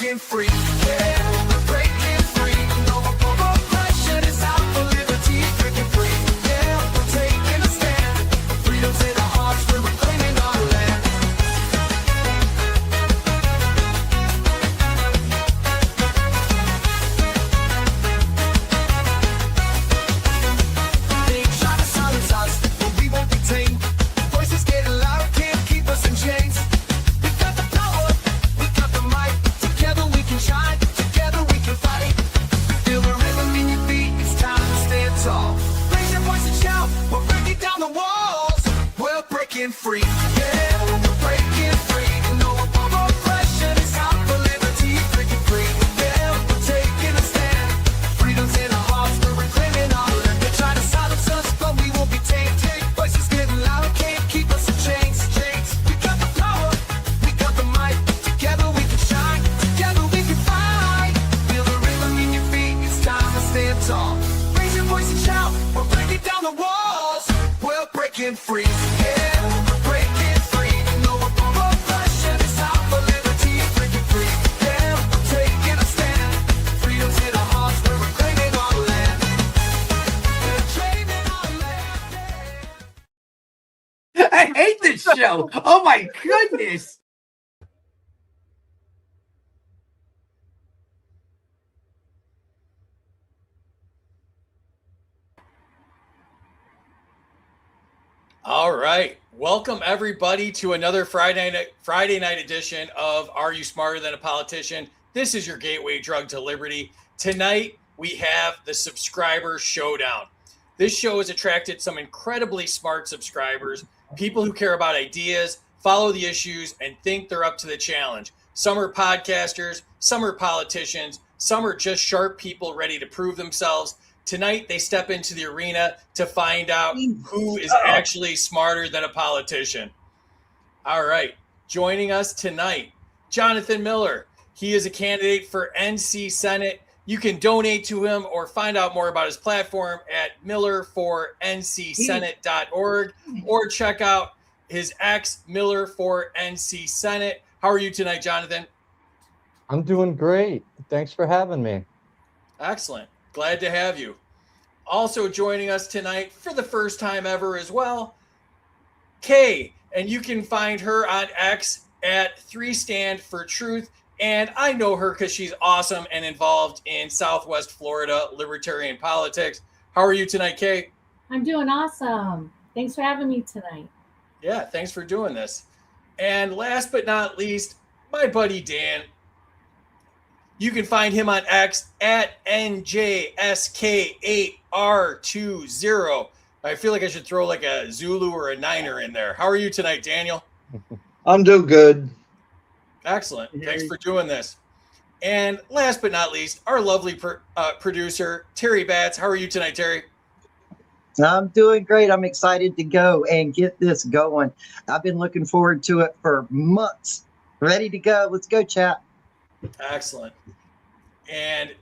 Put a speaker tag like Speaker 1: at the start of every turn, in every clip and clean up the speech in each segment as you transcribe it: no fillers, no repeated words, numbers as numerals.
Speaker 1: breaking free. Yeah, we're breaking free. No more oppression. It's out for liberty. Breaking free. Yeah, we're taking a stand. Freedom's in our hearts. We're reclaiming our land. They try to silence us, but we won't be tamed. Voices getting louder, can't keep us in chains. We got the power, we got the might. Together we can shine, together we can fight. Feel the rhythm in your feet, it's time to stand tall. Raise your voice and shout, we're breaking down the walls. We're breaking free, yeah, we're breaking free. No more oppression, it's out for liberty. Breaking free, yeah, we're taking a stand. Freedom's in our hearts, we're reclaiming our land. They try to silence us, but we won't be tamed. Voices getting louder, can't keep us in chains. We got the power, we got the might. Together we can shine, together we can fight. Feel the rhythm in your feet, it's time to stand tall. Raise your voice and shout, we're breaking down the walls. We're breaking free, yeah, we're breaking free. No more oppression, it's out for liberty. Breaking free, yeah, we're taking a stand. Freedom's in our hearts, we're reclaiming our land. We're claiming our land, yeah.
Speaker 2: I hate this show. Oh my goodness.
Speaker 3: All right. Welcome, everybody, to another Friday night edition of Are You Smarter Than a Politician? This is your gateway drug to liberty. Tonight, we have the Subscriber Showdown. This show has attracted some incredibly smart subscribers, people who care about ideas, follow the issues, and think they're up to the challenge. Some are podcasters, some are politicians, some are just sharp people ready to prove themselves. Tonight, they step into the arena to find out who is actually smarter than a politician. All right. Joining us tonight, Jonathan Miller. He is a candidate for NC Senate. You can donate to him or find out more about his platform at millerforncsenate.org or check out his ex, Miller for NC Senate. How are you tonight, Jonathan?
Speaker 4: I'm doing great. Thanks for having me.
Speaker 3: Excellent. Glad to have you. Also joining us tonight for the first time ever as well, Kay. And you can find her on X at 3Stand for Truth. And I know her because she's awesome and involved in Southwest Florida libertarian politics. How are you tonight, Kay?
Speaker 5: I'm doing awesome. Thanks for having me tonight.
Speaker 3: Yeah, thanks for doing this. And last but not least, my buddy Dan. You can find him on X at NJSK8R20. I feel like I should throw like a Zulu or a Niner in there. How are you tonight, Daniel?
Speaker 6: I'm doing good.
Speaker 3: Excellent. Thanks for doing this. And last but not least, our lovely producer, Terry Batts. How are you tonight, Terry?
Speaker 6: I'm doing great. I'm excited to go and get this going. I've been looking forward to it for months. Ready to go. Let's go, chat.
Speaker 3: Excellent. And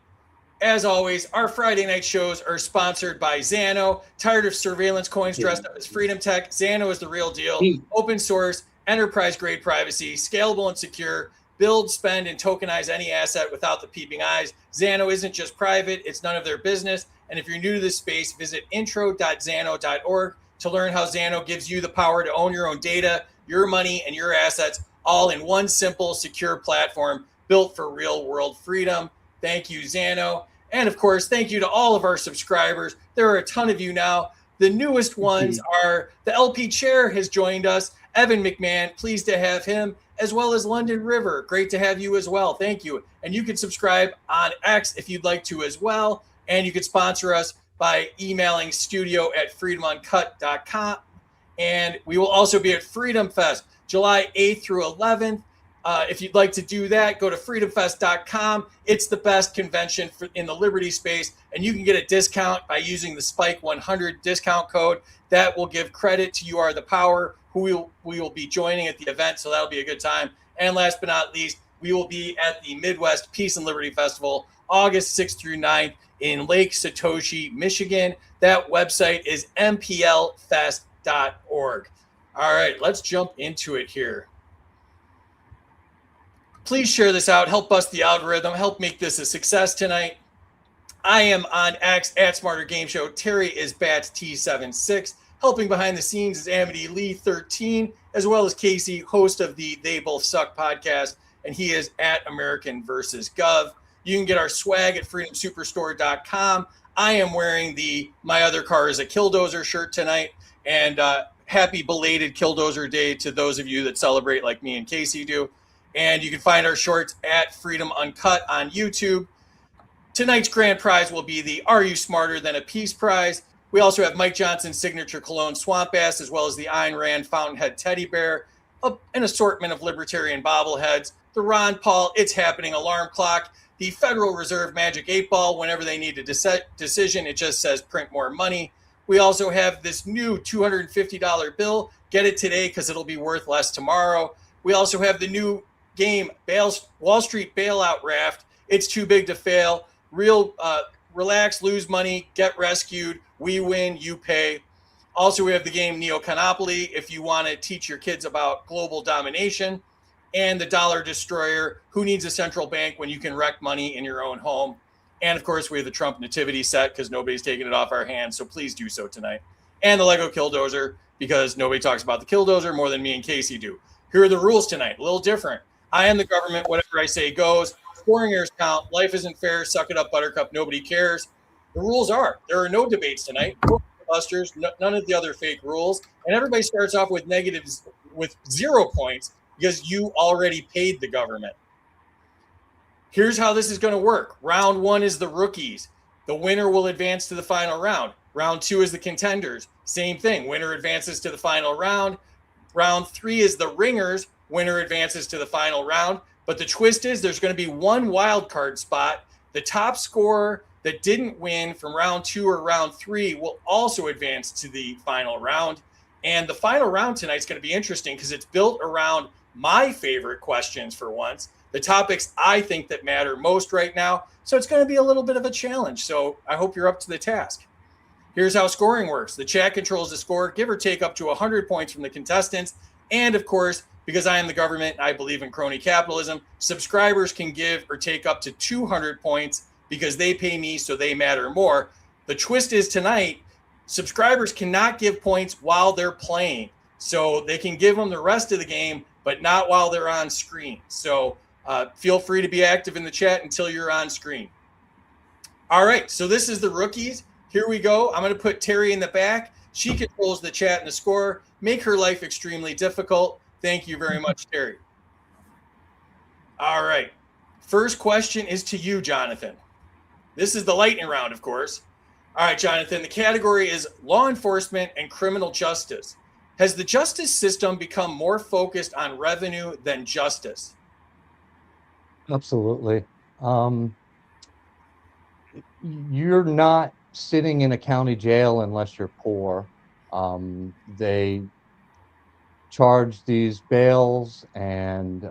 Speaker 3: as always, our Friday night shows are sponsored by Xano. Tired of surveillance coins dressed up as freedom tech? Xano is the real deal. Open source, enterprise-grade privacy, scalable and secure. Build, spend, and tokenize any asset without the peeping eyes. Xano isn't just private. It's none of their business. And if you're new to this space, visit intro.xano.org to learn how Xano gives you the power to own your own data, your money, and your assets all in one simple, secure platform built for real-world freedom. Thank you, Xano. And, of course, thank you to all of our subscribers. There are a ton of you now. The newest ones are the LP Chair has joined us, Evan McMahon, pleased to have him, as well as London River. Great to have you as well. Thank you. And you can subscribe on X if you'd like to as well. And you can sponsor us by emailing studio@freedomuncut.com. And we will also be at Freedom Fest, July 8th through 11th. If you'd like to do that, go to freedomfest.com. It's the best convention in the Liberty space, and you can get a discount by using the Spike 100 discount code. That will give credit to You Are the Power, who we will be joining at the event, so that'll be a good time. And last but not least, we will be at the Midwest Peace and Liberty Festival, August 6th through 9th in Lake Satoshi, Michigan. That website is mplfest.org. All right, let's jump into it here. Please share this out. Help bust the algorithm. Help make this a success tonight. I am on X at Smarter Game Show. Terry is Bat T76. Helping behind the scenes is Amity Lee 13, as well as Casey, host of the They Both Suck podcast, and he is at American versus Gov. You can get our swag at freedomsuperstore.com. I am wearing the My Other Car is a Killdozer shirt tonight, and happy belated Killdozer Day to those of you that celebrate like me and Casey do. And you can find our shorts at Freedom Uncut on YouTube. Tonight's grand prize will be the Are You Smarter Than a Peace prize. We also have Mike Johnson's signature cologne Swamp Ass, as well as the Ayn Rand Fountainhead Teddy Bear, an assortment of libertarian bobbleheads, the Ron Paul It's Happening alarm clock, the Federal Reserve Magic 8 Ball. Whenever they need a decision, it just says print more money. We also have this new $250 bill. Get it today because it'll be worth less tomorrow. We also have the new game, Wall Street Bailout Raft. It's too big to fail. Relax, lose money, get rescued. We win, you pay. Also, we have the game Neoconopoly if you want to teach your kids about global domination. And the Dollar Destroyer, who needs a central bank when you can wreck money in your own home. And, of course, we have the Trump Nativity set because nobody's taking it off our hands, so please do so tonight. And the Lego Killdozer because nobody talks about the Killdozer more than me and Casey do. Here are the rules tonight, a little different. I am the government, whatever I say goes. Scoring errors count. Life isn't fair. Suck it up, Buttercup. Nobody cares. The rules are there are no debates tonight. No busters. None of the other fake rules. And everybody starts off with negatives with 0 points because you already paid the government. Here's how this is going to work. Round 1 is the rookies. The winner will advance to the final round. Round 2 is the contenders. Same thing. Winner advances to the final round. Round 3 is the ringers. Winner advances to the final round. But the twist is there's going to be one wild card spot. The top scorer that didn't win from round 2 or round 3 will also advance to the final round. And the final round tonight is going to be interesting because it's built around my favorite questions for once, the topics I think that matter most right now. So it's going to be a little bit of a challenge. So I hope you're up to the task. Here's how scoring works. The chat controls the score, give or take up to 100 points from the contestants. And of course, because I am the government, I believe in crony capitalism, subscribers can give or take up to 200 points because they pay me, so they matter more. The twist is tonight, subscribers cannot give points while they're playing. So they can give them the rest of the game, but not while they're on screen. So feel free to be active in the chat until you're on screen. All right, so this is the rookies. Here we go. I'm going to put Terry in the back. She controls the chat and the score. Make her life extremely difficult. Thank you very much, Terry. All right. First question is to you, Jonathan. This is the lightning round, of course. All right, Jonathan, the category is law enforcement and criminal justice. Has the justice system become more focused on revenue than justice?
Speaker 4: Absolutely. You're not sitting in a county jail unless you're poor. They charge these bails, and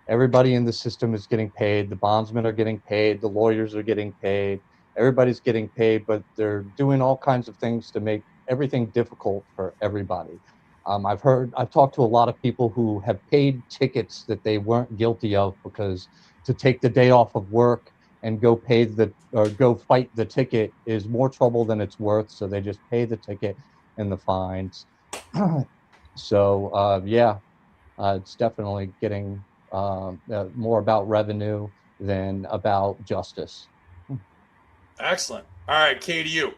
Speaker 4: everybody in the system is getting paid. The bondsmen are getting paid. The lawyers are getting paid. Everybody's getting paid, but they're doing all kinds of things to make everything difficult for everybody. I've talked to a lot of people who have paid tickets that they weren't guilty of because to take the day off of work and go go fight the ticket is more trouble than it's worth. So they just pay the ticket and the fines. So it's definitely getting more about revenue than about justice.
Speaker 3: Excellent. All right, Kay, to you.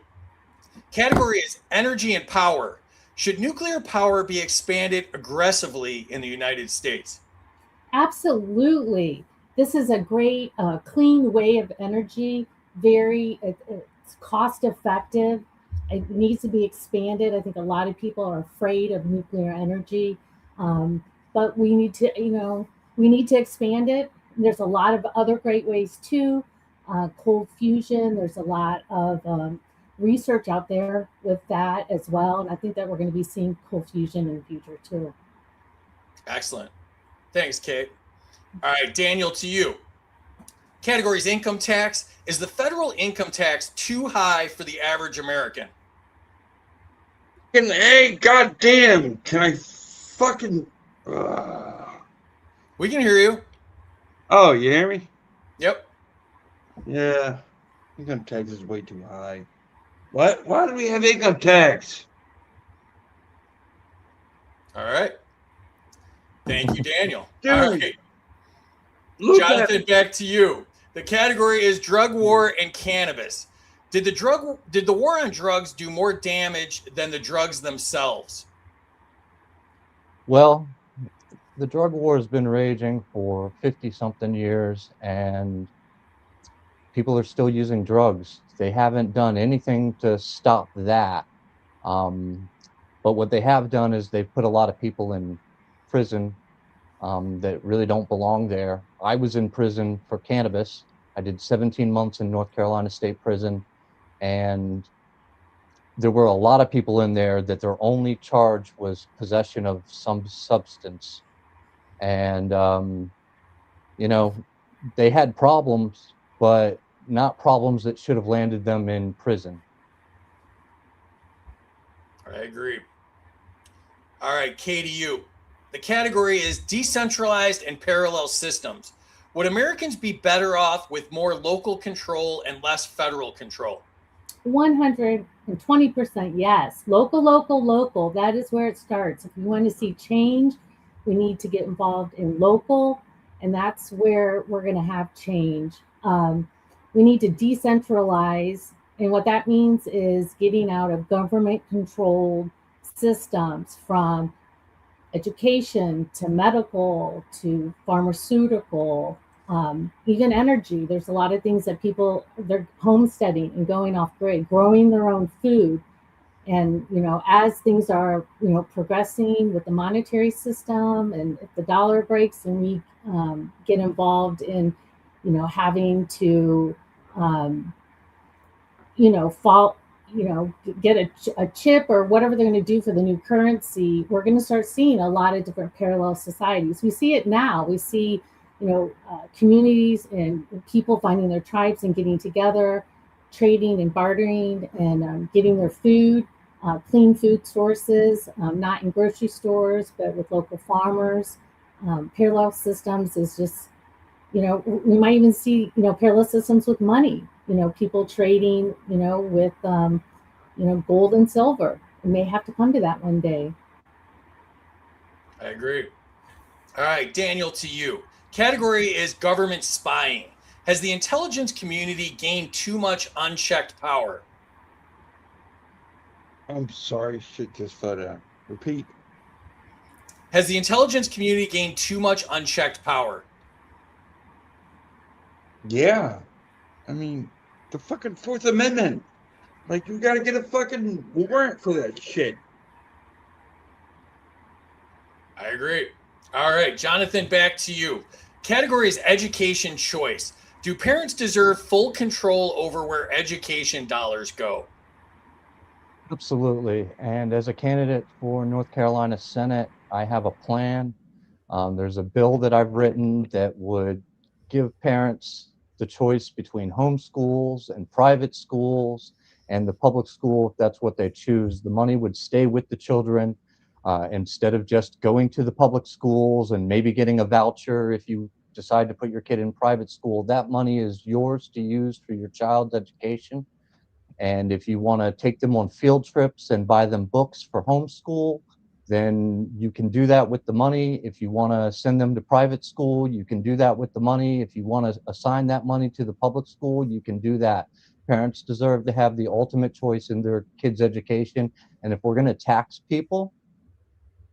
Speaker 3: Category is energy and power. Should nuclear power be expanded aggressively in the United States?
Speaker 5: Absolutely. This is a great, clean way of energy. It's cost effective. It needs to be expanded. I think a lot of people are afraid of nuclear energy, but we need to expand it. There's a lot of other great ways too. Cold fusion. There's a lot of research out there with that as well, and I think that we're going to be seeing cold fusion in the future too.
Speaker 3: Excellent. Thanks, Kate. All right, Daniel, to you. Categories income tax. Is the federal income tax too high for the average American?
Speaker 2: Hey, goddamn! Can I fucking?
Speaker 3: We can hear you.
Speaker 7: Oh, you hear me?
Speaker 3: Yep.
Speaker 7: Yeah. Income tax is way too high. What? Why do we have income tax?
Speaker 3: All right. Thank you, Daniel.
Speaker 7: Dude,
Speaker 3: All right.
Speaker 7: look at
Speaker 3: Jonathan, back to you. The category is drug war and cannabis. Did the war on drugs do more damage than the drugs themselves?
Speaker 4: Well, the drug war has been raging for 50 something years, and people are still using drugs. They haven't done anything to stop that. But what they have done is they've put a lot of people in prison that really don't belong there. I was in prison for cannabis. I did 17 months in North Carolina State Prison, and there were a lot of people in there that their only charge was possession of some substance. And, you know, they had problems, but not problems that should have landed them in prison.
Speaker 3: I agree. All right, KDU. The category is decentralized and parallel systems. Would Americans be better off with more local control and less federal control?
Speaker 5: 120% yes. Local, local, local. That is where it starts. If we want to see change, we need to get involved in local, and that's where we're going to have change. We need to decentralize, and what that means is getting out of government controlled systems, from education to medical to pharmaceutical, even energy. There's a lot of things that people, they're homesteading and going off grid, growing their own food. And, as things are, progressing with the monetary system, and if the dollar breaks and we get involved in, having to, fall, get a chip or whatever they're going to do for the new currency, we're going to start seeing a lot of different parallel societies. We see it now. We see, communities and people finding their tribes and getting together, trading and bartering, and getting their food, clean food sources, not in grocery stores, but with local farmers. Parallel systems is just, we might even see, parallel systems with money, people trading, with, gold and silver. It may have to come to that one day.
Speaker 3: I agree. All right, Daniel, to you. Category is government spying. Has the intelligence community gained too much unchecked power?
Speaker 7: I'm sorry, shit just fell down. Repeat.
Speaker 3: Has the intelligence community gained too much unchecked power?
Speaker 7: Yeah. I mean, the fucking Fourth Amendment. Like, you gotta get a fucking warrant for that shit.
Speaker 3: I agree. All right, Jonathan, back to you. Category is education choice. Do parents deserve full control over where education dollars go?
Speaker 4: Absolutely. And as a candidate for North Carolina Senate, I have a plan. There's a bill that I've written that would give parents the choice between homeschools and private schools and the public school, if that's what they choose. The money would stay with the children instead of just going to the public schools and maybe getting a voucher if you decide to put your kid in private school. That money is yours to use for your child's education. And if you want to take them on field trips and buy them books for homeschool, then you can do that with the money. If you want to send them to private school, you can do that with the money. If you want to assign that money to the public school, you can do that. Parents deserve to have the ultimate choice in their kids' education. And if we're going to tax people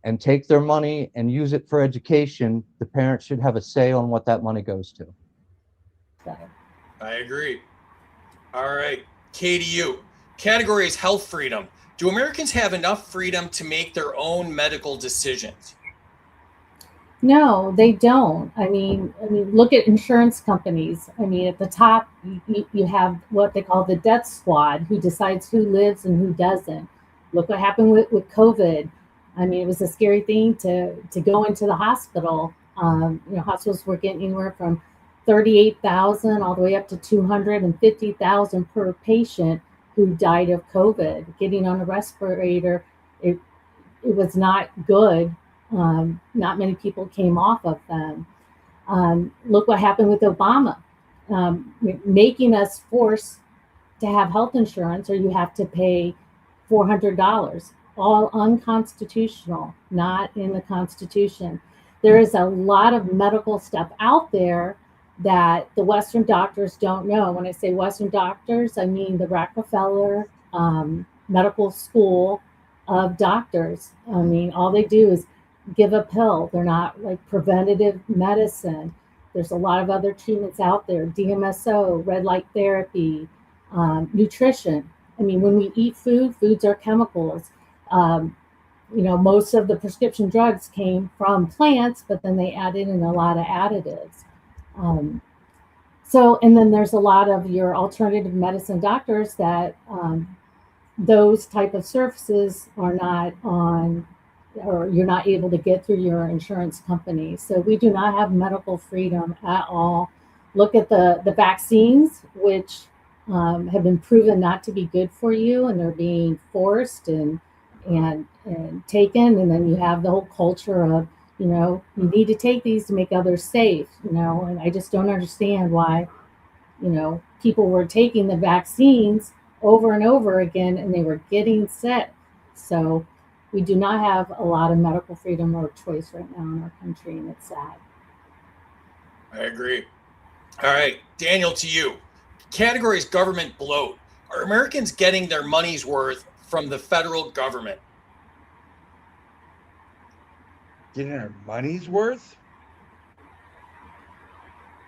Speaker 4: and take their money and use it for education, the parents should have a say on what that money goes to.
Speaker 3: I agree. All right, KDU. Category is health freedom. Do Americans have enough freedom to make their own medical decisions?
Speaker 5: No, they don't. I mean, look at insurance companies. I mean, at the top, you have what they call the death squad, who decides who lives and who doesn't. Look what happened with COVID. I mean, it was a scary thing to go into the hospital. Hospitals were getting anywhere from 38,000 all the way up to 250,000 per patient who died of COVID. Getting on a respirator, it was not good. Not many people came off of them. Look what happened with Obama, making us force to have health insurance, or you have to pay $400. All unconstitutional, not in the Constitution. There is a lot of medical stuff out there that the Western doctors don't know. When I say Western doctors, I mean the Rockefeller Medical School of doctors. I mean, all they do is give a pill. They're not like preventative medicine. There's a lot of other treatments out there: DMSO, red light therapy, nutrition. I mean, when we eat food, foods are chemicals. Um, most of the prescription drugs came from plants, but then they added in a lot of additives. Um, and then there's a lot of your alternative medicine doctors that those type of services are not on, or you're not able to get through your insurance company. So we do not have medical freedom at all. Look at the vaccines, which have been proven not to be good for you, and they're being forced and taken. And then you have the whole culture of, you need to take these to make others safe, and I just don't understand why, people were taking the vaccines over and over again and they were getting sick. So we do not have a lot of medical freedom or choice right now in our country, and it's sad.
Speaker 3: I agree. All right, Daniel, to you. Categories government bloat. Are Americans getting their money's worth from the federal government?
Speaker 7: Getting our money's worth?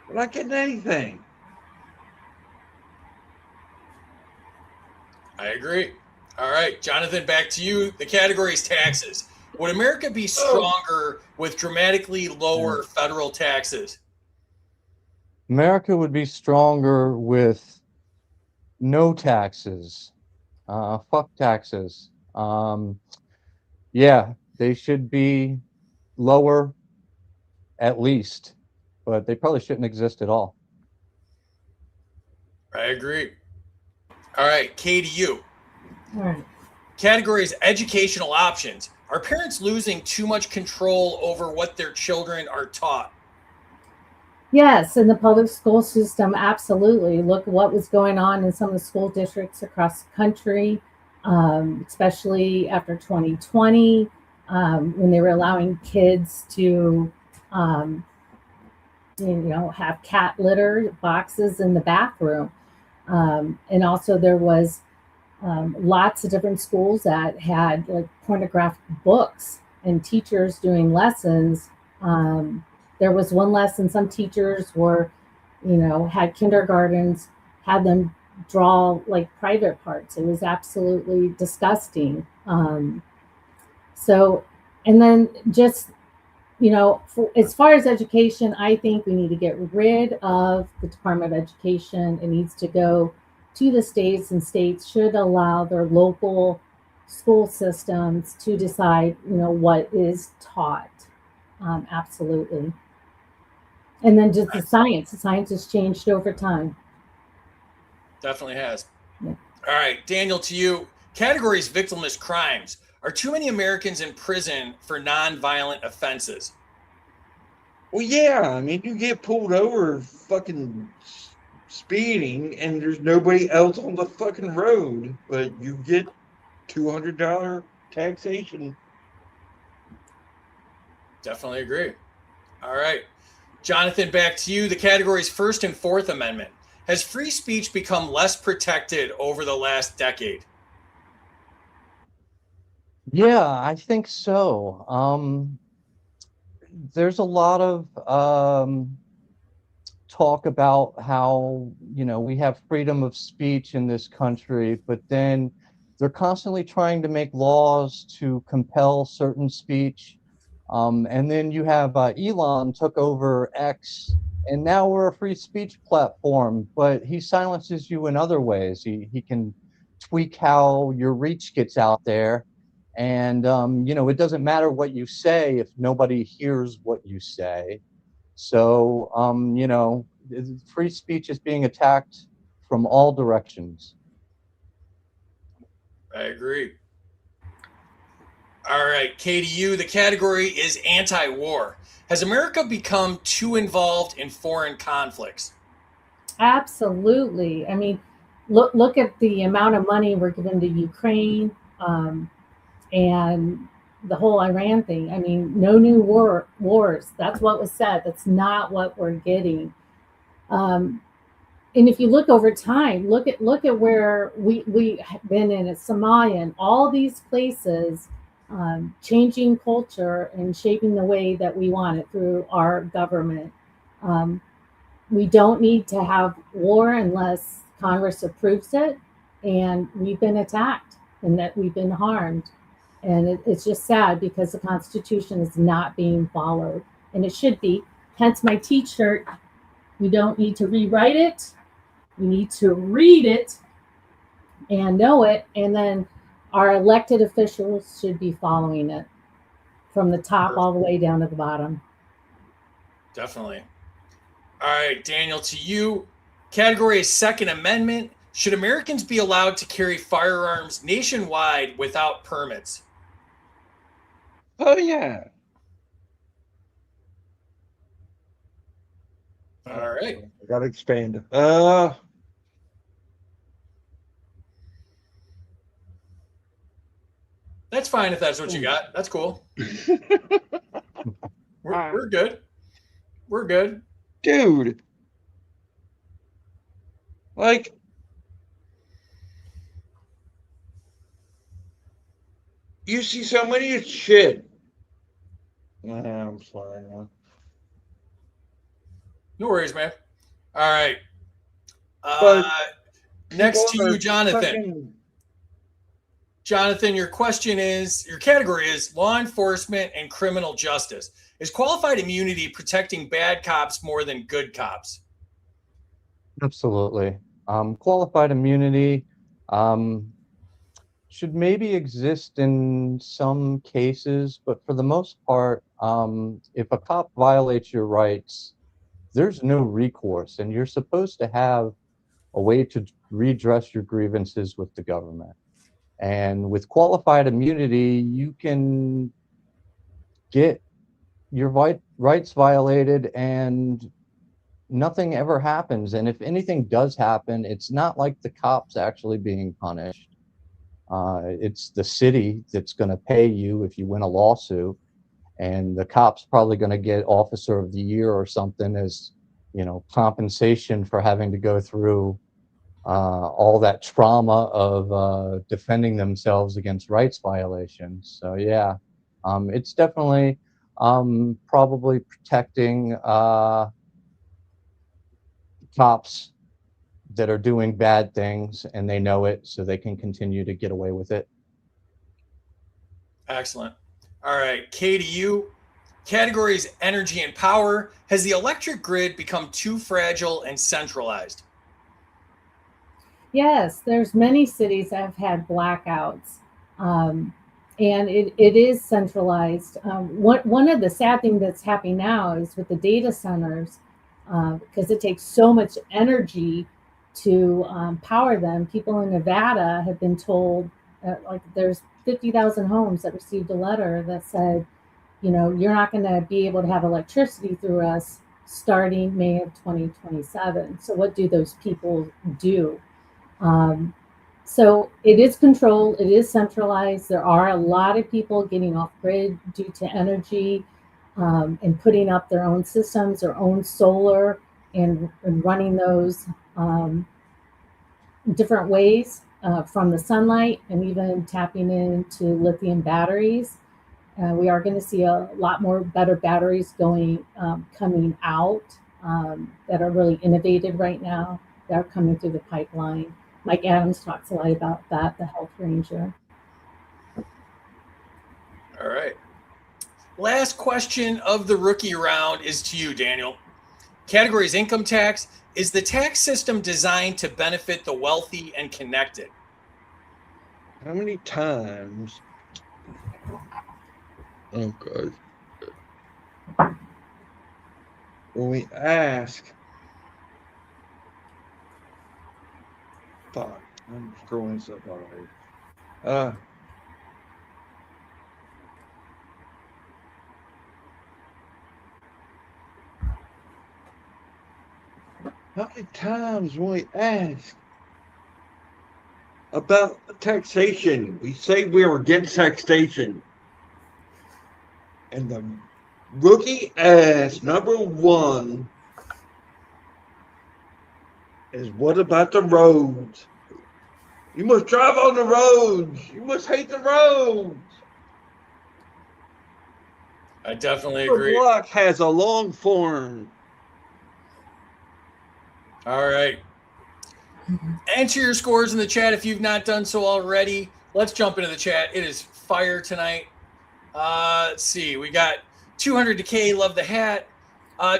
Speaker 7: We're not getting anything.
Speaker 3: I agree. All right, Jonathan, back to you. The category is taxes. Would America be stronger with dramatically lower federal taxes?
Speaker 4: America would be stronger with no taxes. Fuck taxes. Yeah, they should be lower at least, but they probably shouldn't exist at all.
Speaker 3: I agree. All right, Katie, you.
Speaker 5: All right.
Speaker 3: Categories educational options. Are parents losing too much control over what their children are taught?
Speaker 5: Yes, in the public school system, absolutely. Look what was going on in some of the school districts across the country, especially after 2020, when they were allowing kids to, have cat litter boxes in the bathroom. And also there was lots of different schools that had like pornographic books and teachers doing lessons. There was one lesson, some teachers were, had kindergartens, had them draw like private parts. It was absolutely disgusting. And then just, as far as education, I think we need to get rid of the Department of Education. It needs to go to the states, and states should allow their local school systems to decide, what is taught. Absolutely. And then just the science has changed over time.
Speaker 3: Definitely has.
Speaker 5: Yeah.
Speaker 3: All right, Daniel, to you. Categories victimless crimes. Are too many Americans in prison for non-violent offenses?
Speaker 7: Well, yeah. I mean, you get pulled over fucking speeding and there's nobody else on the fucking road, but you get $200 taxation.
Speaker 3: Definitely agree. All right. Jonathan, back to you. The categories First and Fourth Amendment. Has free speech become less protected over the last decade?
Speaker 4: Yeah, I think so. There's a lot of talk about how, we have freedom of speech in this country, but then they're constantly trying to make laws to compel certain speech. And then you have Elon took over X, and now we're a free speech platform, but he silences you in other ways. He can tweak how your reach gets out there. And, it doesn't matter what you say if nobody hears what you say. So, free speech is being attacked from all directions.
Speaker 3: I agree. All right, KDU, the category is anti-war. Has America become too involved in foreign conflicts?
Speaker 5: Absolutely. I mean, look at the amount of money we're giving to Ukraine, and the whole Iran thing. I mean, no new wars. That's what was said. That's not what we're getting. Um, and if you look over time, look at where we have been in Somalia and all these places, changing culture and shaping the way that we want it through our government. Um, we don't need to have war unless Congress approves it, and we've been attacked and that we've been harmed. And it's just sad because the Constitution is not being followed, and it should be. Hence my T-shirt. We don't need to rewrite it. We need to read it and know it, and then our elected officials should be following it from the top all the way down to the bottom.
Speaker 3: Definitely. All right, Daniel, to you. Category is Second Amendment. Should Americans be allowed to carry firearms nationwide without permits?
Speaker 7: Oh yeah.
Speaker 3: All right.
Speaker 7: I gotta expand.
Speaker 3: That's fine if that's what you got. That's cool. We're good. We're good.
Speaker 7: Dude. Like, you see so many shit. I'm sorry, man.
Speaker 3: No worries, man. All right.
Speaker 7: But
Speaker 3: Next to
Speaker 7: people
Speaker 3: you,
Speaker 7: are
Speaker 3: Jonathan.
Speaker 7: fucking-
Speaker 3: Jonathan, your category is law enforcement and criminal justice. Is qualified immunity protecting bad cops more than good cops?
Speaker 4: Absolutely. Qualified immunity should maybe exist in some cases, but for the most part, if a cop violates your rights, there's no recourse, and you're supposed to have a way to redress your grievances with the government. And with qualified immunity, you can get your rights violated and nothing ever happens. And if anything does happen, it's not like the cops actually being punished. It's the city that's going to pay you if you win a lawsuit, and the cop's probably going to get Officer of the Year or something as, compensation for having to go through all that trauma of defending themselves against rights violations. So yeah, it's definitely probably protecting cops that are doing bad things and they know it, so they can continue to get away with it.
Speaker 3: Excellent. All right, KDU. Category is energy and power. Has the electric grid become too fragile and centralized?
Speaker 5: Yes, there's many cities that have had blackouts, and it is centralized. One of the sad things that's happening now is with the data centers, because it takes so much energy to power them. People in Nevada have been told, like there's 50,000 homes that received a letter that said, you're not going to be able to have electricity through us starting May of 2027. So what do those people do? So it is controlled, it is centralized. There are a lot of people getting off grid due to energy, and putting up their own systems, their own solar, and running those different ways from the sunlight, and even tapping into lithium batteries. We are going to see a lot more better batteries coming out, that are really innovative right now, that are coming through the pipeline. Mike Adams talks a lot about that, the Health Ranger.
Speaker 3: All right. Last question of the rookie round is to you, Daniel. Category is income tax. Is the tax system designed to benefit the wealthy and connected?
Speaker 7: How many times? Oh God. When we ask, fuck, I'm scrolling stuff already. How many times will we ask about taxation? We say we're against taxation. And the rookie ass number one is what about the roads? You must drive on the roads. You must hate the roads.
Speaker 3: I definitely
Speaker 7: The
Speaker 3: agree.
Speaker 7: block has a long form.
Speaker 3: All right. Enter your scores in the chat if you've not done so already. Let's jump into the chat. It is fire tonight. Let's see. We got 200 Decay, love the hat.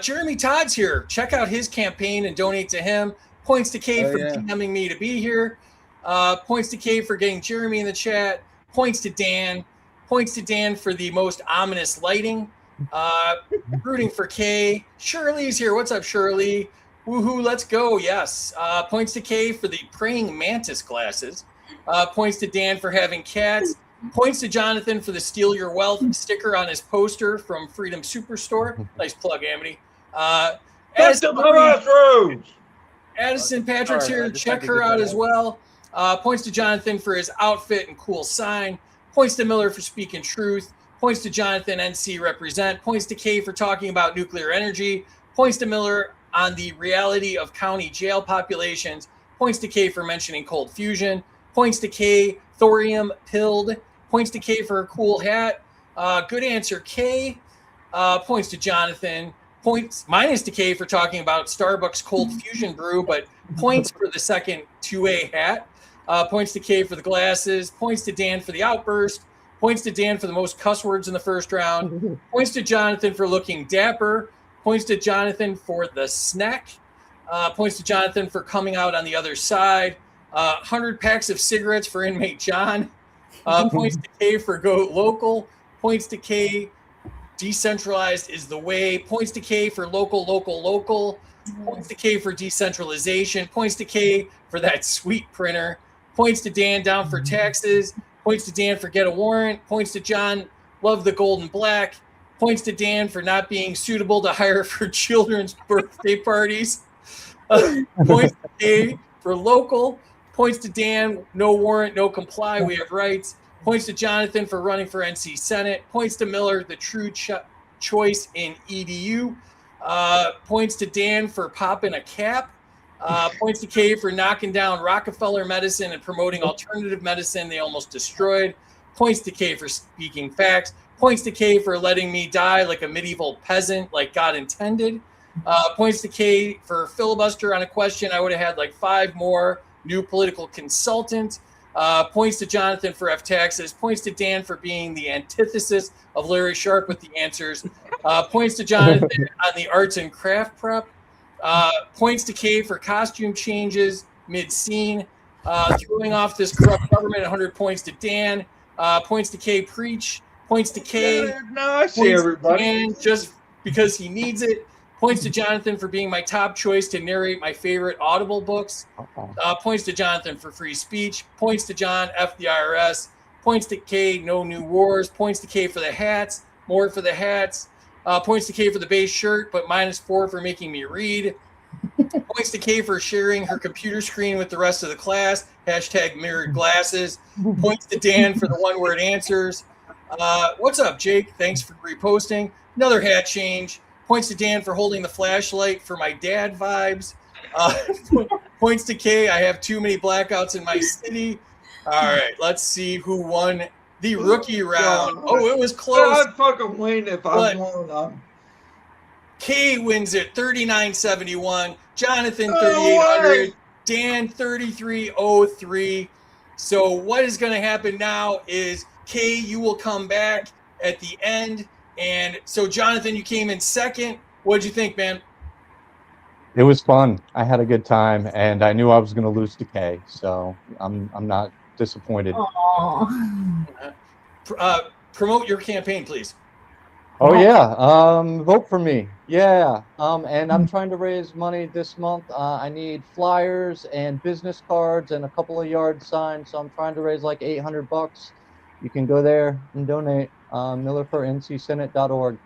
Speaker 3: Jeremy Todd's here. Check out his campaign and donate to him. Points to K for DMing me to be here. Points to K for getting Jeremy in the chat. Points to Dan. Points to Dan for the most ominous lighting. Rooting for K. Shirley's here. What's up, Shirley? Woohoo, let's go. Yes. Points to K for the praying mantis glasses. Points to Dan for having cats. Points to Jonathan for the Steal Your Wealth sticker on his poster from Freedom Superstore. Nice plug, Amity. Addison Patrick's here. Check her out as well. Points to Jonathan for his outfit and cool sign. Points to Miller for speaking truth. Points to Jonathan, NC represent. Points to K for talking about nuclear energy. Points to Miller on the reality of county jail populations. Points to K for mentioning cold fusion. Points to K, thorium pilled. Points to K for a cool hat. Good answer, K. Points to Jonathan. Points minus to K for talking about Starbucks cold fusion brew, but points for the second 2A hat. Points to K for the glasses. Points to Dan for the outburst. Points to Dan for the most cuss words in the first round. Points to Jonathan for looking dapper. Points to Jonathan for the snack. Points to Jonathan for coming out on the other side. 100 packs of cigarettes for inmate John. Points to K for go local. Points to K, decentralized is the way. Points to K for local. Points to K for decentralization. Points to K for that sweet printer. Points to Dan, down for taxes. Points to Dan for get a warrant. Points to John, love the gold and black. Points to Dan for not being suitable to hire for children's birthday parties. Points to K for local. Points to Dan, no warrant, no comply, we have rights. Points to Jonathan for running for NC Senate. Points to Miller, the true choice in EDU. Points to Dan for popping a cap. Points to K for knocking down Rockefeller medicine and promoting alternative medicine they almost destroyed. Points to K for speaking facts. Points to K for letting me die like a medieval peasant, like God intended. Points to K for filibuster on a question. I would have had like 5 more. New political consultant. Points to Jonathan for F taxes. Points to Dan for being the antithesis of Larry Sharp with the answers. Points to Jonathan on the arts and craft prep. Points to K for costume changes mid-scene. Throwing off this corrupt government. 100 points to Dan. Points to K preach. Points to K.
Speaker 7: No, I see everybody.
Speaker 3: Dan, just because he needs it. Points to Jonathan for being my top choice to narrate my favorite Audible books. Points to Jonathan for free speech. Points to John, F the IRS. Points to K, no new wars. Points to K for the hats, more for the hats. Points to K for the base shirt, but -4 for making me read. Points to K for sharing her computer screen with the rest of the class. Hashtag mirrored glasses. Points to Dan for the one-word answers. What's up, Jake? Thanks for reposting. Another hat change. Points to Dan for holding the flashlight for my dad vibes. Points to K, I have too many blackouts in my city. All right, let's see who won the rookie round. Oh, it was close.
Speaker 7: I'd fucking win if I won.
Speaker 3: K wins it 39.71. Jonathan 3,800. Dan 33.03. So what is going to happen now is K, you will come back at the end. And so, Jonathan, you came in second. What did you think, man?
Speaker 4: It was fun. I had a good time, and I knew I was going to lose to K, so I'm not disappointed.
Speaker 3: Promote your campaign, please.
Speaker 4: Oh yeah, vote for me. Yeah, and I'm trying to raise money this month. I need flyers and business cards and a couple of yard signs. So I'm trying to raise like $800. You can go there and donate. MillerforNCSenate.org.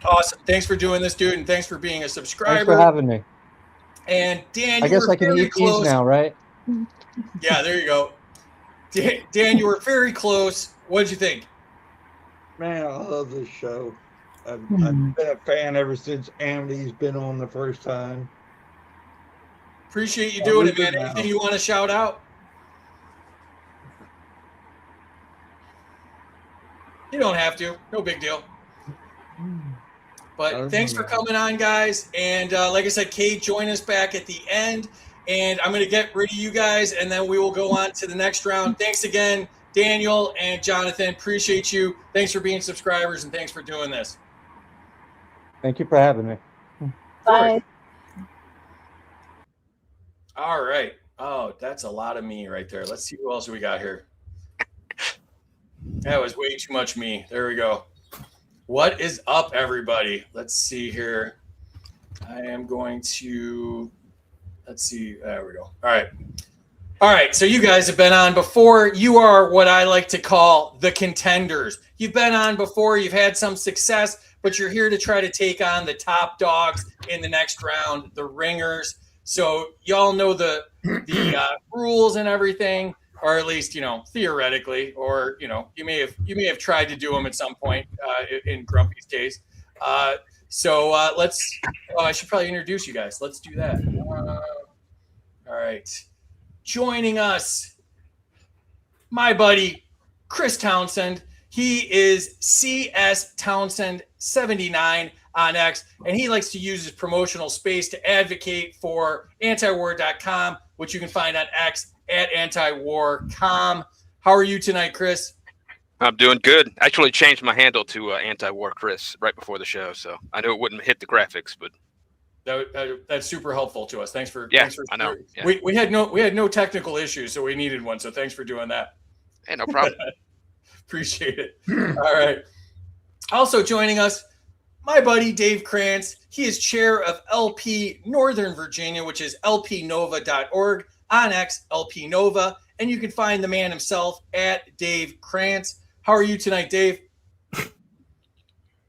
Speaker 3: Awesome. Thanks for doing this, dude, and thanks for being a subscriber.
Speaker 4: Thanks for having me.
Speaker 3: And Dan,
Speaker 4: I
Speaker 3: you
Speaker 4: guess
Speaker 3: were
Speaker 4: I can
Speaker 3: very
Speaker 4: eat these
Speaker 3: close.
Speaker 4: now, right?
Speaker 3: Yeah, there you go. Dan, you were very close. What did you think?
Speaker 7: Man, I love this show. I've been a fan ever since Amity's been on the first time.
Speaker 3: Appreciate you doing it, man.
Speaker 7: Now.
Speaker 3: Anything you want to shout out? You don't have to. No big deal. But thanks for coming on, guys. And like I said, Kate, join us back at the end. And I'm going to get rid of you guys, and then we will go on to the next round. Thanks again, Daniel and Jonathan. Appreciate you. Thanks for being subscribers, and thanks for doing this.
Speaker 4: Thank you for having me.
Speaker 5: Bye.
Speaker 3: All right. Oh, that's a lot of me right there. Let's see who else we got here. That was way too much me. There we go. What is up, everybody? Let's see here. I am going to, let's see. There we go. All right. All right. So you guys have been on before. You are what I like to call the contenders. You've been on before. You've had some success, but you're here to try to take on the top dogs in the next round, the ringers. So y'all know the rules and everything, or at least, you know, theoretically, or, you know, you may have tried to do them at some point in Grumpy's case. So let's, I should probably introduce you guys. Let's do that. All right. Joining us, my buddy, Chris Townsend. He is CS Townsend 79 on X, and he likes to use his promotional space to advocate for antiwar.com, which you can find on X at antiwar.com. How are you tonight, Chris?
Speaker 8: I'm doing good. I actually changed my handle to Anti-War Chris right before the show, so I knew it wouldn't hit the graphics, but
Speaker 3: that's super helpful to us. Thanks for
Speaker 8: I know. Yeah.
Speaker 3: We had no technical issues, so we needed one. So thanks for doing that.
Speaker 8: Hey, no problem.
Speaker 3: Appreciate it. All right. Also joining us, my buddy Dave Crance. He is chair of LP Northern Virginia, which is lpnova.org, on X, LP Nova, and you can find the man himself at Dave Crance. How are you tonight, Dave?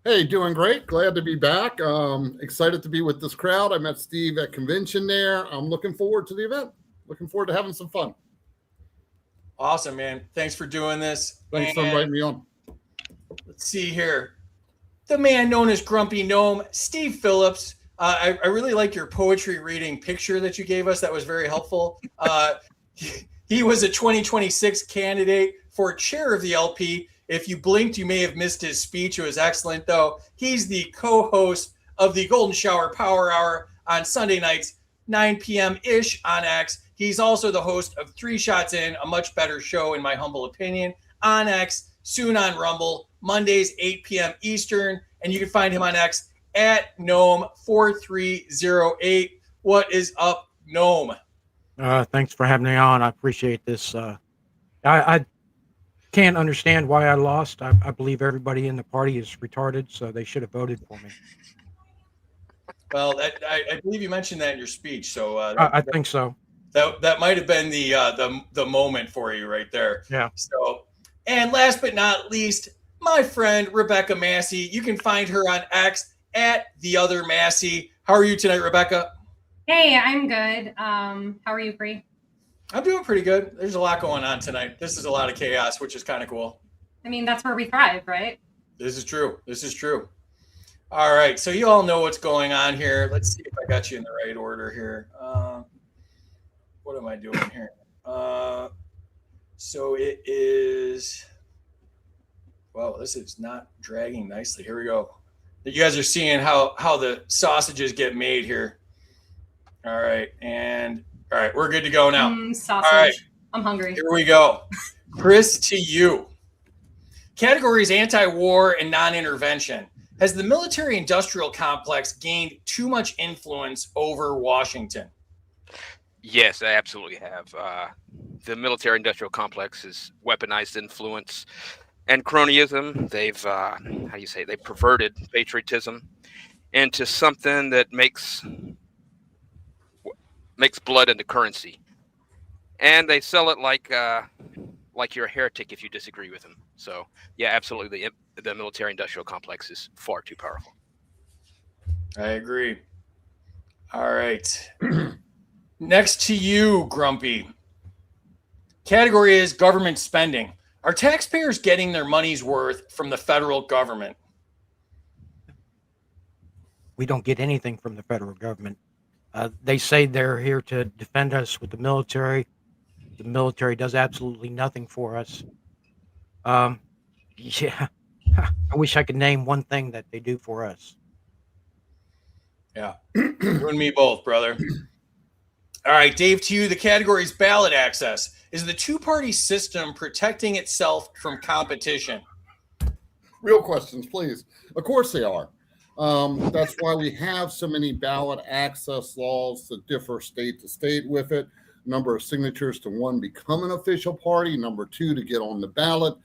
Speaker 9: Hey, doing great. Glad to be back. Excited to be with this crowd. I met Steve at convention there. I'm looking forward to the event. Looking forward to having some fun.
Speaker 3: Awesome, man. Thanks for doing this.
Speaker 9: Thanks for inviting me on.
Speaker 3: Let's see here. The man known as Grumpy Gnome, Steve Phillips. I really like your poetry reading picture that you gave us. That was very helpful. He was a 2026 candidate for chair of the LP. If you blinked, you may have missed his speech. It was excellent, though. He's the co-host of the Golden Shower Power Hour on Sunday nights, 9 p.m.-ish on X. He's also the host of 3 Shots In, a much better show, in my humble opinion, on X, soon on Rumble, Mondays, 8 p.m. Eastern. And you can find him on X at Gnome4308. What is up, Gnome?
Speaker 10: Thanks for having me on. I appreciate this. I can't understand why I lost. I believe everybody in the party is retarded, so they should have voted for me.
Speaker 3: Well, I believe you mentioned that in your speech. So
Speaker 10: I think so.
Speaker 3: That might have been the moment for you right there.
Speaker 10: Yeah.
Speaker 3: So, and last but not least, my friend Rebecca Massey. You can find her on X at The Other Massey. How are you tonight, Rebecca?
Speaker 11: Hey, I'm good. How are you, Bree?
Speaker 3: I'm doing pretty good. There's a lot going on tonight. This is a lot of chaos, which is kind of cool.
Speaker 11: I mean, that's where we thrive, right?
Speaker 3: This is true. This is true. All right. So you all know what's going on here. Let's see if I got you in the right order here. What am I doing here? So it is, well, this is not dragging nicely. Here we go. You guys are seeing how the sausages get made here. All right. And all right, we're good to go now.
Speaker 11: Sausage.
Speaker 3: All right.
Speaker 11: I'm hungry.
Speaker 3: Here we go. Chris, to you. Categories anti-war and non-intervention. Has the military-industrial complex gained too much influence over Washington?
Speaker 8: Yes, I absolutely have. The military-industrial complex has weaponized influence and cronyism. They've, they perverted patriotism into something that makes blood into currency, and they sell it like you're a heretic if you disagree with them. So yeah, absolutely, the military-industrial complex is far too powerful.
Speaker 3: I agree. All right. Next to you, Grumpy. Category is government spending. Are taxpayers getting their money's worth from the federal government?
Speaker 10: We don't get anything from the federal government. They say they're here to defend us with the military. The military does absolutely nothing for us. Yeah, I wish I could name one thing that they do for us.
Speaker 3: Yeah. You and me both, brother. All right, Dave, to you, the category is ballot access. Is the two-party system protecting itself from competition?
Speaker 9: Real questions, please. Of course they are. That's why we have so many ballot access laws that differ state to state with it. Number of signatures to, one, become an official party. Number two, to get on the ballot.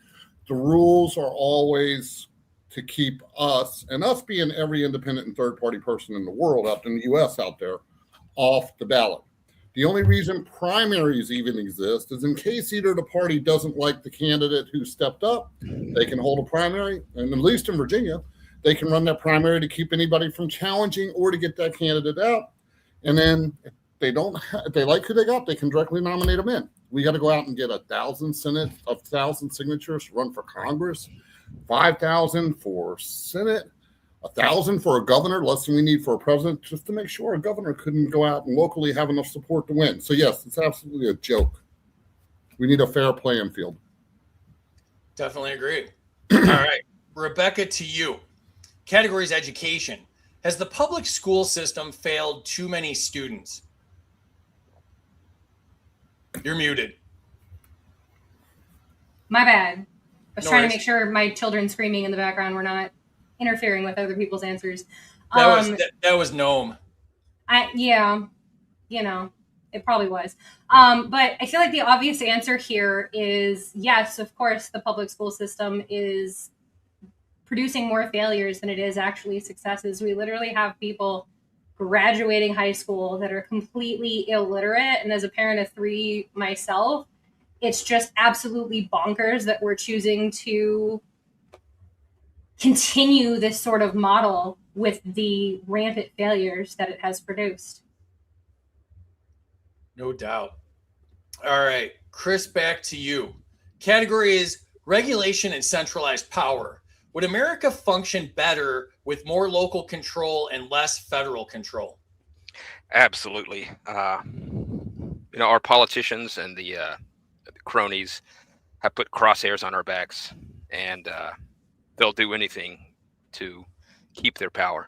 Speaker 9: The rules are always to keep us, and us being every independent and third-party person in the world out in the U.S. out there, off the ballot. The only reason primaries even exist is in case either the party doesn't like the candidate who stepped up, they can hold a primary, and at least in Virginia, they can run that primary to keep anybody from challenging or to get that candidate out. And then if they like who they got, they can directly nominate them in. We got to go out and get 1,000 signatures to run for Congress, 5,000 for Senate, 1,000 for a governor, less than we need for a president, just to make sure a governor couldn't go out and locally have enough support to win. So yes, it's absolutely a joke. We need a fair playing field.
Speaker 3: Definitely agree. All right, Rebecca, to you. Category is education. Has the public school system failed too many students? You're muted.
Speaker 11: My bad. I was
Speaker 3: No
Speaker 11: trying
Speaker 3: worries.
Speaker 11: to make sure my children screaming in the background were not interfering with other people's answers.
Speaker 3: That was Gnome.
Speaker 11: Yeah, it probably was. But I feel like the obvious answer here is yes, of course, the public school system is producing more failures than it is actually successes. We literally have people graduating high school that are completely illiterate. And as a parent of 3 myself, it's just absolutely bonkers that we're choosing to continue this sort of model with the rampant failures that it has produced.
Speaker 3: No doubt. All right, Chris, back to you. Category is regulation and centralized power. Would America function better with more local control and less federal control?
Speaker 8: Absolutely. Our politicians and the cronies have put crosshairs on our backs, and they'll do anything to keep their power.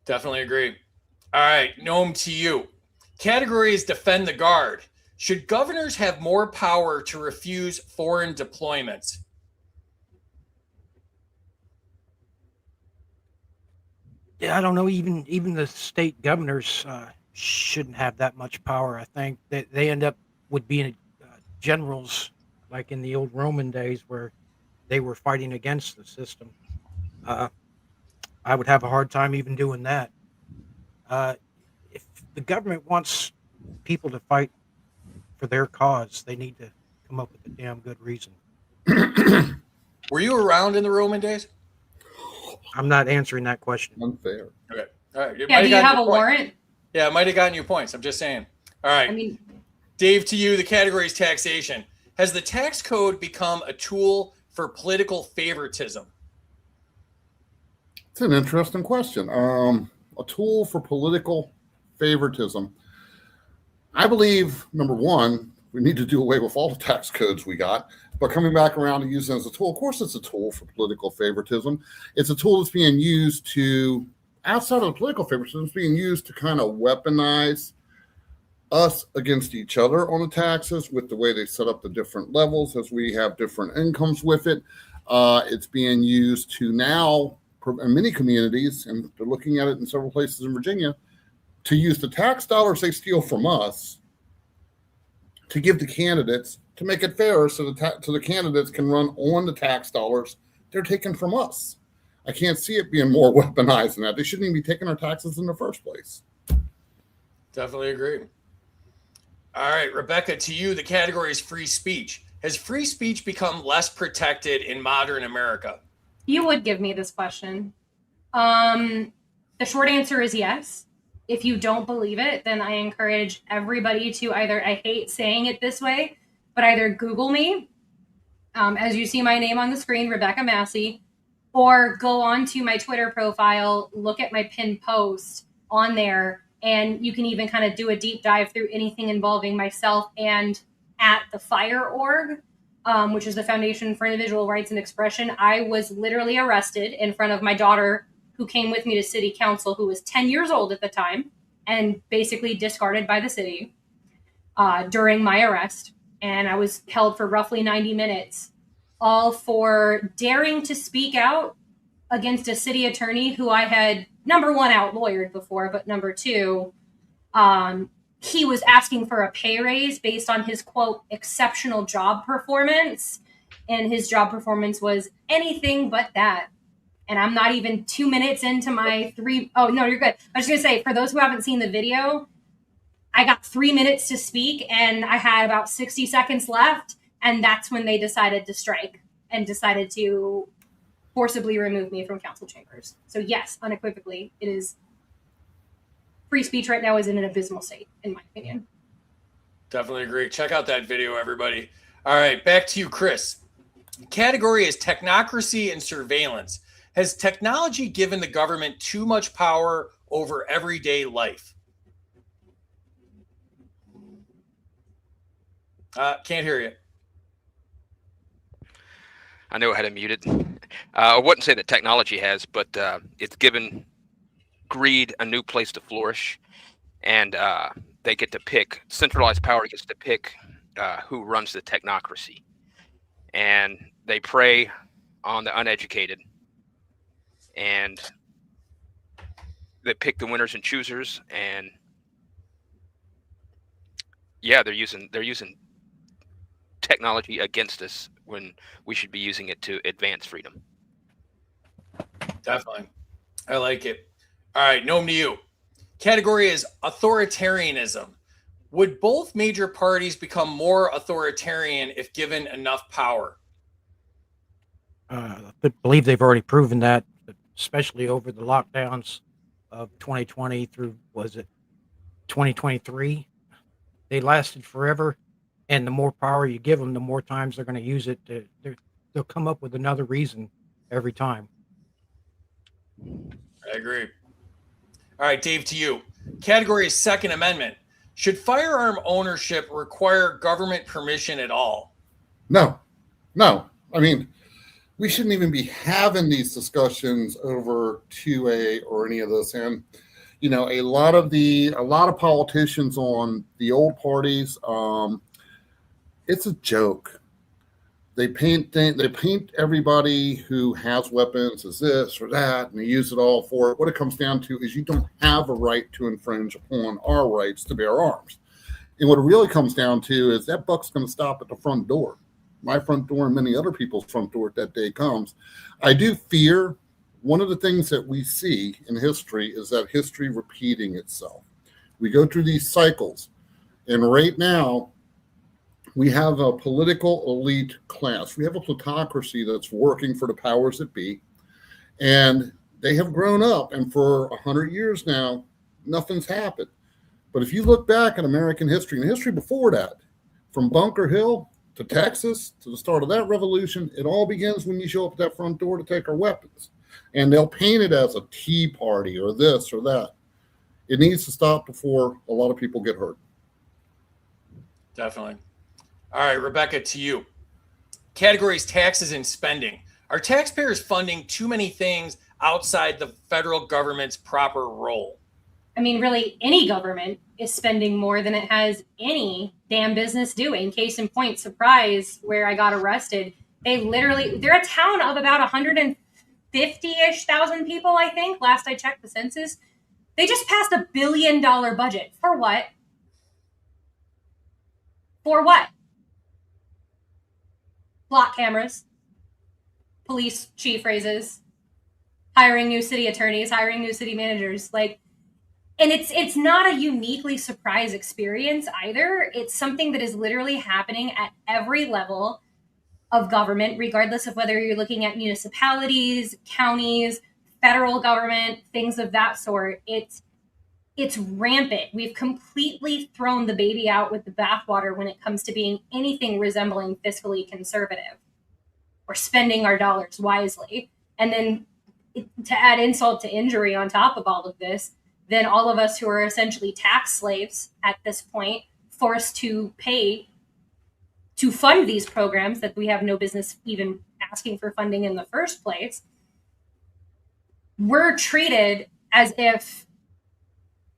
Speaker 3: Definitely agree. All right, Gnome, to you. Category is defend the guard. Should governors have more power to refuse foreign deployments?
Speaker 10: Yeah, I don't know. Even the state governors shouldn't have that much power. I think that they end up with being generals, like in the old Roman days, where they were fighting against the system. I would have a hard time even doing that. If the government wants people to fight for their cause, they need to come up with a damn good reason.
Speaker 3: Were you around in the Roman days?
Speaker 10: I'm not answering that question.
Speaker 9: Unfair.
Speaker 3: Okay. All right.
Speaker 11: Yeah, do you have a warrant?
Speaker 3: Yeah, it might have gotten you points. I'm just saying. All right.
Speaker 11: I mean,
Speaker 3: Dave, to you, the category is taxation. Has the tax code become a tool for political favoritism?
Speaker 9: It's an interesting question. A tool for political favoritism. I believe, number one, we need to do away with all the tax codes we got. But coming back around and using it as a tool, of course, it's a tool for political favoritism. It's a tool that's being used to, outside of the political favoritism, it's being used to kind of weaponize us against each other on the taxes with the way they set up the different levels as we have different incomes with it. It's being used to now, in many communities, and they're looking at it in several places in Virginia, to use the tax dollars they steal from us to give to candidates to make it fair so the candidates can run on the tax dollars they're taking from us. I can't see it being more weaponized than that. They shouldn't even be taking our taxes in the first place.
Speaker 3: Definitely agree. All right, Rebecca, to you, the category is free speech. Has free speech become less protected in modern America?
Speaker 11: you would give me this question. The short answer is yes. If you don't believe it, then I encourage everybody to either, I hate saying it this way, but either Google me, as you see my name on the screen, Rebecca Massey, or go onto my Twitter profile, look at my pinned post on there, and you can even kind of do a deep dive through anything involving myself and at the FIRE org, which is the Foundation for Individual Rights and Expression. I was literally arrested in front of my daughter, who came with me to city council, who was 10 years old at the time, and basically discarded by the city during my arrest. And I was held for roughly 90 minutes, all for daring to speak out against a city attorney who I had, number one, out-lawyered before, but number two, he was asking for a pay raise based on his, quote, exceptional job performance. And his job performance was anything but that. And I'm not even 2 minutes into my oh, no, you're good. I was just going to say, for those who haven't seen the video, I got 3 minutes to speak and I had about 60 seconds left. And that's when they decided to strike and decided to forcibly remove me from council chambers. So yes, unequivocally, it is, free speech right now is in an abysmal state, in my opinion.
Speaker 3: Definitely agree. Check out that video, everybody. All right, back to you, Chris. Category is technocracy and surveillance. Has technology given the government too much power over everyday life? Can't hear you.
Speaker 8: I know I had it muted. I wouldn't say that technology has, but it's given greed a new place to flourish, and they get to pick, centralized power gets to pick who runs the technocracy, and they prey on the uneducated, and they pick the winners and choosers, and yeah, they're using technology against us when we should be using it to advance freedom.
Speaker 3: Definitely. I like it. All right, Noam, to you. Category is authoritarianism. Would both major parties become more authoritarian if given enough power?
Speaker 10: I believe they've already proven that, especially over the lockdowns of 2020 through, was it 2023? They lasted forever, and the more power you give them, the more times they're going to use it. They'll come up with another reason every time.
Speaker 3: I agree. All right, Dave, to you. Category is Second Amendment. Should firearm ownership require government permission at all?
Speaker 9: No. I mean, we shouldn't even be having these discussions over 2A or any of this. And you know, a lot of politicians on the old parties, it's a joke. They paint everybody who has weapons as this or that, and they use it all for it. What it comes down to is you don't have a right to infringe upon our rights to bear arms. And what it really comes down to is that buck's going to stop at the front door. My front door and many other people's front door if that day comes. I do fear one of the things that we see in history is that history repeating itself. We go through these cycles, and right now we have a political elite class. We have a plutocracy that's working for the powers that be, and they have grown up, and for 100 years now, nothing's happened. But if you look back at American history and history before that, from Bunker Hill to Texas to the start of that revolution, it all begins when you show up at that front door to take our weapons. And they'll paint it as a tea party or this or that. It needs to stop before a lot of people get hurt.
Speaker 3: Definitely. All right, Rebecca, to you. Categories taxes and spending. Are taxpayers funding too many things outside the federal government's proper role?
Speaker 11: I mean, really, any government is spending more than it has any damn business doing. Case in point, surprise, where I got arrested. They're a town of about 150-ish thousand people, I think. Last I checked the census. They just passed $1 billion budget. For what? For what? Block cameras, police chief raises, hiring new city attorneys, hiring new city managers. And it's not a uniquely surprise experience either. It's something that is literally happening at every level of government, regardless of whether you're looking at municipalities, counties, federal government, things of that sort. It's rampant. We've completely thrown the baby out with the bathwater when it comes to being anything resembling fiscally conservative or spending our dollars wisely. And then to add insult to injury on top of all of this, then all of us who are essentially tax slaves at this point, forced to pay to fund these programs that we have no business even asking for funding in the first place, we're treated as if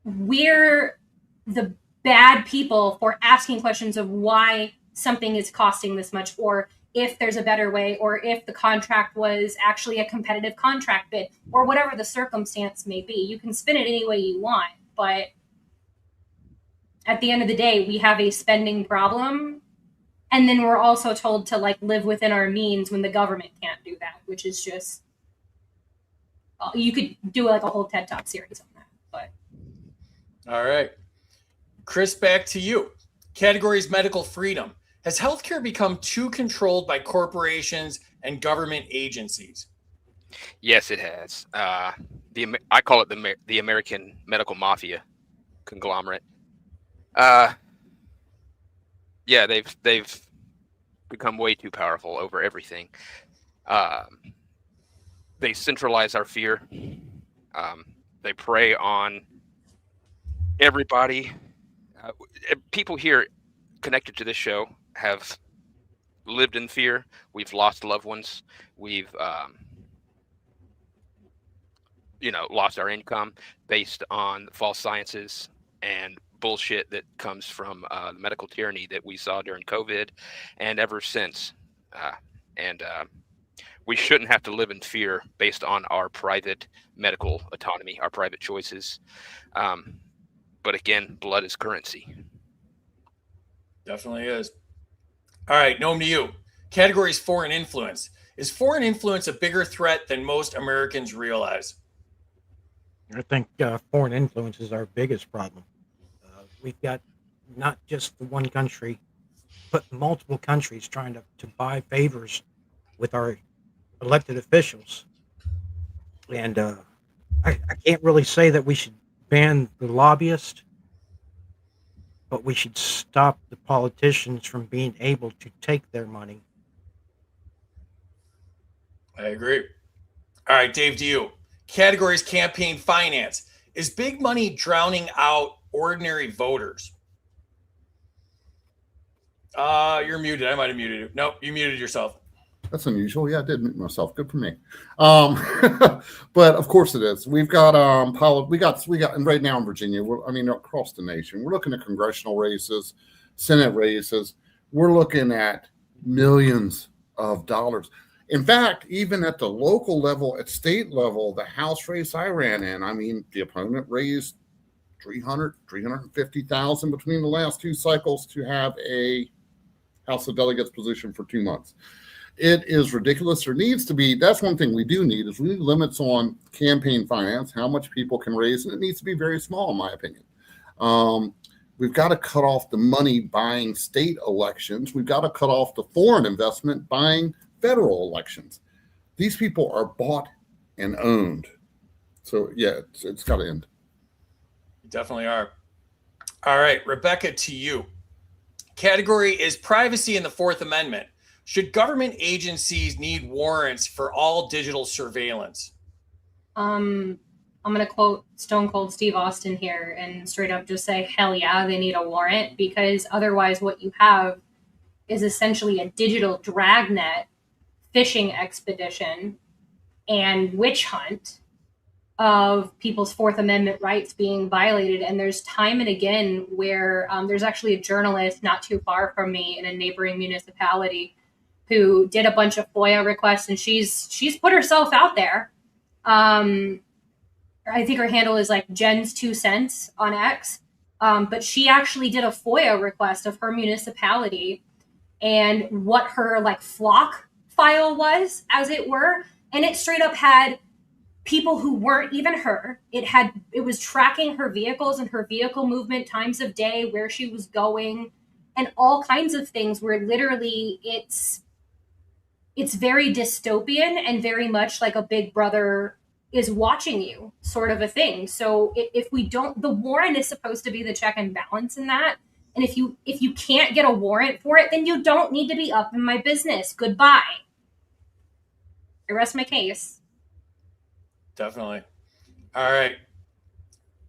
Speaker 11: we're the bad people for asking questions of why something is costing this much, or if there's a better way, or if the contract was actually a competitive contract bid, or whatever the circumstance may be. You can spin it any way you want, but at the end of the day, we have a spending problem. And then we're also told to like live within our means when the government can't do that, which is just, you could do like a whole TED Talk series on that. But
Speaker 3: All right. Chris, back to you. Categories medical freedom. Has healthcare become too controlled by corporations and government agencies?
Speaker 8: Yes, it has. I call it the American medical mafia conglomerate. Yeah, they've become way too powerful over everything. They centralize our fear. They prey on everybody. People here connected to this show have lived in fear. We've lost loved ones. We've lost our income based on false sciences and bullshit that comes from the medical tyranny that we saw during COVID and ever since. We shouldn't have to live in fear based on our private medical autonomy, our private choices. But again, blood is currency.
Speaker 3: Definitely is. All right, Noam, to you. Categories foreign influence. Is foreign influence a bigger threat than most Americans realize?
Speaker 10: I think foreign influence is our biggest problem. We've got not just the one country, but multiple countries trying to buy favors with our elected officials. And I can't really say that we should ban the lobbyists, but we should stop the politicians from being able to take their money.
Speaker 3: I agree. All right, Dave, to you. Categories campaign finance. Is big money drowning out ordinary voters? You're muted. I might have muted you. Nope, you muted yourself.
Speaker 9: That's unusual. Yeah, I did mute myself. Good for me. But of course it is. We've got we got, and right now in Virginia, across the nation, we're looking at congressional races, Senate races. We're looking at millions of dollars. In fact, even at the local level, at state level, the House race I ran in, the opponent raised $350,000 between the last two cycles to have a House of Delegates position for 2 months. It is ridiculous. There needs to be, that's one thing we do need, is we need limits on campaign finance, how much people can raise, and it needs to be very small, in my opinion. We've got to cut off the money buying state elections. We've got to cut off the foreign investment buying federal elections. These people are bought and owned. So, yeah, it's got to end.
Speaker 3: You definitely are. All right, Rebecca, to you. Category is privacy in the Fourth Amendment. Should government agencies need warrants for all digital surveillance?
Speaker 11: I'm going to quote Stone Cold Steve Austin here and straight up just say, hell yeah, they need a warrant, because otherwise what you have is essentially a digital dragnet fishing expedition and witch hunt of people's Fourth Amendment rights being violated. And there's time and again where there's actually a journalist not too far from me in a neighboring municipality who did a bunch of FOIA requests, and she's put herself out there. I think her handle is like Jen's 2 cents on X. But she actually did a FOIA request of her municipality and what her like flock file was, as it were. And it straight up had people who weren't even her. It was tracking her vehicles and her vehicle movement, times of day, where she was going, and all kinds of things where literally it's very dystopian and very much like a Big Brother is watching you, sort of a thing. So if we don't, the warrant is supposed to be the check and balance in that. And if you can't get a warrant for it, then you don't need to be up in my business. Goodbye. I rest my case.
Speaker 3: Definitely. All right.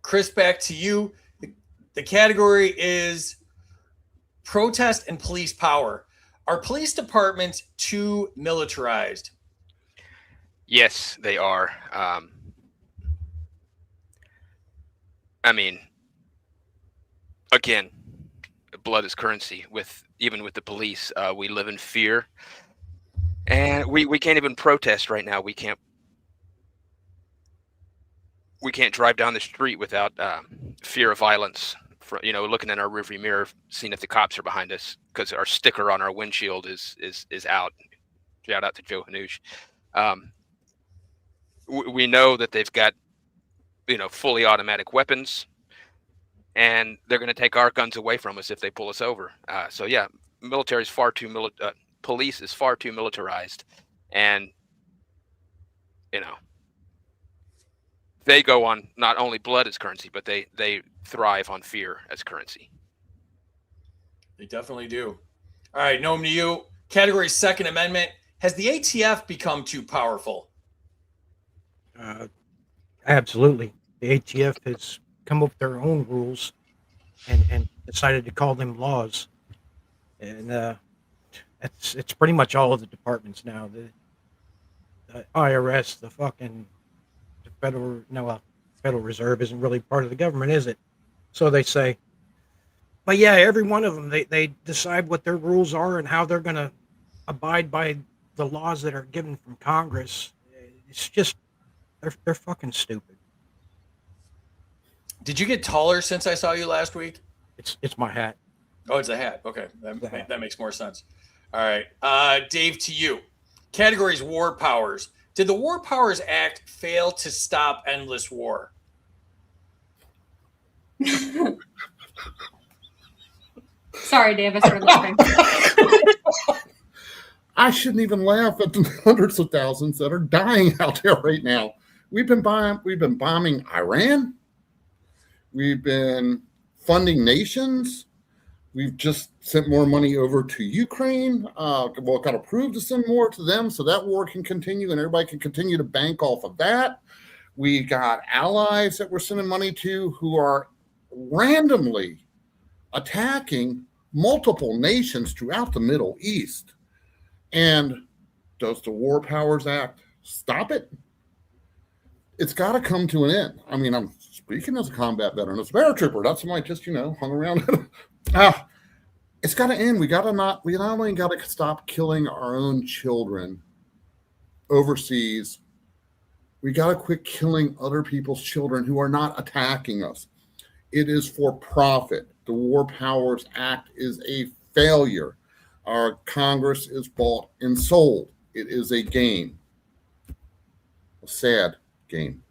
Speaker 3: Chris, back to you. The category is protest and police power. Are police departments too militarized?
Speaker 8: Yes, they are. I mean, again, blood is currency. Even with the police, we live in fear, and we can't even protest right now. We can't drive down the street without fear of violence. Looking in our rearview mirror, seeing if the cops are behind us because our sticker on our windshield is out. Shout out to Joe Hanoush. We know that they've got fully automatic weapons, and they're going to take our guns away from us if they pull us over. So yeah, military is far too police is far too militarized, and they go on not only blood as currency, but they thrive on fear as currency.
Speaker 3: They definitely do. All right, Noam, to you. Category Second Amendment. Has the ATF become too powerful?
Speaker 10: Absolutely. The ATF has come up with their own rules and decided to call them laws. And it's pretty much all of the departments now. The IRS, the Federal Reserve isn't really part of the government, is it? So they say. But yeah, every one of them, they decide what their rules are and how they're going to abide by the laws that are given from Congress. It's just, they're fucking stupid.
Speaker 3: Did you get taller since I saw you last week?
Speaker 10: It's my hat.
Speaker 3: Oh, it's a hat. Okay, that makes more sense. All right, Dave, to you. Categories war powers. Did the War Powers Act fail to stop endless war?
Speaker 11: Sorry, Dave. I started laughing.
Speaker 9: I shouldn't even laugh at the hundreds of thousands that are dying out there right now. We've been bombing Iran. We've been funding nations. We've just sent more money over to Ukraine. Got approved to send more to them so that war can continue and everybody can continue to bank off of that. We got allies that we're sending money to who are randomly attacking multiple nations throughout the Middle East. And does the War Powers Act stop it? It's got to come to an end. I mean, I'm speaking as a combat veteran, as a paratrooper, not somebody just, hung around. It's got to end. We not only got to stop killing our own children overseas, we got to quit killing other people's children who are not attacking us. It is for profit. The War Powers Act is a failure. Our Congress is bought and sold. It is a game. A sad game.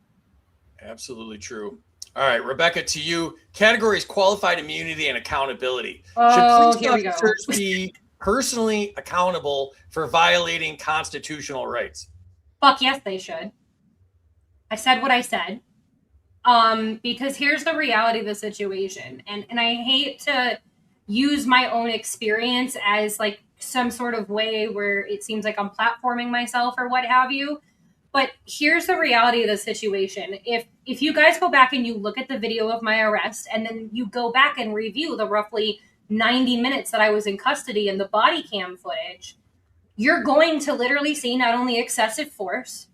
Speaker 3: Absolutely true. All right, Rebecca, to you. Categories qualified immunity and accountability.
Speaker 11: Oh,
Speaker 3: Should
Speaker 11: here we
Speaker 3: police
Speaker 11: go.
Speaker 3: officers be personally accountable for violating constitutional rights?
Speaker 11: Fuck yes, they should. I said what I said. Because here's the reality of the situation. And I hate to use my own experience as like some sort of way where it seems like I'm platforming myself or what have you. But here's the reality of the situation. If you guys go back and you look at the video of my arrest and then you go back and review the roughly 90 minutes that I was in custody and the body cam footage, you're going to literally see not only excessive force,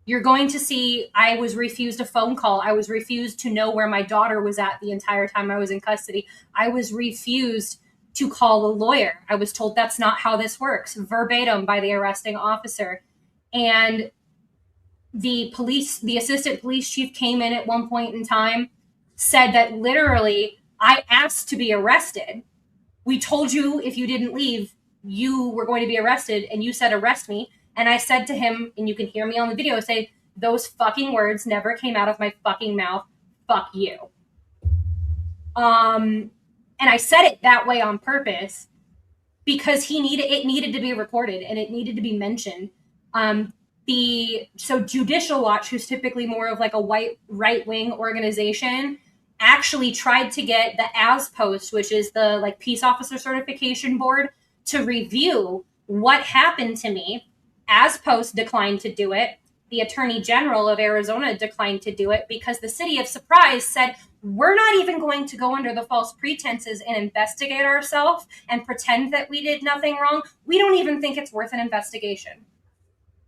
Speaker 11: you're going to see I was refused a phone call. I was refused to know where my daughter was at the entire time I was in custody. I was refused to call a lawyer. I was told that's not how this works, verbatim by the arresting officer. And the assistant police chief came in at one point in time, said that literally, I asked to be arrested. We told you if you didn't leave, you were going to be arrested, and you said arrest me. And I said to him, and you can hear me on the video say, those fucking words never came out of my fucking mouth. Fuck you. And I said it that way on purpose because it needed to be recorded and it needed to be mentioned. So Judicial Watch, who's typically more of like a white right-wing organization, actually tried to get the ASPOST, which is the like Peace Officer Certification Board, to review what happened to me. ASPOST declined to do it. The Attorney General of Arizona declined to do it because the city of Surprise said, we're not even going to go under the false pretenses and investigate ourselves and pretend that we did nothing wrong. We don't even think it's worth an investigation.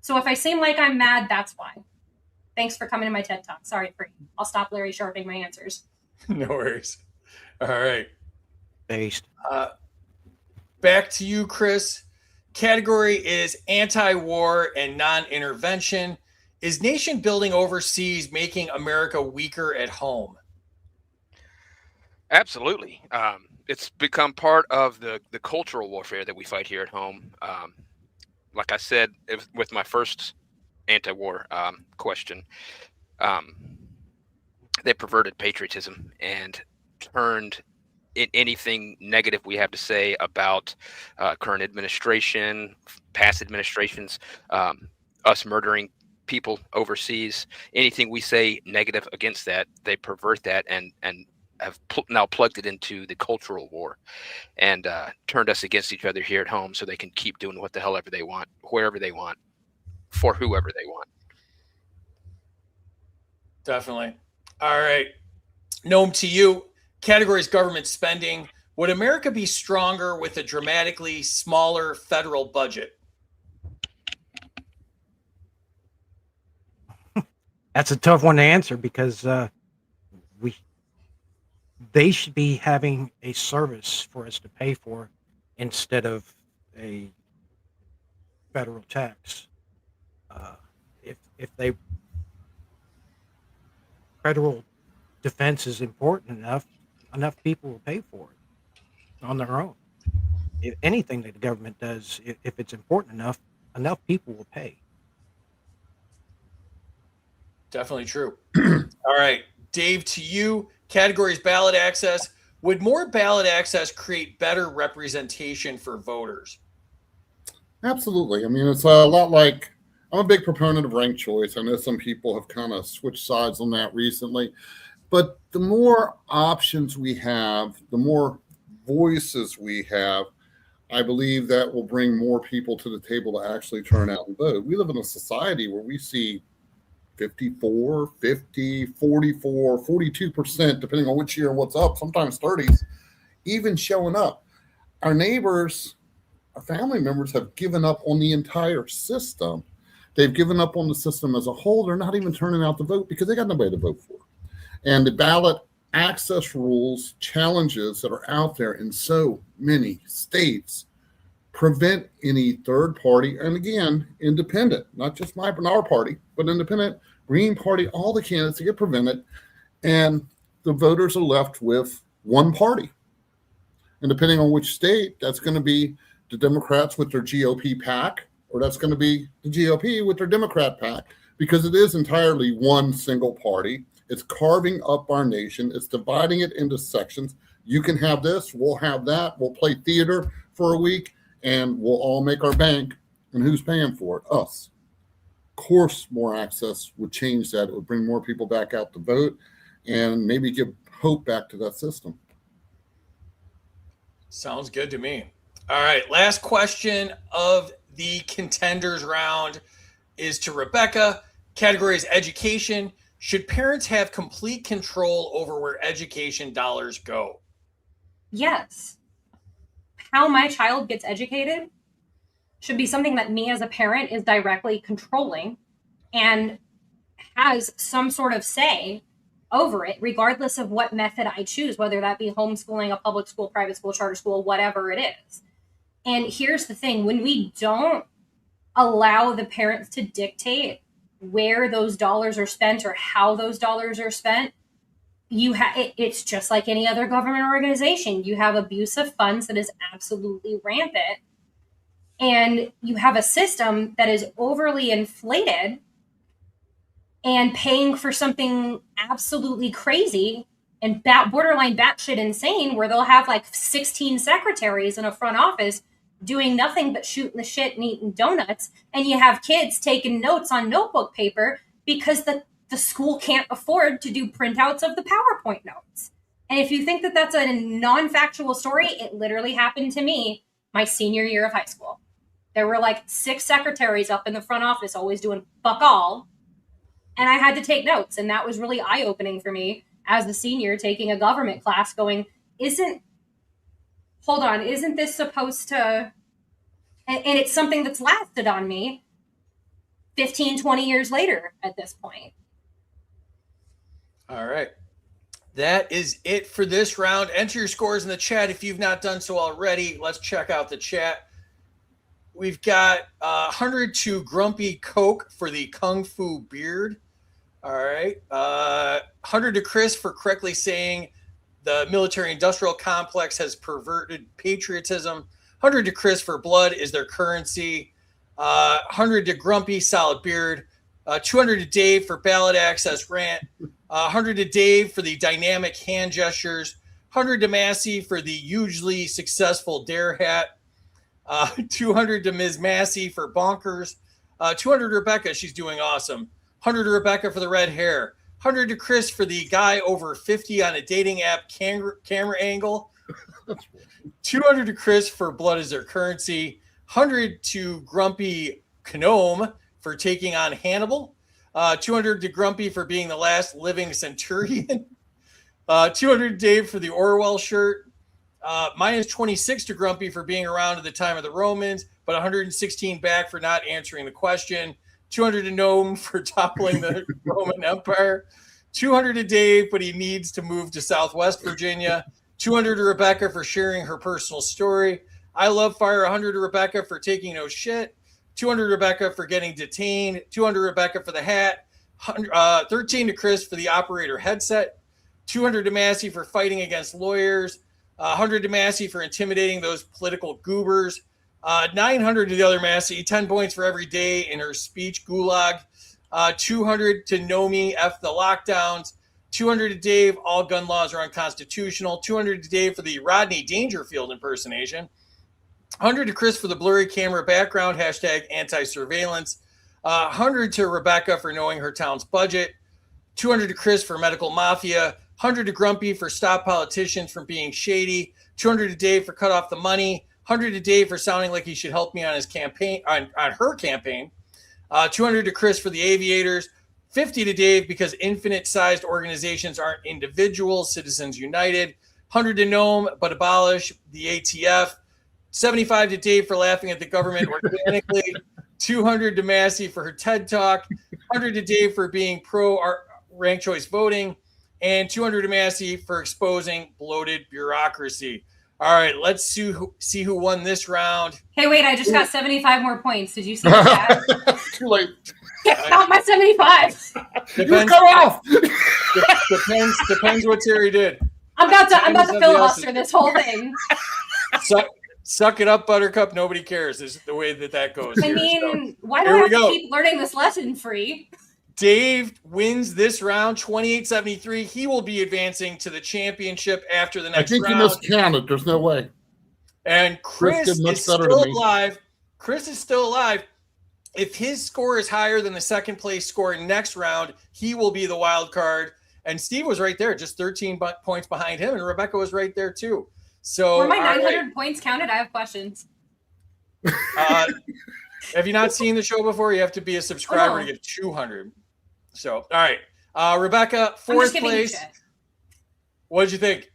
Speaker 11: So if I seem like I'm mad, that's why. Thanks for coming to my TED Talk. Sorry, I'll stop Larry sharpening my answers.
Speaker 3: No worries. All right.
Speaker 10: Based.
Speaker 3: Back to you, Chris. Category is anti-war and non-intervention. Is nation building overseas making America weaker at home?
Speaker 8: Absolutely. It's become part of the cultural warfare that we fight here at home. Like I said, with my first anti-war question, they perverted patriotism and turned anything negative we have to say about current administration, past administrations, us murdering people overseas, anything we say negative against that, they pervert that and have now plugged it into the cultural war and turned us against each other here at home so they can keep doing what the hell ever they want, wherever they want, for whoever they want.
Speaker 3: Definitely. All right. Noam, to you. Categories government spending. Would America be stronger with a dramatically smaller federal budget?
Speaker 10: That's a tough one to answer because they should be having a service for us to pay for instead of a federal tax. If federal defense is important enough people will pay for it on their own. If anything that the government does, if it's important enough people will pay.
Speaker 3: Definitely true. All right. Dave, to you. Categories ballot access. Would more ballot access create better representation for voters?
Speaker 9: Absolutely. I mean, it's a lot like, I'm a big proponent of ranked choice. I know some people have kind of switched sides on that recently. But the more options we have, the more voices we have, I believe that will bring more people to the table to actually turn out and vote. We live in a society where we see 54, 50, 44, 42%, depending on which year and what's up, sometimes 30s, even showing up. Our neighbors, our family members have given up on the entire system. They've given up on the system as a whole. They're not even turning out to vote because they got nobody to vote for. And the ballot access rules, challenges that are out there in so many states prevent any third party, and again, independent, not just our party, but independent, Green Party, all the candidates get prevented, and the voters are left with one party. And depending on which state, that's going to be the Democrats with their GOP PAC, or that's going to be the GOP with their Democrat PAC, because it is entirely one single party. It's carving up our nation. It's dividing it into sections. You can have this, we'll have that, we'll play theater for a week, and we'll all make our bank. And who's paying for it? Us. Of course, more access would change that. It would bring more people back out to vote and maybe give hope back to that system.
Speaker 3: Sounds good to me. All right. Last question of the contenders round is to Rebecca. Category is education. Should parents have complete control over where education dollars go?
Speaker 11: Yes. How my child gets educated should be something that me as a parent is directly controlling and has some sort of say over it, regardless of what method I choose, whether that be homeschooling, a public school, private school, charter school, whatever it is. And here's the thing, when we don't allow the parents to dictate where those dollars are spent or how those dollars are spent, it's just like any other government organization. You have abuse of funds that is absolutely rampant. And you have a system that is overly inflated and paying for something absolutely crazy and borderline batshit insane, where they'll have like 16 secretaries in a front office doing nothing but shooting the shit and eating donuts, and you have kids taking notes on notebook paper because the school can't afford to do printouts of the PowerPoint notes. And if you think that that's a non-factual story, it literally happened to me my senior year of high school. There were like 6 secretaries up in the front office always doing fuck all, and I had to take notes, and that was really eye-opening for me as a senior taking a government class going, isn't this supposed to, and it's something that's lasted on me 15, 20 years later at this point.
Speaker 3: All right. That is it for this round. Enter your scores in the chat if you've not done so already. Let's check out the chat. We've got 100 to Grumpy Coke for the Kung Fu beard. All right. 100 to Chris for correctly saying the military-industrial complex has perverted patriotism. 100 to Chris for blood is their currency. 100 to Grumpy, solid beard. 200 to Dave for ballot access rant. 100 to Dave for the dynamic hand gestures. 100 to Massey for the hugely successful dare hat. 200 to Ms. Massey for bonkers. 200 to Rebecca, she's doing awesome. 100 to Rebecca for the red hair. 100 to Chris for the guy over 50 on a dating app camera angle. 200 to Chris for blood is their currency. 100 to Grumpy Gnome for taking on Hannibal. 200 to Grumpy for being the last living centurion. 200 to Dave for the Orwell shirt. Minus 26 to Grumpy for being around at the time of the Romans, but 116 back for not answering the question. 200 to Gnome for toppling the Roman Empire. 200 to Dave, but he needs to move to Southwest Virginia. 200 to Rebecca for sharing her personal story. I love fire. 100 to Rebecca for taking no shit. 200 to Rebecca for getting detained. 200 to Rebecca for the hat. 13 to Chris for the operator headset. 200 to Massey for fighting against lawyers. 100 to Massey for intimidating those political goobers. 900 to the other Massey. 10 points for every day in her speech gulag. 200 to Nomi, F the lockdowns. 200 to Dave, all gun laws are unconstitutional. 200 to Dave for the Rodney Dangerfield impersonation. 100 to Chris for the blurry camera background, hashtag anti-surveillance. 100 to Rebecca for knowing her town's budget. 200 to Chris for medical mafia. 100 to Grumpy for stop politicians from being shady. 200 to Dave for cut off the money. 100 to Dave for sounding like he should help me on his campaign, on her campaign. 200 to Chris for the aviators. 50 to Dave because infinite-sized organizations aren't individuals, Citizens United. 100 to Gnome, but abolish the ATF. 75 to Dave for laughing at the government organically. 200 to Massey for her TED Talk. 100 to Dave for being pro-ranked choice voting. And 200 to Massey for exposing bloated bureaucracy. All right, let's see who won this round.
Speaker 11: Hey, wait, I just got 75 more points. Did you see that?
Speaker 9: Too late.
Speaker 11: Not my 75.
Speaker 9: You cut off.
Speaker 3: Depends what Terry did.
Speaker 11: I'm about to filibuster this whole thing.
Speaker 3: Suck it up, Buttercup. Nobody cares. Is the way that goes.
Speaker 11: I mean, why do I have to keep learning this lesson free?
Speaker 3: Dave wins this round, 28-73. He will be advancing to the championship after the next round.
Speaker 9: I think you miscounted. There's no way.
Speaker 3: And Chris is still alive. Chris is still alive. If his score is higher than the second place score next round, he will be the wild card. And Steve was right there, just 13 points behind him, and Rebecca was right there too. So
Speaker 11: were my 900 points counted? I have questions.
Speaker 3: Have you not seen the show before? You have to be a subscriber to get 200. So, all right. Rebecca, fourth place. What did you think?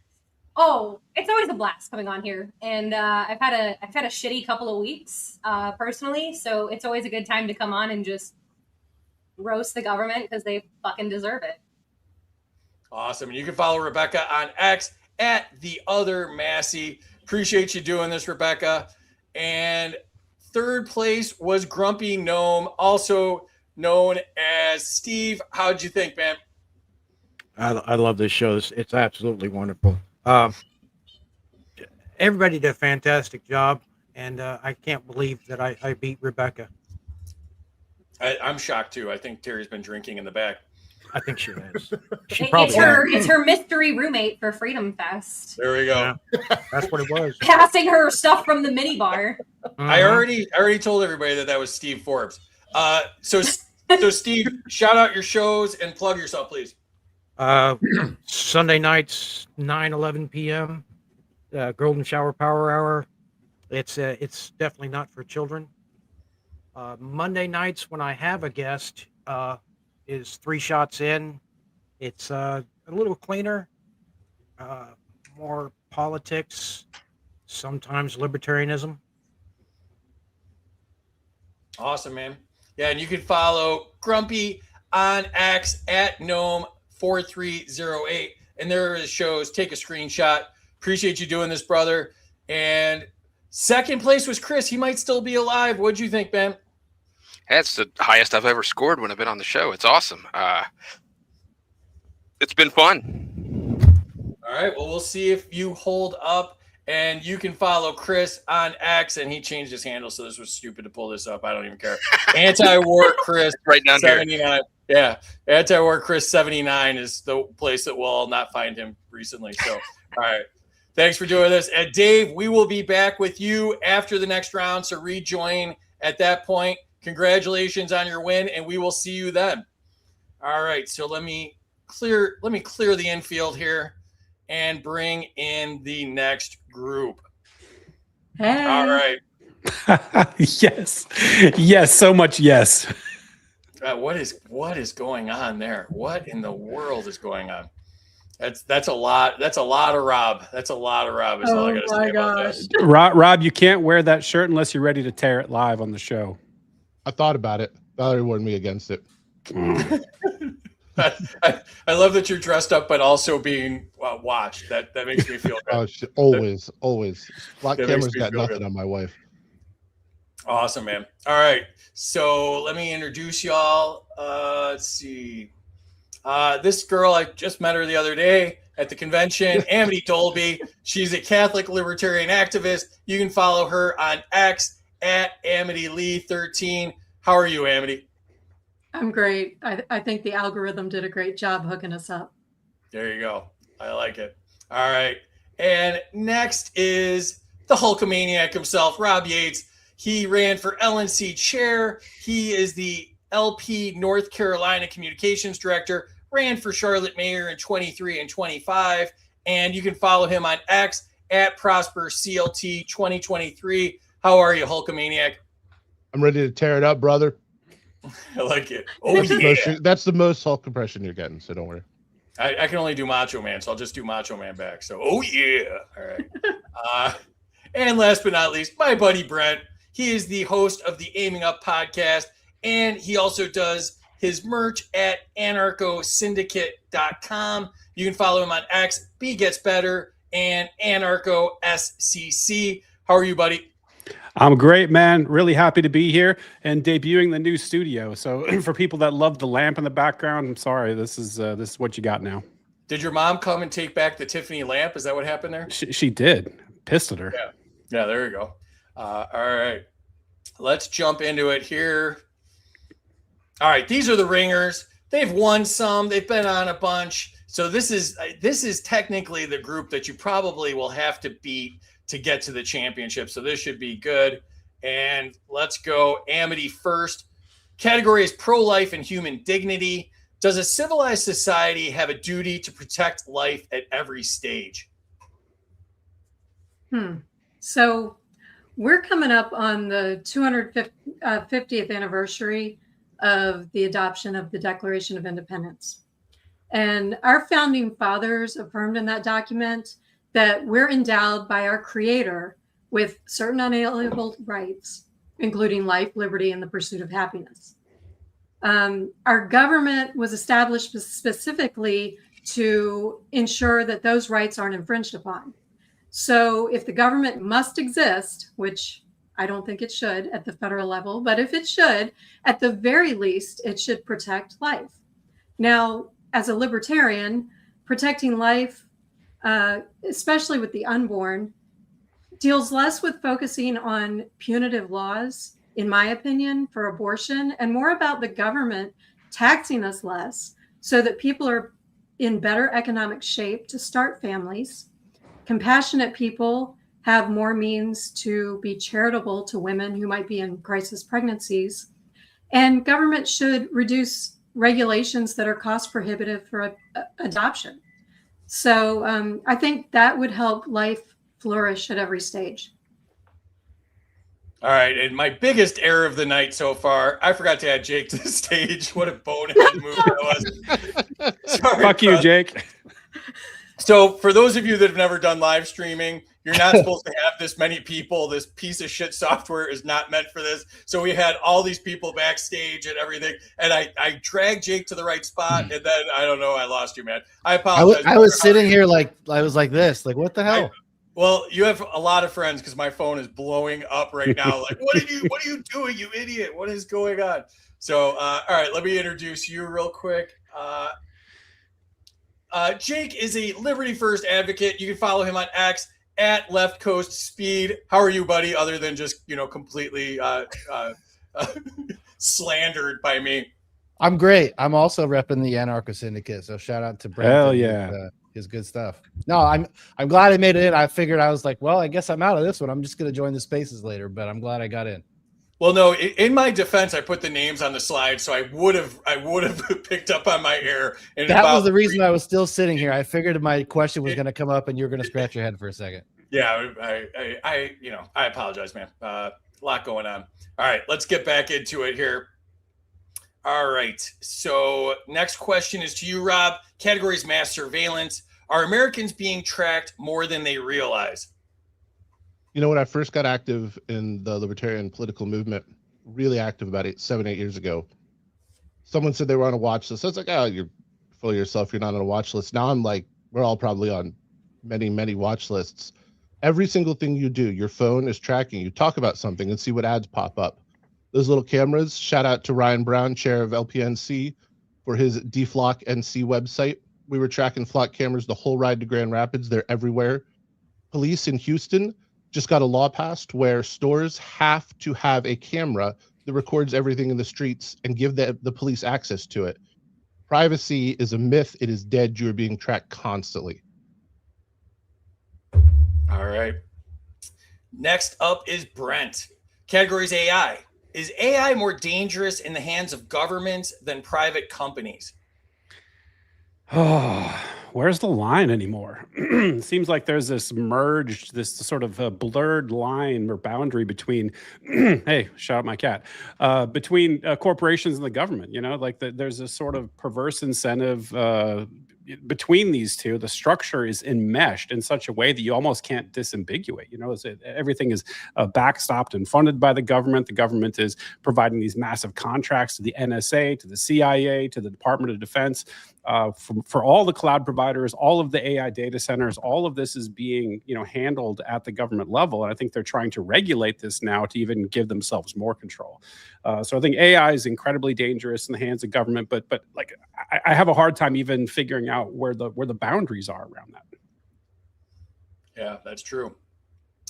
Speaker 11: Oh, it's always a blast coming on here. And I've had a shitty couple of weeks personally. So it's always a good time to come on and just roast the government because they fucking deserve it.
Speaker 3: Awesome. And you can follow Rebecca on X at the other Massey. Appreciate you doing this, Rebecca. And third place was Grumpy Gnome, also known as Steve. How'd you think, man?
Speaker 10: I love this show. It's absolutely wonderful. Everybody did a fantastic job, and I can't believe that I beat Rebecca.
Speaker 3: I'm shocked too. I think Terry's been drinking in the back.
Speaker 10: I think she has.
Speaker 11: It's her mystery roommate for Freedom Fest.
Speaker 3: There we go.
Speaker 10: Yeah, that's what it was.
Speaker 11: Passing her stuff from the mini bar.
Speaker 3: I already told everybody that was Steve Forbes. So Steve, shout out your shows and plug yourself, please.
Speaker 10: Sunday nights, 9-11 p.m. Golden Shower Power Hour. It's definitely not for children. Monday nights when I have a guest is 3 Shots In. It's a little cleaner, more politics, sometimes libertarianism.
Speaker 3: Awesome, man. Yeah, and you can follow Grumpy on X at Gnome4308. And there are his shows. Take a screenshot. Appreciate you doing this, brother. And second place was Chris. He might still be alive. What'd you think, Ben?
Speaker 8: That's the highest I've ever scored when I've been on the show. It's awesome. It's been fun.
Speaker 3: All right. Well, we'll see if you hold up. And you can follow Chris on X, and he changed his handle, so this was stupid to pull this up. I don't even care. Anti-War Chris
Speaker 8: right down
Speaker 3: 79. Yeah, Anti-War Chris 79 is the place that we'll not find him recently. So, all right. Thanks for doing this. And Dave, we will be back with you after the next round, so rejoin at that point. Congratulations on your win, and we will see you then. All right, so let me clear the infield here and bring in the next group.
Speaker 12: Hey.
Speaker 3: All right.
Speaker 13: Yes, so much yes.
Speaker 3: What is going on there? What in the world is going on? That's a lot. That's a lot of Rob. That's a lot of Rob. Is all I gotta say about that.
Speaker 13: Rob, you can't wear that shirt unless you're ready to tear it live on the show.
Speaker 14: I thought about it. Valerie warned me against it.
Speaker 3: I love that you're dressed up, but also being watched. That makes me feel good.
Speaker 14: Always. Black
Speaker 3: That
Speaker 14: camera's
Speaker 3: makes me
Speaker 14: got
Speaker 3: feel
Speaker 14: nothing
Speaker 3: good.
Speaker 14: on my wife.
Speaker 3: Awesome, man. All right. So let me introduce y'all. Let's see. This girl, I just met her the other day at the convention, Amity Dolby. She's a Catholic libertarian activist. You can follow her on X at AmityLee13. How are you, Amity?
Speaker 12: I'm great. I think the algorithm did a great job hooking us up.
Speaker 3: There you go. I like it. All right. And next is the Hulkamaniac himself, Rob Yates. He ran for LNC chair. He is the LP North Carolina communications director, ran for Charlotte mayor in 23 and 25. And you can follow him on X at ProsperCLT 2023. How are you, Hulkamaniac?
Speaker 14: I'm ready to tear it up, brother.
Speaker 3: I like it. Oh,
Speaker 14: That's the most Hulk compression you're getting, so don't worry.
Speaker 3: I can only do Macho Man, so I'll just do Macho Man back. So, oh, yeah. All right. And last but not least, my buddy Brent. He is the host of the Aiming Up podcast, and he also does his merch at anarchosyndicate.com. You can follow him on X, B Gets Better, and Anarcho SCC. How are you, buddy?
Speaker 13: I'm great, man. Really happy to be here and debuting the new studio. So for people that love the lamp in the background, I'm sorry. This is what you got now.
Speaker 3: Did your mom come and take back the Tiffany lamp? Is that what happened there?
Speaker 13: She did. Pissed at her.
Speaker 3: Yeah, there you go. All right. Let's jump into it here. All right, these are the ringers. They've won some. They've been on a bunch. So this is technically the group that you probably will have to beat to get to the championship. So this should be good. And let's go Amity first. Category is pro-life and human dignity. Does a civilized society have a duty to protect life at every stage?
Speaker 12: So we're coming up on the 250th anniversary of the adoption of the Declaration of Independence. And our founding fathers affirmed in that document that we're endowed by our Creator with certain unalienable rights, including life, liberty, and the pursuit of happiness. Our government was established specifically to ensure that those rights aren't infringed upon. So if the government must exist, which I don't think it should at the federal level, but if it should, at the very least, it should protect life. Now, as a libertarian, protecting life, especially with the unborn, deals less with focusing on punitive laws, in my opinion, for abortion, and more about the government taxing us less so that people are in better economic shape to start families, compassionate people have more means to be charitable to women who might be in crisis pregnancies. And government should reduce regulations that are cost prohibitive for adoption. So I think that would help life flourish at every stage.
Speaker 3: All right, and my biggest error of the night so far, I forgot to add Jake to the stage. What a bonehead move that was. Sorry,
Speaker 13: Fuck you, Jake.
Speaker 3: So for those of you that have never done live streaming, you're not supposed to have this many people. This piece of shit software is not meant for this. So we had all these people backstage and everything. And I dragged Jake to the right spot. And then, I don't know, I lost you, man. I apologize.
Speaker 15: I was sitting here like, I was like this, like, what the hell?
Speaker 3: Well, you have a lot of friends because my phone is blowing up right now. Like, what are you doing, you idiot? What is going on? So, all right, let me introduce you real quick. Jake is a Liberty First advocate. You can follow him on X at Left Coast Speed. How are you, buddy? Other than just, completely slandered by me.
Speaker 15: I'm great. I'm also repping the Anarcho Syndicate. So shout out to Brent.
Speaker 13: Hell yeah.
Speaker 15: His good stuff. No, I'm glad I made it in. I figured I was like, well, I guess I'm out of this one. I'm just going to join the spaces later, but I'm glad I got in.
Speaker 3: Well, no, in my defense, I put the names on the slide, so I would have picked up on my error.
Speaker 15: That was the reason I was still sitting here. I figured my question was going to come up, and you were going to scratch your head for a second.
Speaker 3: Yeah, I apologize, man. A lot going on. All right, let's get back into it here. All right, so next question is to you, Rob. Category is mass surveillance. Are Americans being tracked more than they realize?
Speaker 14: When I first got active in the libertarian political movement, really active about 7, 8 years ago, someone said they were on a watch list. I was like, oh, you're full of yourself. You're not on a watch list. Now I'm like, we're all probably on many, many watch lists. Every single thing you do, your phone is tracking. You talk about something and see what ads pop up. Those little cameras, shout out to Ryan Brown, chair of LPNC, for his DFlock NC website. We were tracking flock cameras the whole ride to Grand Rapids. They're everywhere. Police in Houston just got a law passed where stores have to have a camera that records everything in the streets and give the police access to it. Privacy is a myth. It is dead. You are being tracked constantly.
Speaker 3: All right. Next up is Brent. Category is AI. Is AI more dangerous in the hands of governments than private companies?
Speaker 13: Oh, where's the line anymore? Seems like there's this merged, this sort of blurred line or boundary between, hey, shout out my cat, between corporations and the government. There's a sort of perverse incentive between these two. The structure is enmeshed in such a way that you almost can't disambiguate. Everything is backstopped and funded by the government. The government is providing these massive contracts to the NSA, to the CIA, to the Department of Defense, for all the cloud providers, all of the AI data centers. All of this is being, handled at the government level, and I think they're trying to regulate this now to even give themselves more control. So I think AI is incredibly dangerous in the hands of government, but like I have a hard time even figuring out where the boundaries are around that.
Speaker 3: Yeah, that's true.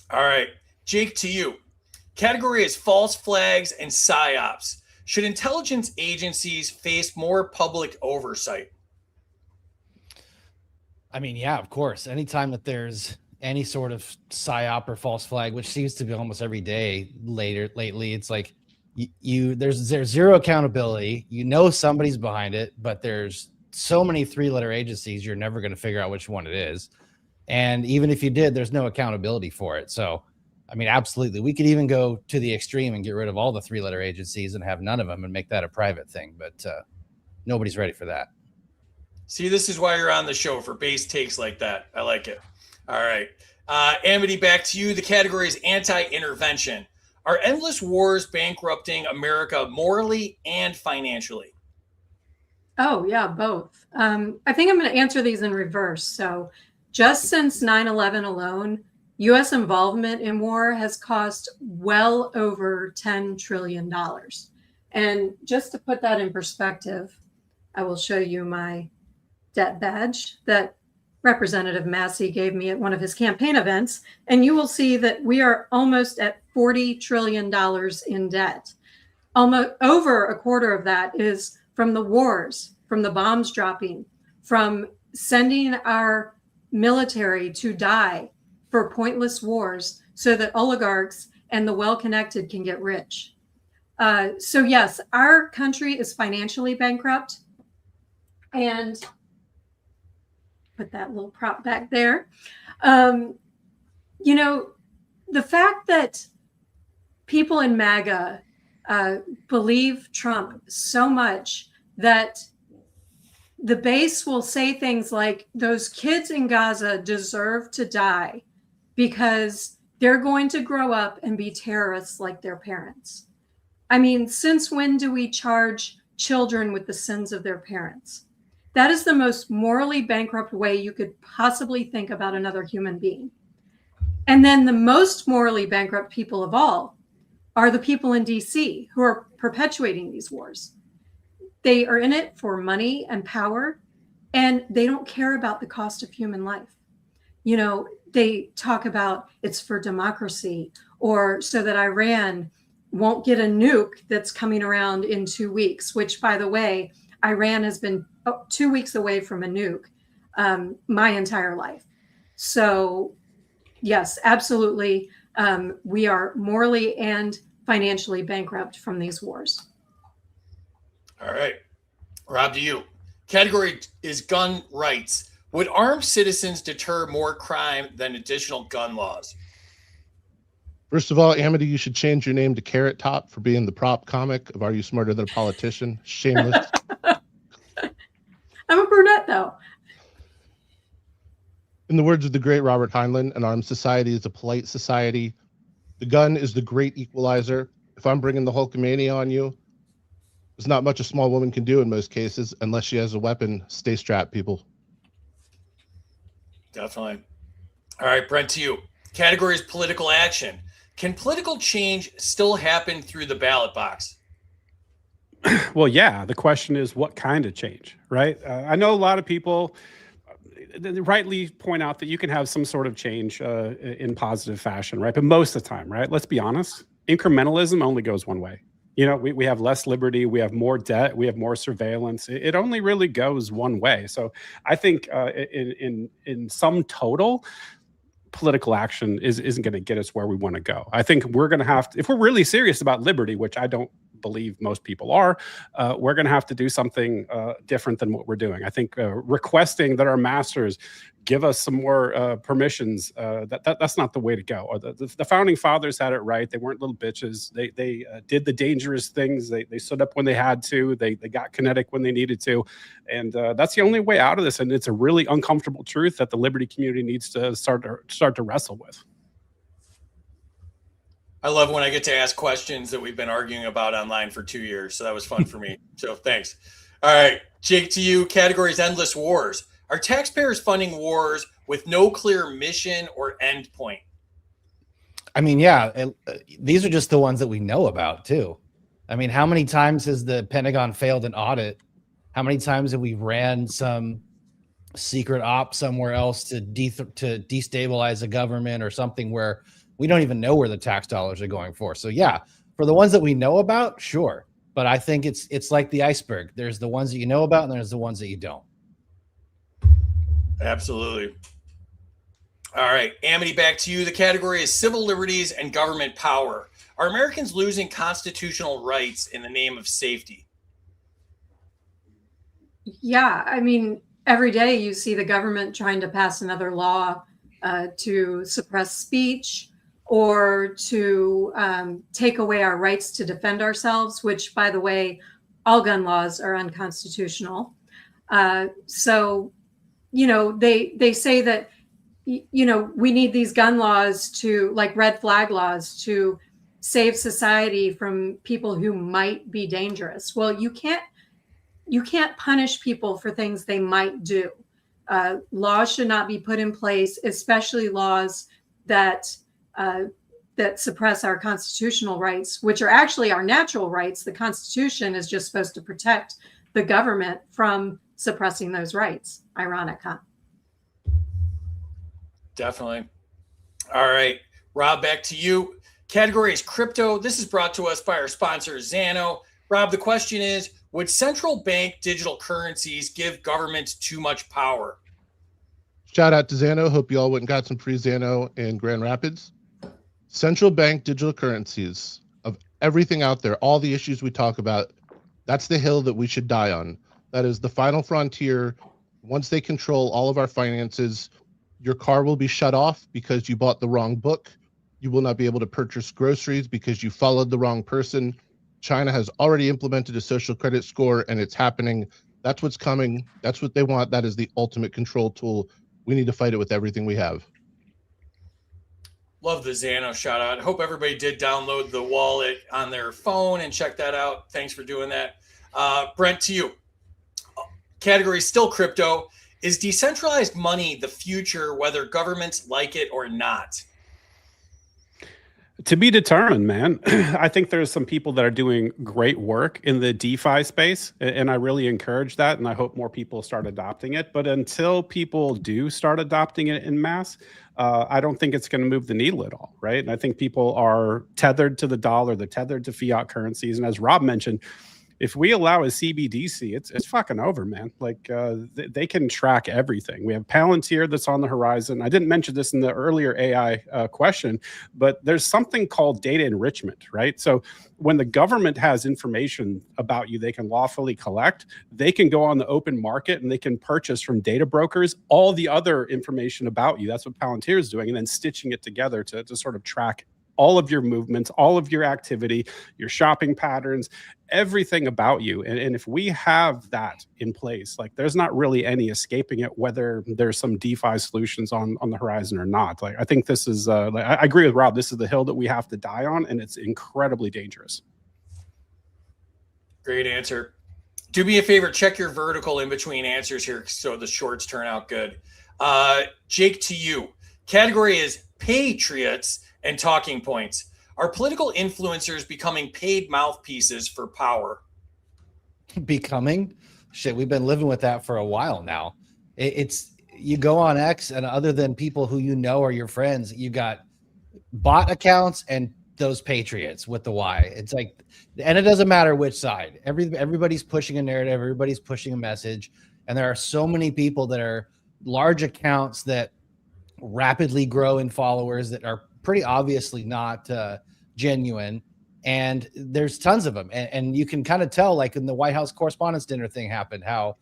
Speaker 3: All right, Jake, to you. Category is false flags and psyops. Should intelligence agencies face more public oversight?
Speaker 15: I mean, yeah, of course. Anytime that there's any sort of psyop or false flag, which seems to be almost every day lately, it's like there's zero accountability. Somebody's behind it, but there's so many 3-letter agencies, you're never going to figure out which one it is. And even if you did, there's no accountability for it. So, I mean, absolutely. We could even go to the extreme and get rid of all the 3-letter agencies and have none of them and make that a private thing. But nobody's ready for that.
Speaker 3: See, this is why you're on the show, for base takes like that. I like it. All right. Amity, back to you. The category is anti-intervention. Are endless wars bankrupting America morally and financially?
Speaker 12: Oh, yeah, both. I think I'm going to answer these in reverse. So just since 9/11 alone, U.S. involvement in war has cost well over $10 trillion. And just to put that in perspective, I will show you my debt badge that Representative Massey gave me at one of his campaign events. And you will see that we are almost at $40 trillion in debt. Almost over a quarter of that is from the wars, from the bombs dropping, from sending our military to die for pointless wars so that oligarchs and the well-connected can get rich. So yes, our country is financially bankrupt. And put that little prop back there. You know, the fact that people in MAGA believe Trump so much that the base will say things like, those kids in Gaza deserve to die because they're going to grow up and be terrorists like their parents. I mean, since when do we charge children with the sins of their parents? That is the most morally bankrupt way you could possibly think about another human being. And then the most morally bankrupt people of all are the people in DC who are perpetuating these wars. They are in it for money and power, and they don't care about the cost of human life. You know, they talk about it's for democracy, or so that Iran won't get a nuke that's coming around in 2 weeks, which, by the way, Iran has been 2 weeks away from a nuke my entire life. So yes, absolutely. We are morally and financially bankrupt from these wars.
Speaker 3: All right. Rob, to you. Category is gun rights. Would armed citizens deter more crime than additional gun laws?
Speaker 14: First of all, Amity, you should change your name to Carrot Top for being the prop comic of Are You Smarter Than a Politician? Shameless.
Speaker 12: I'm a brunette, though.
Speaker 14: In the words of the great Robert Heinlein, an armed society is a polite society. The gun is the great equalizer. If I'm bringing the Hulkamania on you, there's not much a small woman can do in most cases unless she has a weapon. Stay strapped, people.
Speaker 3: Definitely. All right, Brent, to you. Category is political action. Can political change still happen through the ballot box?
Speaker 13: Well, yeah. The question is, what kind of change, right? I know a lot of people rightly point out that you can have some sort of change in positive fashion, right? But most of the time, right? Let's be honest, incrementalism only goes one way. You know, we have less liberty, we have more debt, we have more surveillance. It only really goes one way. So I think in sum total, political action isn't going to get us where we want to go. I think we're going to have to, if we're really serious about liberty, which I don't believe most people are, we're going to have to do something different than what we're doing. I think requesting that our masters give us some more permissions, that's not the way to go. The founding fathers had it right. They weren't little bitches. They did the dangerous things. They stood up when they had to. They got kinetic when they needed to. And that's the only way out of this. And it's a really uncomfortable truth that the liberty community needs to start to wrestle with.
Speaker 3: I love when I get to ask questions that we've been arguing about online for 2 years. So that was fun for me. So thanks. All right, Jake, to you. Category is endless wars. Are taxpayers funding wars with no clear mission or end point?
Speaker 15: I mean, yeah, these are just the ones that we know about too. I mean, how many times has the Pentagon failed an audit? How many times have we ran some secret op somewhere else to destabilize a government or something where we don't even know where the tax dollars are going for? So yeah, for the ones that we know about, sure. But I think it's like the iceberg. There's the ones that you know about and there's the ones that you don't.
Speaker 3: Absolutely. All right, Amity, back to you. The category is civil liberties and government power. Are Americans losing constitutional rights in the name of safety?
Speaker 12: Yeah, I mean, every day you see the government trying to pass another law to suppress speech or to take away our rights to defend ourselves, which, by the way, all gun laws are unconstitutional. So, you know, they say that, you know, we need these gun laws to, like red flag laws, to save society from people who might be dangerous. Well, you can't punish people for things they might do. Laws should not be put in place, especially laws that suppress our constitutional rights, which are actually our natural rights. The Constitution is just supposed to protect the government from suppressing those rights. Ironic, huh?
Speaker 3: Definitely. All right, Rob, back to you. Category is crypto. This is brought to us by our sponsor, Xano. Rob, the question is, would central bank digital currencies give governments too much power?
Speaker 14: Shout out to Xano. Hope you all went and got some free Xano in Grand Rapids. Central bank digital currencies, of everything out there, all the issues we talk about, that's the hill that we should die on. That is the final frontier. Once they control all of our finances, your car will be shut off because you bought the wrong book. You will not be able to purchase groceries because you followed the wrong person. China has already implemented a social credit score, and it's happening. That's what's coming. That's what they want. That is the ultimate control tool. We need to fight it with everything we have.
Speaker 3: Love the Xano shout out. Hope everybody did download the wallet on their phone and check that out. Thanks for doing that. Brent, to you. Category still crypto. Is decentralized money the future, whether governments like it or not?
Speaker 13: To be determined, man. I think there's some people that are doing great work in the DeFi space, and I really encourage that, and I hope more people start adopting it. But until people do start adopting it in mass, I don't think it's going to move the needle at all, right? And I think people are tethered to the dollar, they're tethered to fiat currencies. And as Rob mentioned, if we allow a CBDC, it's fucking over, man. Like they can track everything. We have Palantir that's on the horizon. I didn't mention this in the earlier AI question, but there's something called data enrichment, right? So when the government has information about you, they can lawfully collect. They can go on the open market and they can purchase from data brokers all the other information about you. That's what Palantir is doing, and then stitching it together to sort of track all of your movements, all of your activity, your shopping patterns, everything about you. And if we have that in place, like there's not really any escaping it, whether there's some DeFi solutions on the horizon or not. Like I think this is, I agree with Rob, this is the hill that we have to die on, and it's incredibly dangerous.
Speaker 3: Great answer. Do me a favor, check your vertical in between answers here so the shorts turn out good. Jake, to you. Category is Patriots and talking points. Are political influencers becoming paid mouthpieces for power?
Speaker 15: Becoming? Shit, we've been living with that for a while now. It's you go on X, and other than people who you know are your friends, you got bot accounts and those patriots with the Y. It's like, and it doesn't matter which side. Everybody's pushing a narrative, everybody's pushing a message, and there are so many people that are large accounts that rapidly grow in followers that are pretty obviously not genuine, and there's tons of them, and you can kind of tell, like in the White House Correspondents' Dinner thing happened, how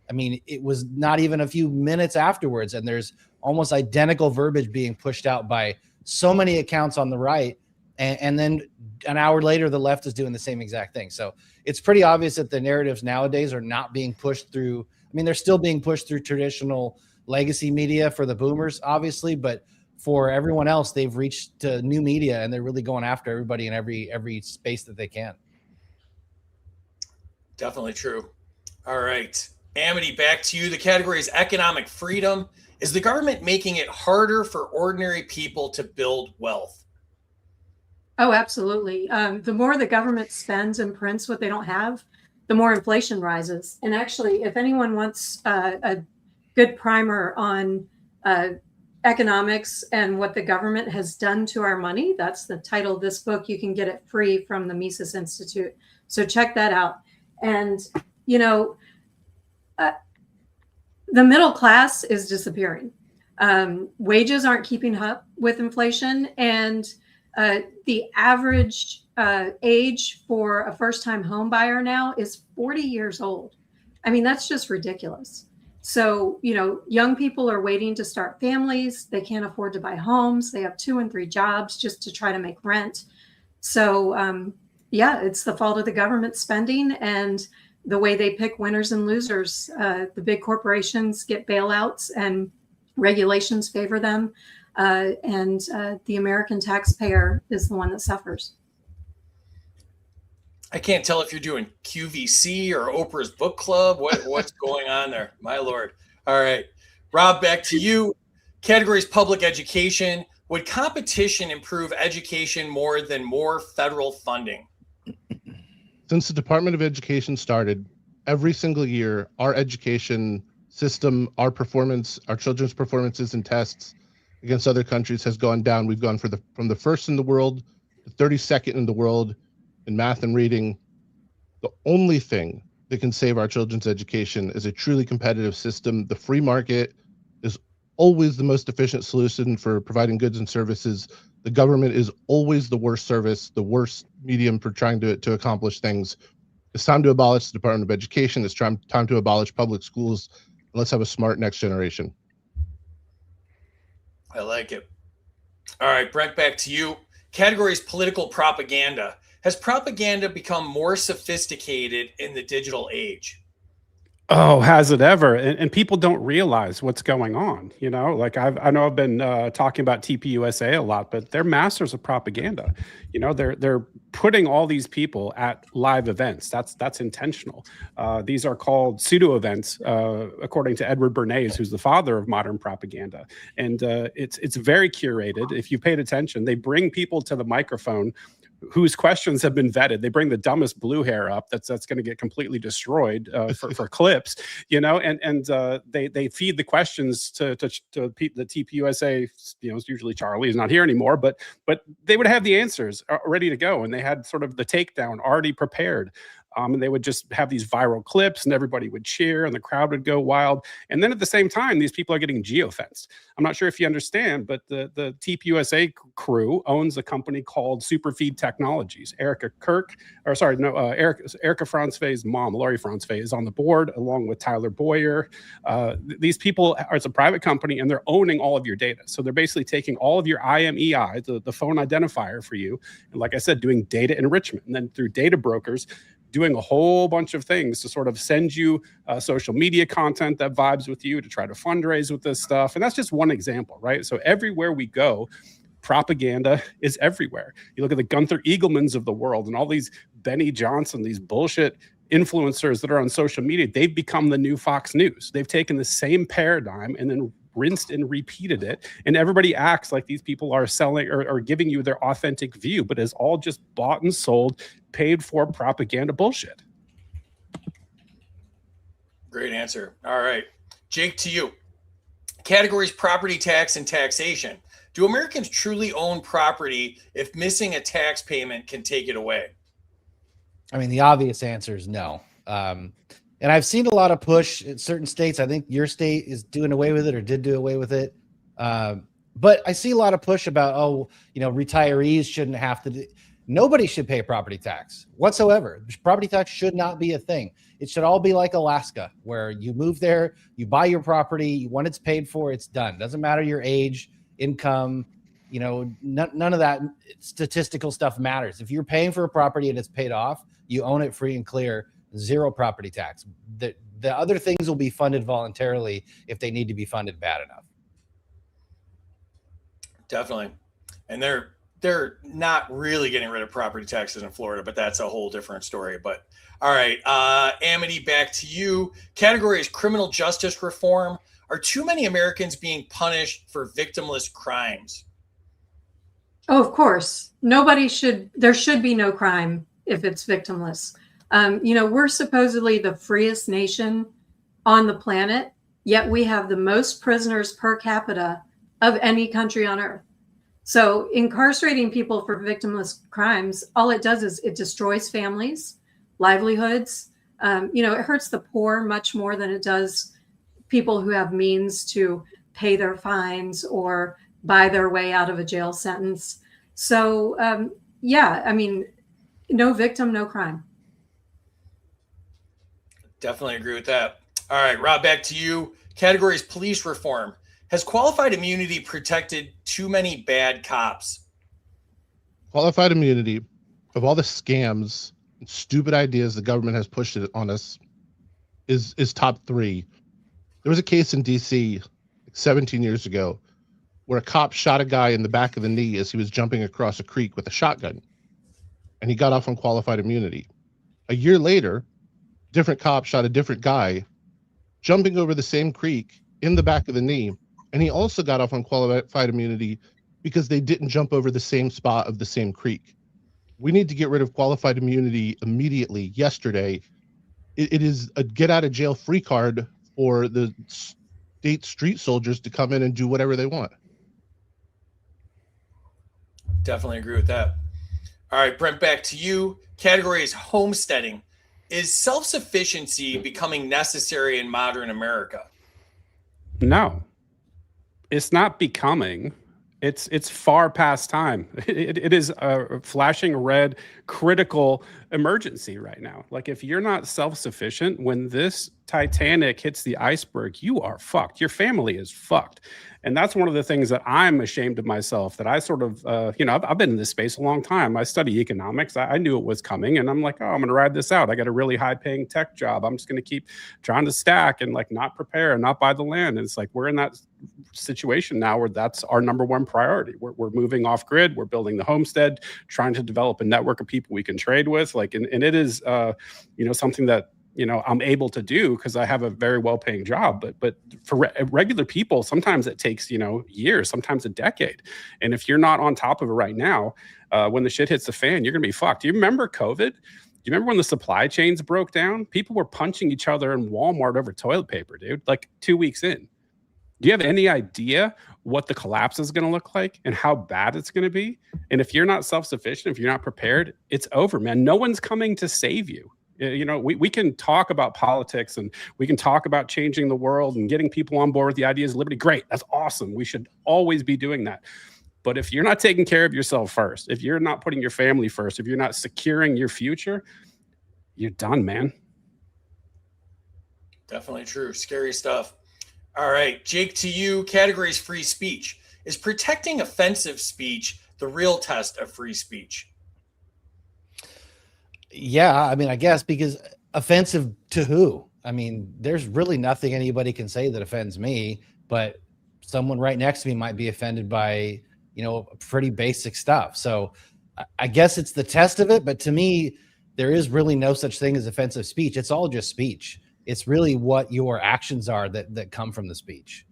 Speaker 15: I mean it was not even a few minutes afterwards, and there's almost identical verbiage being pushed out by so many accounts on the right, and then an hour later the left is doing the same exact thing. So it's pretty obvious that the narratives nowadays are not being pushed through. I mean, they're still being pushed through traditional legacy media for the boomers, obviously, but for everyone else, they've reached new media, and they're really going after everybody in every space that they can.
Speaker 3: Definitely true. All right. Amity, back to you. The category is economic freedom. Is the government making it harder for ordinary people to build wealth?
Speaker 12: Oh, absolutely. The more the government spends and prints what they don't have, the more inflation rises. And actually, if anyone wants a good primer on economics and what the government has done to our money, that's the title of this book. You can get it free from the Mises Institute. So check that out. And, you know, the middle class is disappearing. Wages aren't keeping up with inflation. And the average age for a first-time home buyer now is 40 years old. I mean, that's just ridiculous. So, you know, young people are waiting to start families. They can't afford to buy homes. They have 2 and 3 jobs just to try to make rent. So, yeah, it's the fault of the government spending and the way they pick winners and losers. The big corporations get bailouts and regulations favor them. And the American taxpayer is the one that suffers.
Speaker 3: I can't tell if you're doing QVC or Oprah's book club. What's going on there? My Lord. All right. Rob, back to you. Categories public education. Would competition improve education more than more federal funding?
Speaker 14: Since the Department of Education started, every single year, our education system, our performance, our children's performances and tests against other countries has gone down. We've gone from the first in the world to 32nd in the world in math and reading. The only thing that can save our children's education is a truly competitive system. The free market is always the most efficient solution for providing goods and services. The government is always the worst service, the worst medium for trying to accomplish things. It's time to abolish the Department of Education. It's time to abolish public schools. And let's have a smart next generation.
Speaker 3: I like it. All right, Brent, back to you. Category is political propaganda. Has propaganda become more sophisticated in the digital age?
Speaker 13: Oh, has it ever? And people don't realize what's going on. You know, like I know I've been talking about TPUSA a lot, but they're masters of propaganda. You know, they're putting all these people at live events. That's intentional. These are called pseudo events, according to Edward Bernays, who's the father of modern propaganda. And it's very curated. If you paid attention, they bring people to the microphone whose questions have been vetted. They bring the dumbest blue hair up that's going to get completely destroyed for clips, you know, and they feed the questions to the TPUSA. You know, it's usually Charlie is not here anymore, but they would have the answers ready to go, and they had sort of the takedown already prepared. And they would just have these viral clips and everybody would cheer and the crowd would go wild. And then at the same time, these people are getting geofenced. I'm not sure if you understand, but the TPUSA crew owns a company called Superfeed Technologies. Erica Franzfe's mom, Laurie Franzfe, is on the board along with Tyler Boyer. These people it's a private company and they're owning all of your data. So they're basically taking all of your IMEI, the phone identifier for you. And like I said, doing data enrichment. And then through data brokers, doing a whole bunch of things to sort of send you social media content that vibes with you to try to fundraise with this stuff. And that's just one example, right? So everywhere we go, propaganda is everywhere. You look at the Gunther Eaglemans of the world and all these Benny Johnson, these bullshit influencers that are on social media, they've become the new Fox News. They've taken the same paradigm and then rinsed and repeated it, and everybody acts like these people are selling or giving you their authentic view, but it's all just bought and sold, paid for propaganda bullshit.
Speaker 3: Great answer. All right, Jake, to you. Categories: property tax and taxation. Do Americans truly own property if missing a tax payment can take it away?
Speaker 15: I mean, the obvious answer is no. And I've seen a lot of push in certain states. I think your state is doing away with it or did do away with it. But I see a lot of push about, retirees shouldn't have to. Nobody should pay property tax whatsoever. Property tax should not be a thing. It should all be like Alaska, where you move there, you buy your property, when it's paid for, it's done. Doesn't matter your age, income, none of that statistical stuff matters. If you're paying for a property and it's paid off, you own it free and clear. Zero property tax. The other things will be funded voluntarily if they need to be funded bad enough.
Speaker 3: Definitely. And they're not really getting rid of property taxes in Florida, but that's a whole different story. But all right, Amity, back to you. Category is criminal justice reform. Are too many Americans being punished for victimless crimes?
Speaker 12: Oh, of course. There should be no crime if it's victimless. We're supposedly the freest nation on the planet, yet we have the most prisoners per capita of any country on earth. So incarcerating people for victimless crimes, all it does is it destroys families, livelihoods. It hurts the poor much more than it does people who have means to pay their fines or buy their way out of a jail sentence. So, no victim, no crime.
Speaker 3: Definitely agree with that. All right, Rob, back to you. Category is police reform. Has qualified immunity protected too many bad cops?
Speaker 14: Qualified immunity, of all the scams and stupid ideas the government has pushed it on us, is top three. There was a case in DC 17 years ago where a cop shot a guy in the back of the knee as he was jumping across a creek with a shotgun, and he got off on qualified immunity. A year later, different cop shot a different guy jumping over the same creek in the back of the knee, and he also got off on qualified immunity because they didn't jump over the same spot of the same creek. We need to get rid of qualified immunity immediately, yesterday. It is a get out of jail free card for the state street soldiers to come in and do whatever they want.
Speaker 3: Definitely agree with that. All right, Brent, back to you. Category is homesteading. Is self-sufficiency becoming necessary in modern America?
Speaker 13: No. It's not becoming. It's far past time. It is a flashing red critical emergency right now. Like if you're not self-sufficient when this Titanic hits the iceberg, you are fucked. Your family is fucked. And that's one of the things that I'm ashamed of myself, that I sort of, I've been in this space a long time. I study economics. I knew it was coming, and I'm like, oh, I'm going to ride this out. I got a really high paying tech job. I'm just going to keep trying to stack and like not prepare and not buy the land. And it's like, we're in that situation now where that's our number one priority. We're moving off grid. We're building the homestead, trying to develop a network of people we can trade with. Like, and it is, something that, I'm able to do because I have a very well-paying job. But for regular people, sometimes it takes, years, sometimes a decade. And if you're not on top of it right now, when the shit hits the fan, you're going to be fucked. Do you remember COVID? Do you remember when the supply chains broke down? People were punching each other in Walmart over toilet paper, dude, like 2 weeks in. Do you have any idea what the collapse is going to look like and how bad it's going to be? And if you're not self-sufficient, if you're not prepared, it's over, man. No one's coming to save you. We can talk about politics and we can talk about changing the world and getting people on board with the ideas of liberty. Great. That's awesome. We should always be doing that. But if you're not taking care of yourself first, if you're not putting your family first, if you're not securing your future, you're done, man.
Speaker 3: Definitely true. Scary stuff. All right, Jake, to you, categories free speech. Is protecting offensive speech the real test of free speech?
Speaker 15: Yeah, I mean, I guess, because offensive to who? I mean, there's really nothing anybody can say that offends me, but someone right next to me might be offended by, pretty basic stuff. So I guess it's the test of it. But to me, there is really no such thing as offensive speech. It's all just speech. It's really what your actions are that come from the speech.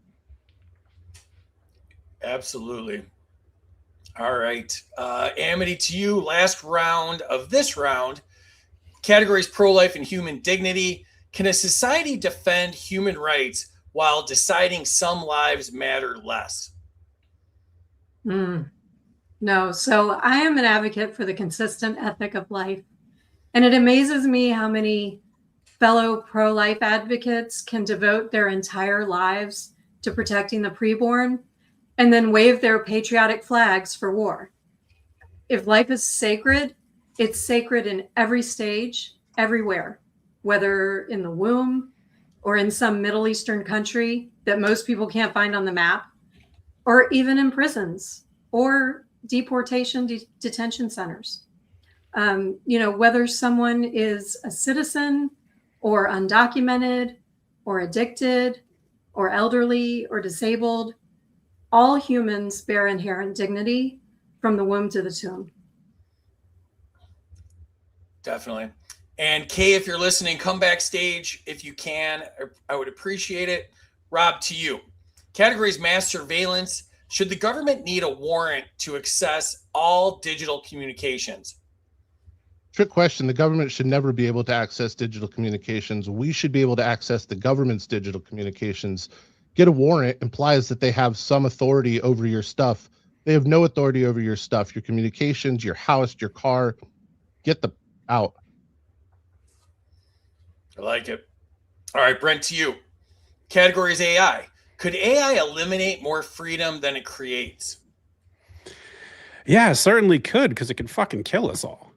Speaker 3: Absolutely. All right. Amity, to you, last round of this round. Categories pro-life and human dignity. Can a society defend human rights while deciding some lives matter less?
Speaker 12: No. So I am an advocate for the consistent ethic of life. And it amazes me how many fellow pro-life advocates can devote their entire lives to protecting the preborn and then wave their patriotic flags for war. If life is sacred, it's sacred in every stage, everywhere, whether in the womb or in some Middle Eastern country that most people can't find on the map, or even in prisons or deportation detention centers. Whether someone is a citizen or undocumented or addicted or elderly or disabled, all humans bear inherent dignity from the womb to the tomb.
Speaker 3: Definitely. And Kay, if you're listening, come backstage if you can. I would appreciate it. Rob, to you. Categories mass surveillance. Should the government need a warrant to access all digital communications?
Speaker 14: Trick question. The government should never be able to access digital communications. We should be able to access the government's digital communications. Get a warrant implies that they have some authority over your stuff. They have no authority over your stuff, your communications, your house, your car. Get them out.
Speaker 3: I like it. All right, Brent, to you. Categories AI. Could AI eliminate more freedom than it creates?
Speaker 13: Yeah, it certainly could, because it can fucking kill us all.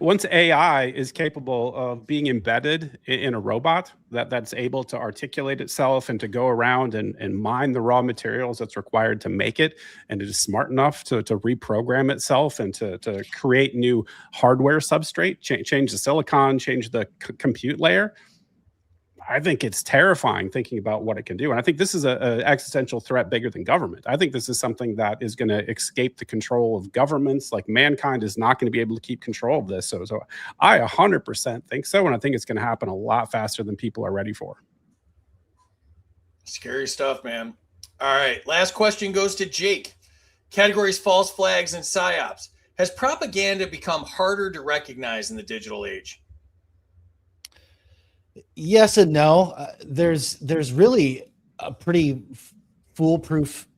Speaker 13: Once AI is capable of being embedded in a robot that's able to articulate itself and to go around and mine the raw materials that's required to make it, and it is smart enough to reprogram itself and to create new hardware substrate, change the silicon, change the compute layer, I think it's terrifying thinking about what it can do. And I think this is an existential threat bigger than government. I think this is something that is going to escape the control of governments. Like, mankind is not going to be able to keep control of this. So I 100% think so. And I think it's going to happen a lot faster than people are ready for.
Speaker 3: Scary stuff, man. All right. Last question goes to Jake. Categories false flags and psyops. Has propaganda become harder to recognize in the digital age?
Speaker 15: Yes and no. There's really a pretty foolproof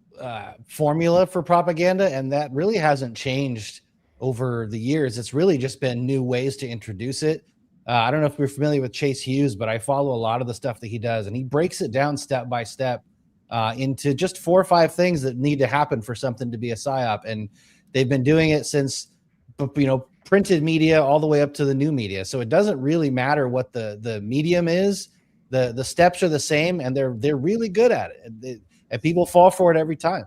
Speaker 15: formula for propaganda, and that really hasn't changed over the years. It's really just been new ways to introduce it. I don't know if you're familiar with Chase Hughes, but I follow a lot of the stuff that he does, and he breaks it down step by step into just 4 or 5 things that need to happen for something to be a psyop, and they've been doing it since, printed media all the way up to the new media. So it doesn't really matter what the medium is. The steps are the same, and they're really good at it, and people fall for it every time.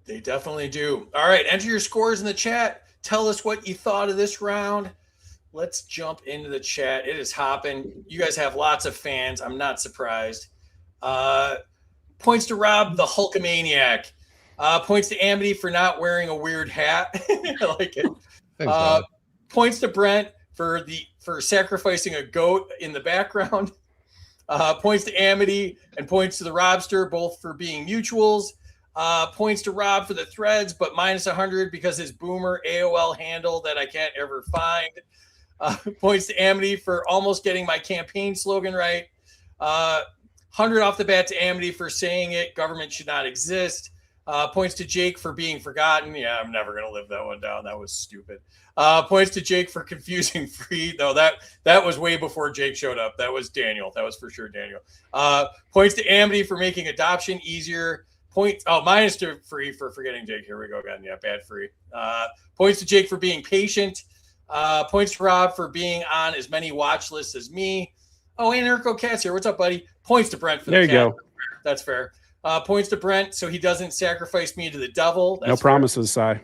Speaker 3: They definitely do. All right, enter your scores in the chat. Tell us what you thought of this round. Let's jump into the chat. It is hopping. You guys have lots of fans. I'm not surprised. Points to Rob, the Hulkamaniac. Points to Amity for not wearing a weird hat. I like it.
Speaker 14: Thanks,
Speaker 3: points to Brent for sacrificing a goat in the background. Points to Amity and points to the Robster, both for being mutuals. Points to Rob for the threads, but minus 100 because his boomer AOL handle that I can't ever find. Points to Amity for almost getting my campaign slogan right. 100 off the bat to Amity for saying it. Government should not exist. Points to Jake for being forgotten. Yeah, I'm never going to live that one down. That was stupid. Points to Jake for confusing Free. No, that was way before Jake showed up. That was Daniel. That was for sure Daniel. Points to Amity for making adoption easier. Minus to Free for forgetting Jake. Here we go again. Yeah, bad Free. Points to Jake for being patient. Points to Rob for being on as many watch lists as me. Oh, and Erko Cat's here. What's up, buddy? Points to Brent for
Speaker 13: there
Speaker 3: the cat.
Speaker 13: you go.
Speaker 3: That's fair. Points to Brent so he doesn't sacrifice me to the devil. That's
Speaker 13: no
Speaker 3: fair.
Speaker 13: promises, Si.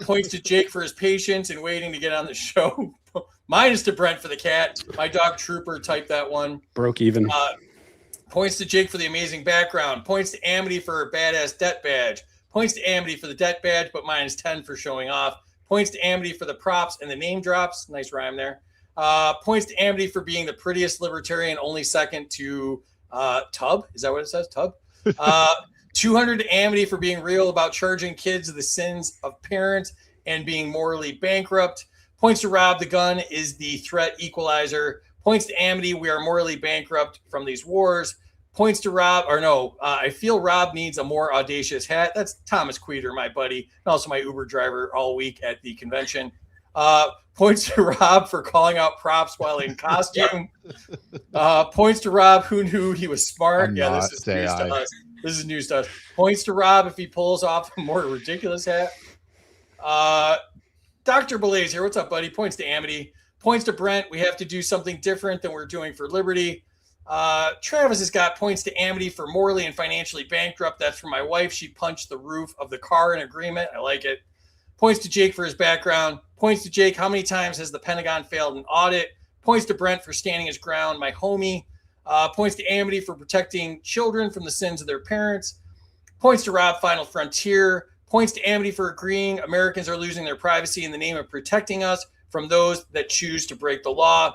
Speaker 3: Points to Jake for his patience and waiting to get on the show. Minus to Brent for the cat. My dog Trooper typed that one.
Speaker 13: Broke even.
Speaker 3: Points to Jake for the amazing background. Points to Amity for her badass debt badge. Points to Amity for the debt badge, but minus 10 for showing off. Points to Amity for the props and the name drops. Nice rhyme there. Points to Amity for being the prettiest libertarian, only second to Tub. Is that what it says? Tub? 200 to Amity for being real about charging kids the sins of parents and being morally bankrupt. Points to Rob, the gun is the threat equalizer. Points to Amity, we are morally bankrupt from these wars. Points to Rob, I feel Rob needs a more audacious hat. That's Thomas Queter, my buddy, and also my Uber driver all week at the convention. Points to Rob for calling out props while in costume. Points to Rob, who knew he was smart. This is news to us. This is news to us. Points to Rob if he pulls off a more ridiculous hat. Dr. Belaze here. What's up, buddy? Points to Amity. Points to Brent. We have to do something different than we're doing for Liberty. Travis has got points to Amity for morally and financially bankrupt. That's for my wife. She punched the roof of the car in agreement. I like it. Points to Jake for his background. Points to Jake. How many times has the Pentagon failed an audit? Points to Brent for standing his ground, my homie. Points to Amity for protecting children from the sins of their parents. Points to Rob, Final Frontier. Points to Amity for agreeing Americans are losing their privacy in the name of protecting us from those that choose to break the law.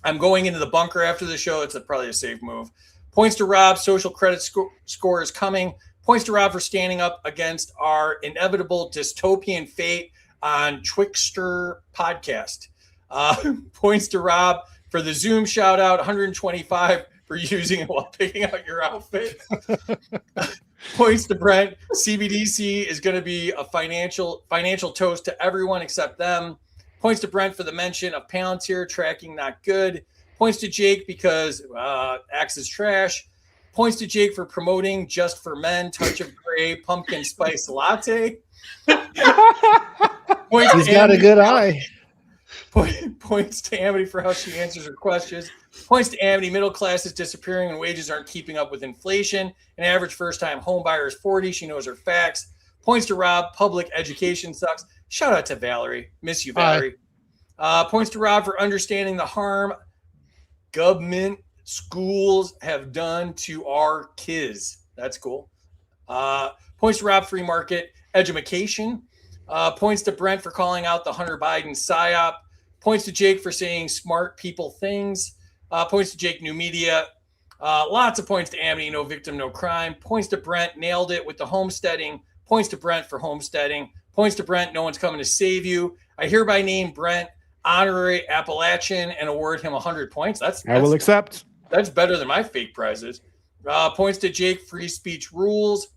Speaker 3: I'm going into the bunker after the show. It's probably a safe move. Points to Rob, social credit score is coming. Points to Rob for standing up against our inevitable dystopian fate on Twixter podcast. Points to Rob for the Zoom shout out, 125 for using it while picking out your outfit. Points to Brent. CBDC is going to be a financial toast to everyone except them. Points to Brent for the mention of Palantir tracking not good. Points to Jake because Axe is trash. Points to Jake for promoting Just for Men, Touch of Gray, Pumpkin Spice Latte.
Speaker 15: He's got a good eye.
Speaker 3: Points to Amity for how she answers her questions. Points to Amity, middle class is disappearing and wages aren't keeping up with inflation. An average first-time home buyer is 40. She knows her facts. Points to Rob, public education sucks. Shout out to Valerie. Miss you, Valerie. Points to Rob for understanding the harm government schools have done to our kids. That's cool. Points to Rob, free market education. Points to Brent for calling out the Hunter Biden psyop. Points to Jake for saying smart people things. Points to Jake, new media. Lots of points to Amity, no victim, no crime. Points to Brent, nailed it with the homesteading. Points to Brent for homesteading. Points to Brent, no one's coming to save you. I hereby name Brent honorary Appalachian and award him 100 points.
Speaker 13: I will accept.
Speaker 3: That's better than my fake prizes. Points to Jake, free speech rules.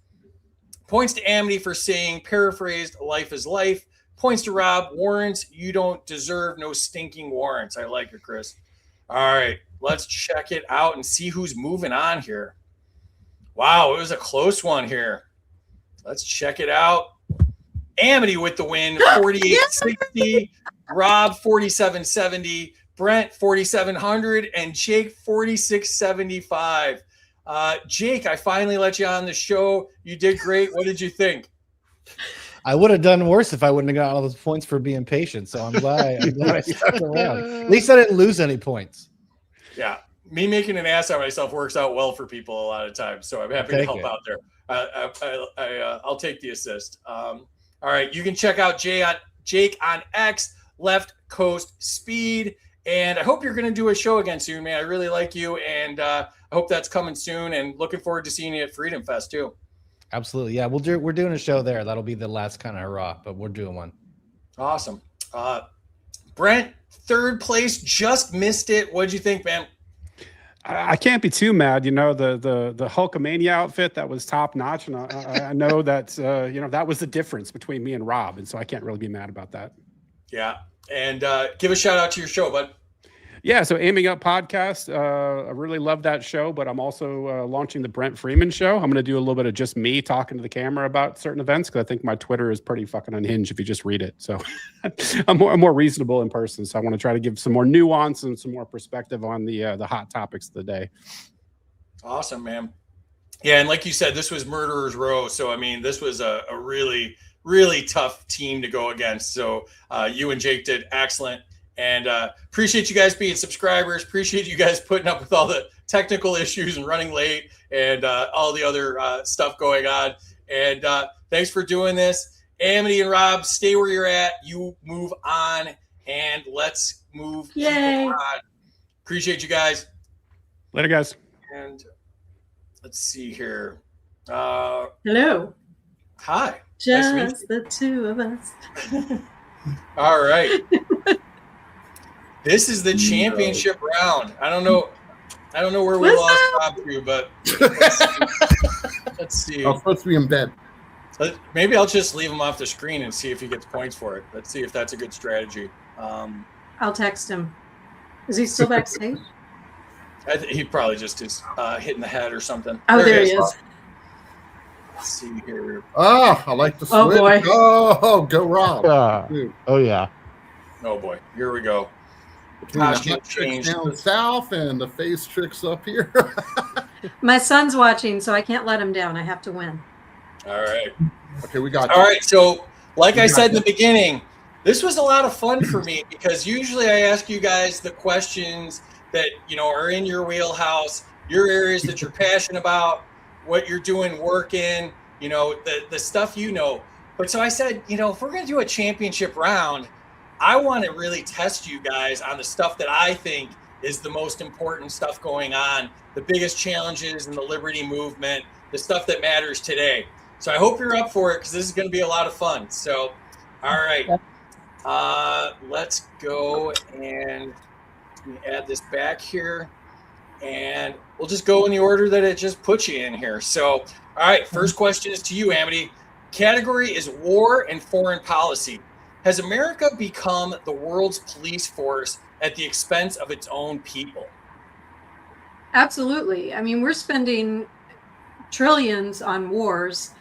Speaker 3: Points to Amity for saying, paraphrased, life is life. Points to Rob, warrants, you don't deserve no stinking warrants. I like it, Chris. All right, let's check it out and see who's moving on here. Wow, it was a close one here. Let's check it out. Amity with the win, 4860. Rob, 4770. Brent, 4700. And Jake, 4675. Jake, I finally let you on the show. You did great. What did you think?
Speaker 15: I would have done worse if I wouldn't have got all those points for being patient. So I'm glad I stuck around. At least I didn't lose any points.
Speaker 3: Yeah, me making an ass out of myself works out well for people a lot of times. So I'm happy to help out there. I'll take the assist. All right, you can check out Jake on X, Left Coast Speed, and I hope you're going to do a show again soon, man. I really like you, and I hope that's coming soon. And looking forward to seeing you at Freedom Fest too.
Speaker 15: Absolutely, yeah. We're doing a show there. That'll be the last kind of hurrah, but we're doing one.
Speaker 3: Awesome. Brent, third place, just missed it. What'd you think, man?
Speaker 13: I can't be too mad. You know, the Hulkamania outfit, that was top notch, and I know that you know, that was the difference between me and Rob, and so I can't really be mad about that.
Speaker 3: Yeah, and give a shout out to your show, bud.
Speaker 13: Yeah, so Aiming Up podcast, I really love that show, but I'm also launching the Brent Freeman show. I'm going to do a little bit of just me talking to the camera about certain events, because I think my Twitter is pretty fucking unhinged if you just read it. So I'm more reasonable in person. So I want to try to give some more nuance and some more perspective on the hot topics of the day.
Speaker 3: Awesome, man. Yeah, and like you said, this was Murderer's Row. So, I mean, this was a really, really tough team to go against. So you and Jake did excellent. And appreciate you guys being subscribers. Appreciate you guys putting up with all the technical issues and running late and all the other stuff going on. And thanks for doing this. Amity and Rob, stay where you're at. You move on, and let's move people on. Appreciate you guys.
Speaker 13: Later, guys.
Speaker 3: And let's see here.
Speaker 12: Hello.
Speaker 3: Hi.
Speaker 12: Just
Speaker 3: nice to meet you.
Speaker 12: the two of us.
Speaker 3: All right. This is the championship round. I don't know where we lost Rob to, but let's see.
Speaker 9: I'm supposed to be in bed.
Speaker 3: Maybe I'll just leave him off the screen and see if he gets points for it. Let's see if that's a good strategy.
Speaker 12: I'll text him. Is he still backstage?
Speaker 3: He probably just is hitting the head or something.
Speaker 12: Oh, there he is.
Speaker 3: Let's see here.
Speaker 9: Oh, I like the switch.
Speaker 12: Oh, boy.
Speaker 9: Oh, go Rob.
Speaker 14: Oh, yeah.
Speaker 3: Oh, boy. Here we go.
Speaker 9: Between the hot tricks down south and the face tricks up here.
Speaker 12: My son's watching, so I can't let him down. I have to win.
Speaker 3: All right.
Speaker 9: Okay, we got
Speaker 3: All right. So, like I said in the beginning, this was a lot of fun for me because usually I ask you guys the questions that, you know, are in your wheelhouse, your areas that you're passionate about, what you're doing work in, you know, the stuff you know. But so I said, you know, if we're going to do a championship round, I want to really test you guys on the stuff that I think is the most important stuff going on, the biggest challenges in the liberty movement, the stuff that matters today. So I hope you're up for it because this is going to be a lot of fun. So, all right, let's go and add this back here. And we'll just go in the order that it just puts you in here. So, all right, first question is to you, Amity. Category is war and foreign policy. Has America become the world's police force at the expense of its own people?
Speaker 12: Absolutely. I mean, we're spending trillions on wars.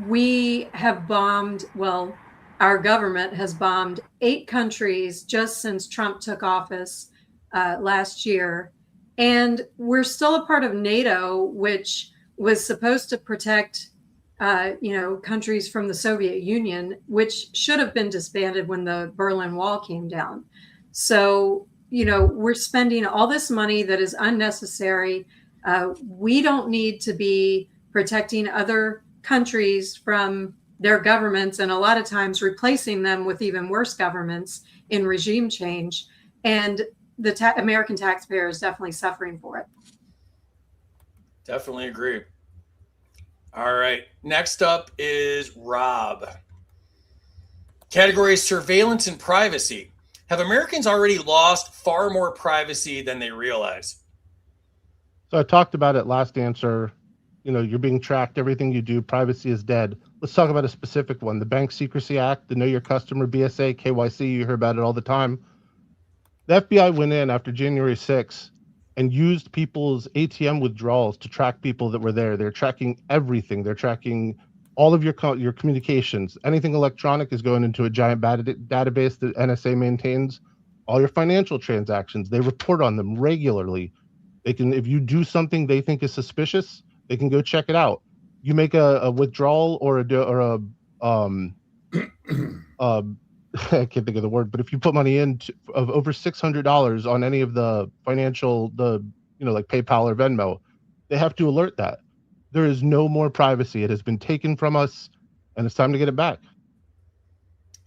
Speaker 12: We have bombed, well, our government has bombed 8 countries just since Trump took office last year. And we're still a part of NATO, which was supposed to protect countries from the Soviet Union, which should have been disbanded when the Berlin Wall came down. So, you know, we're spending all this money that is unnecessary. We don't need to be protecting other countries from their governments, and a lot of times replacing them with even worse governments in regime change. And the American taxpayer is definitely suffering for it.
Speaker 3: Definitely agree. All right. Next up is Rob. Category is surveillance and privacy. Have Americans already lost far more privacy than they realize?
Speaker 14: So I talked about it last answer. You know, you're being tracked. Everything you do, privacy is dead. Let's talk about a specific one. The Bank Secrecy Act, the Know Your Customer, BSA, KYC, you hear about it all the time. The FBI went in after January 6th and used people's ATM withdrawals to track people that were there. They're tracking everything. They're tracking all of your communications. Anything electronic is going into a giant database that NSA maintains. All your financial transactions, they report on them regularly. They can, if you do something they think is suspicious, they can go check it out. You make a withdrawal or a I can't think of the word, but if you put money in of over $600 on any of the financial, like PayPal or Venmo, they have to alert that. There is no more privacy. It has been taken from us, and it's time to get it back.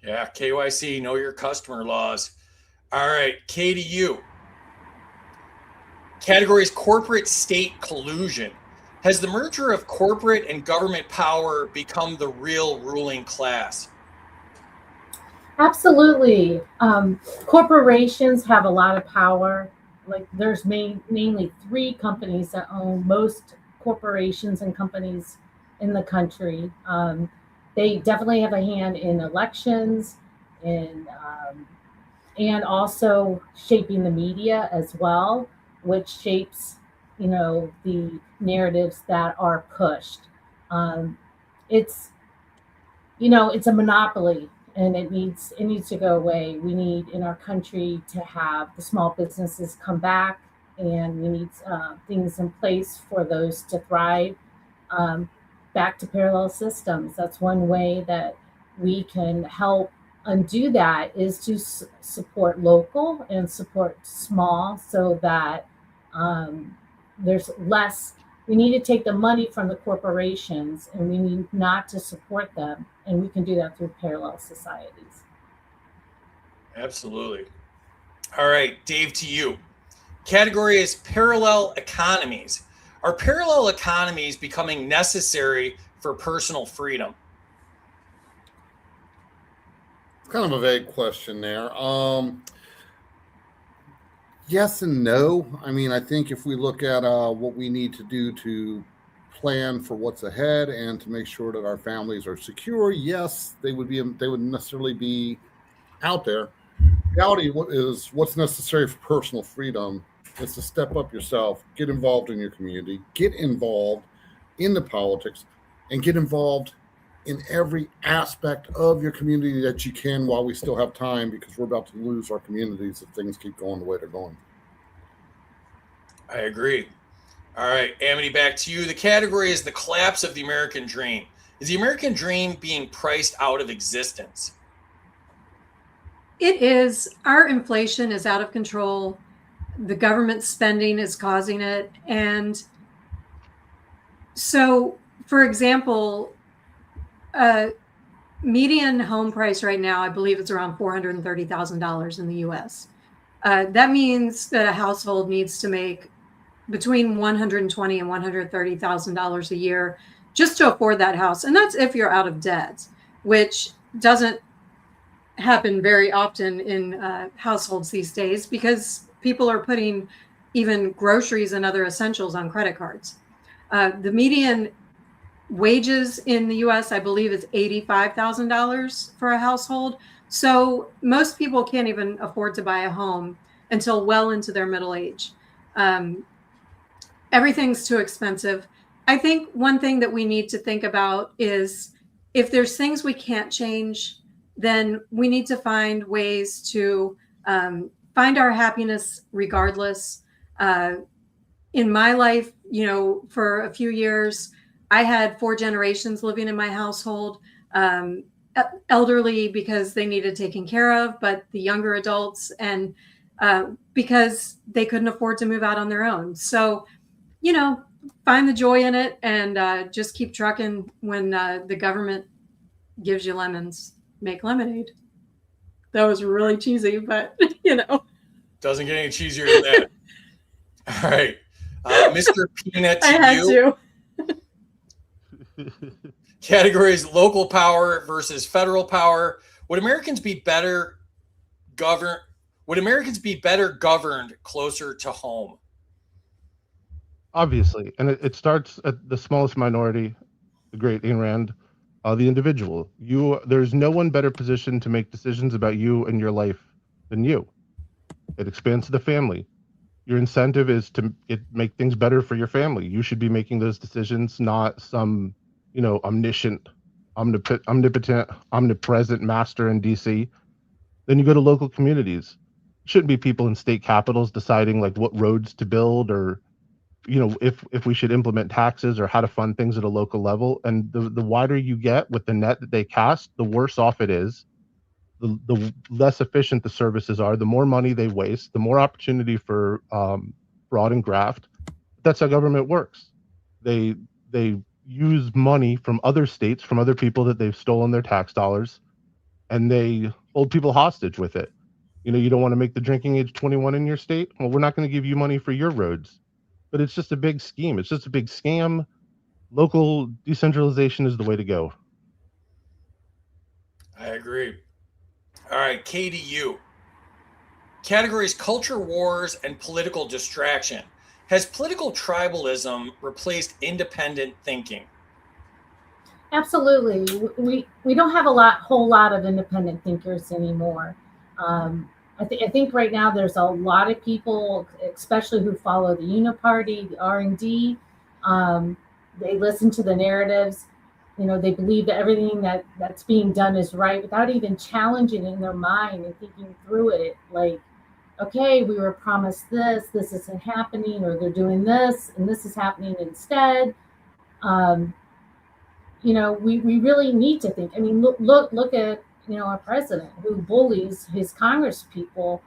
Speaker 3: Yeah, KYC, know your customer laws. All right, K to you. Categories corporate state collusion. Has the merger of corporate and government power become the real ruling class?
Speaker 5: Absolutely. Corporations have a lot of power. Like there's mainly 3 companies that own most corporations and companies in the country. They definitely have a hand in elections, and also shaping the media as well, which shapes, the narratives that are pushed. It's it's a monopoly, and it needs to go away. We need in our country to have the small businesses come back, and we need things in place for those to thrive. Back to parallel systems. That's one way that we can help undo that, is to support local and support small, so that there's less. We need to take the money from the corporations, and we need not to support them. And we can do that through parallel societies.
Speaker 3: Absolutely. All right, Dave, to you. Category is parallel economies. Are parallel economies becoming necessary for personal freedom?
Speaker 9: It's kind of a vague question there. Yes and no. I mean, I think if we look at what we need to do to plan for what's ahead and to make sure that our families are secure, yes, they would necessarily be out there. Reality is what's necessary for personal freedom is to step up yourself, get involved in your community, get involved in the politics, and get involved in every aspect of your community that you can while we still have time, because we're about to lose our communities if things keep going the way they're going.
Speaker 3: I agree. All right, Amity, back to you. The category is the collapse of the American dream. Is the American dream being priced out of existence?
Speaker 12: It is. Our inflation is out of control. The government spending is causing it. And so, for example, median home price right now, I believe it's around $430,000 in the US. That means that a household needs to make between $120,000 and $130,000 a year just to afford that house. And that's if you're out of debt, which doesn't happen very often in households these days, because people are putting even groceries and other essentials on credit cards. The median wages in the US, I believe, is $85,000 for a household. So most people can't even afford to buy a home until well into their middle age. Everything's too expensive. I think one thing that we need to think about is, if there's things we can't change, then we need to find ways to find our happiness regardless. In my life, for a few years, I had 4 generations living in my household, elderly because they needed taken care of, but the younger adults, and because they couldn't afford to move out on their own. So, find the joy in it, and just keep trucking. When the government gives you lemons, make lemonade. That was really cheesy, but
Speaker 3: Doesn't get any cheesier than that. All right. Mr. Peanut,
Speaker 12: I had to.
Speaker 3: Category is local power versus federal power. Would Americans be better governed closer to home?
Speaker 14: Obviously, and it starts at the smallest minority, the great Ayn Rand, the individual. There's no one better positioned to make decisions about you and your life than you. It expands the family. Your incentive is to make things better for your family. You should be making those decisions, not some, omniscient, omnipotent, omnipresent master in DC. Then you go to local communities. It shouldn't be people in state capitals deciding like what roads to build or, if we should implement taxes or how to fund things at a local level. And the wider you get with the net that they cast, the worse off it is. The less efficient the services are, the more money they waste, the more opportunity for fraud and graft. That's how government works. They use money from other states, from other people that they've stolen their tax dollars, and they hold people hostage with it. You don't want to make the drinking age 21 in your state? Well, we're not going to give you money for your roads. But it's just a big scheme. It's just a big scam. Local decentralization is the way to go.
Speaker 3: I agree. All right, KDU. Categories culture wars and political distraction. Has political tribalism replaced independent thinking?
Speaker 5: Absolutely. We don't have a whole lot of independent thinkers anymore. I think right now there's a lot of people, especially who follow the Uniparty, the R&D. They listen to the narratives. They believe that everything that's being done is right without even challenging it in their mind and thinking through it. Like, okay, we were promised this isn't happening, or they're doing this and this is happening instead. We really need to think. I mean, look at, our president who bullies his Congress people,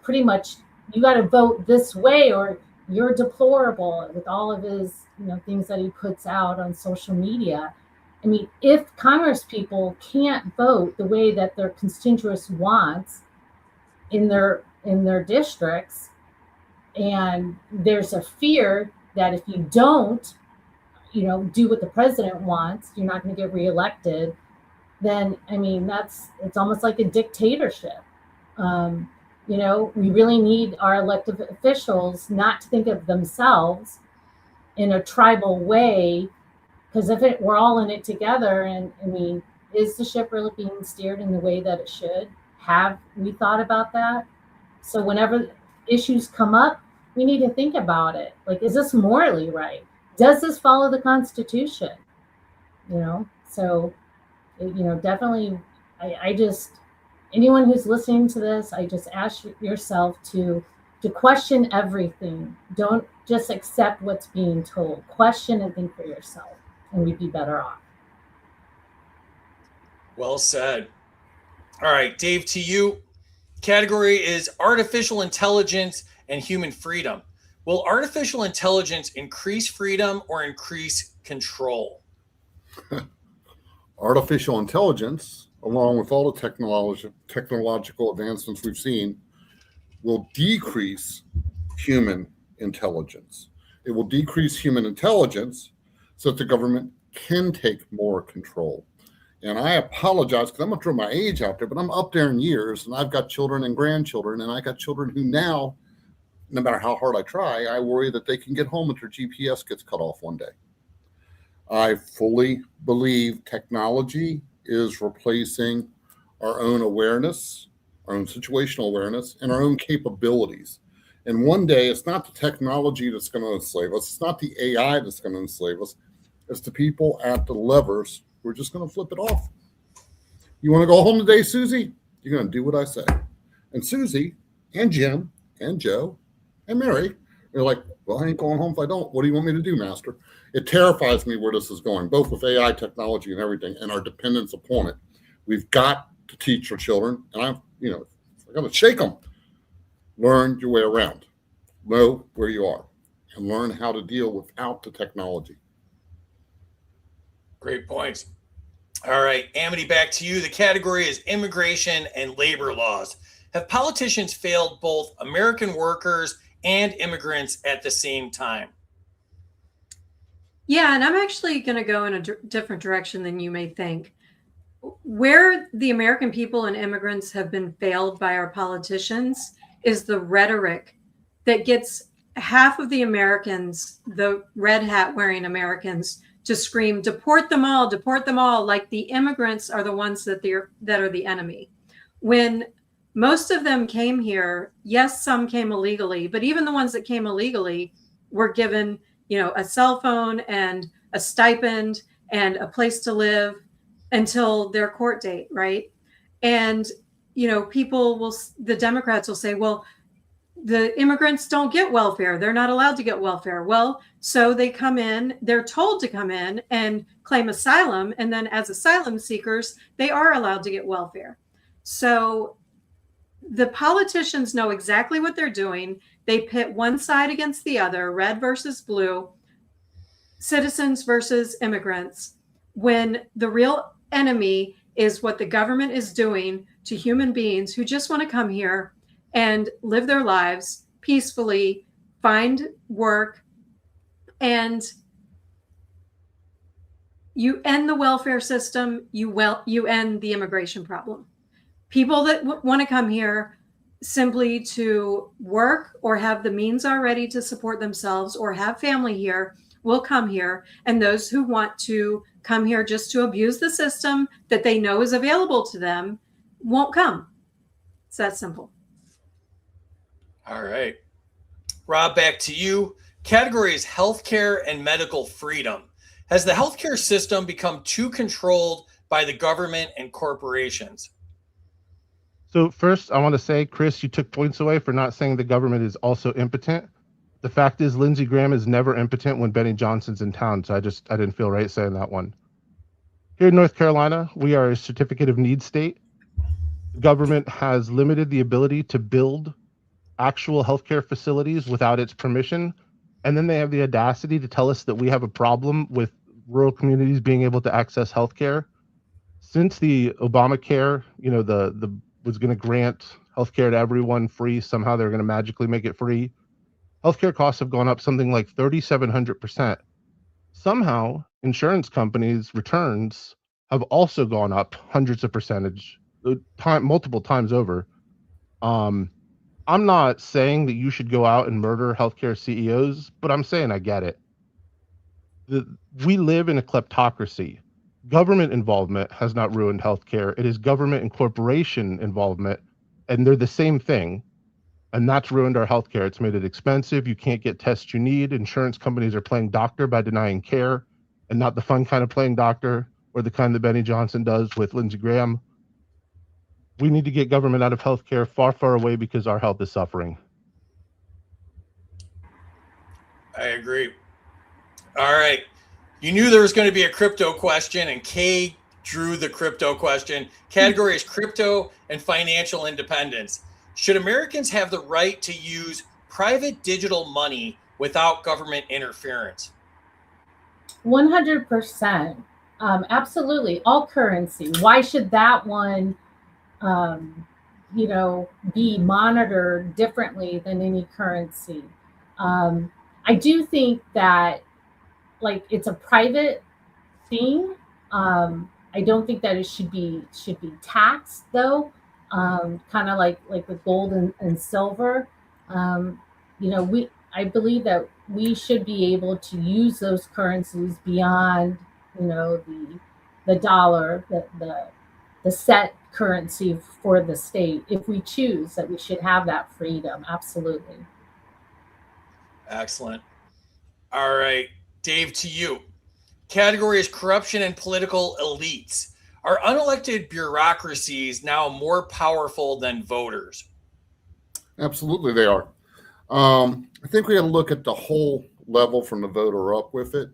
Speaker 5: pretty much you got to vote this way or you're deplorable, with all of his, things that he puts out on social media. I mean, if Congress people can't vote the way that their constituents wants in their districts, and there's a fear that if you don't, do what the president wants, you're not going to get reelected, then, I mean, it's almost like a dictatorship. We really need our elected officials not to think of themselves in a tribal way, because we're all in it together. And I mean, is the ship really being steered in the way that it should? Have we thought about that? So whenever issues come up, we need to think about it. Like, is this morally right? Does this follow the Constitution? So, definitely, I just, anyone who's listening to this, I just ask yourself to question everything. Don't just accept what's being told. Question and think for yourself, and we'd be better off.
Speaker 3: Well said. All right, Dave, to you. Category is artificial intelligence and human freedom. Will artificial intelligence increase freedom or increase control?
Speaker 9: Artificial intelligence, along with all the technological advancements we've seen, will decrease human intelligence. It will decrease human intelligence so that the government can take more control. And I apologize because I'm going to throw my age out there, but I'm up there in years, and I've got children and grandchildren, and I got children who now, no matter how hard I try, I worry that they can get home if their GPS gets cut off one day. I fully believe technology is replacing our own awareness, our own situational awareness, and our own capabilities. And one day, it's not the technology that's going to enslave us. It's not the AI that's going to enslave us. It's the people at the levers who are just going to flip it off. You want to go home today, Susie? You're going to do what I say. And Susie and Jim and Joe and Mary, they're like, well, I ain't going home if I don't. What do you want me to do, Master? It terrifies me where this is going, both with AI technology and everything, and our dependence upon it. We've got to teach our children, and I got to shake them. Learn your way around. Know where you are, and learn how to deal without the technology.
Speaker 3: Great points. All right, Amity, back to you. The category is immigration and labor laws. Have politicians failed both American workers and immigrants at the same time?
Speaker 12: Yeah, and I'm actually going to go in a different direction than you may think. Where the American people and immigrants have been failed by our politicians is the rhetoric that gets half of the Americans, the red hat wearing Americans, to scream, deport them all, like the immigrants are the ones that are the enemy. When most of them came here. Yes, some came illegally, but even the ones that came illegally were given, a cell phone and a stipend and a place to live until their court date, right? And, the Democrats will say, well, the immigrants don't get welfare. They're not allowed to get welfare. Well, so they come in, they're told to come in and claim asylum. And then as asylum seekers, they are allowed to get welfare. So the politicians know exactly what they're doing. They pit one side against the other, red versus blue, citizens versus immigrants, when the real enemy is what the government is doing to human beings who just want to come here and live their lives peacefully, find work, and you end the welfare system, you end the immigration problem. People that want to come here simply to work or have the means already to support themselves or have family here will come here. And those who want to come here just to abuse the system that they know is available to them won't come. It's that simple.
Speaker 3: All right. Rob, back to you. Category is healthcare and medical freedom. Has the healthcare system become too controlled by the government and corporations?
Speaker 14: So first, I want to say, Chris, you took points away for not saying the government is also impotent. The fact is, Lindsey Graham is never impotent when Benny Johnson's in town, so I didn't feel right saying that one. Here in North Carolina, we are a certificate of need state. The government has limited the ability to build actual healthcare facilities without its permission, and then they have the audacity to tell us that we have a problem with rural communities being able to access healthcare. Since the Obamacare, the was going to grant healthcare to everyone free, somehow they're going to magically make it free. Healthcare costs have gone up something like 3,700%. Somehow, insurance companies' returns have also gone up hundreds of percentage, multiple times over. I'm not saying that you should go out and murder healthcare CEOs, but I'm saying I get it. We live in a kleptocracy. Government involvement has not ruined healthcare. It is government and corporation involvement, and they're the same thing. And that's ruined our healthcare. It's made it expensive. You can't get tests you need. Insurance companies are playing doctor by denying care, and not the fun kind of playing doctor or the kind that Benny Johnson does with Lindsey Graham. We need to get government out of healthcare far, far away because our health is suffering.
Speaker 3: I agree. All right. You knew there was going to be a crypto question, and Kay drew the crypto question. Category is crypto and financial independence. Should Americans have the right to use private digital money without government interference?
Speaker 5: 100%. Absolutely. All currency. Why should that one, be monitored differently than any currency? I do think that, it's a private thing. I don't think that it should be taxed, though. Kind of like with gold and silver. I believe that we should be able to use those currencies beyond, the dollar, the set currency for the state. If we choose, that we should have that freedom. Absolutely.
Speaker 3: Excellent. All right, Dave, to you. Category is corruption and political elites. Are unelected bureaucracies now more powerful than voters?
Speaker 9: Absolutely, they are. I think we got to look at the whole level from the voter up with it,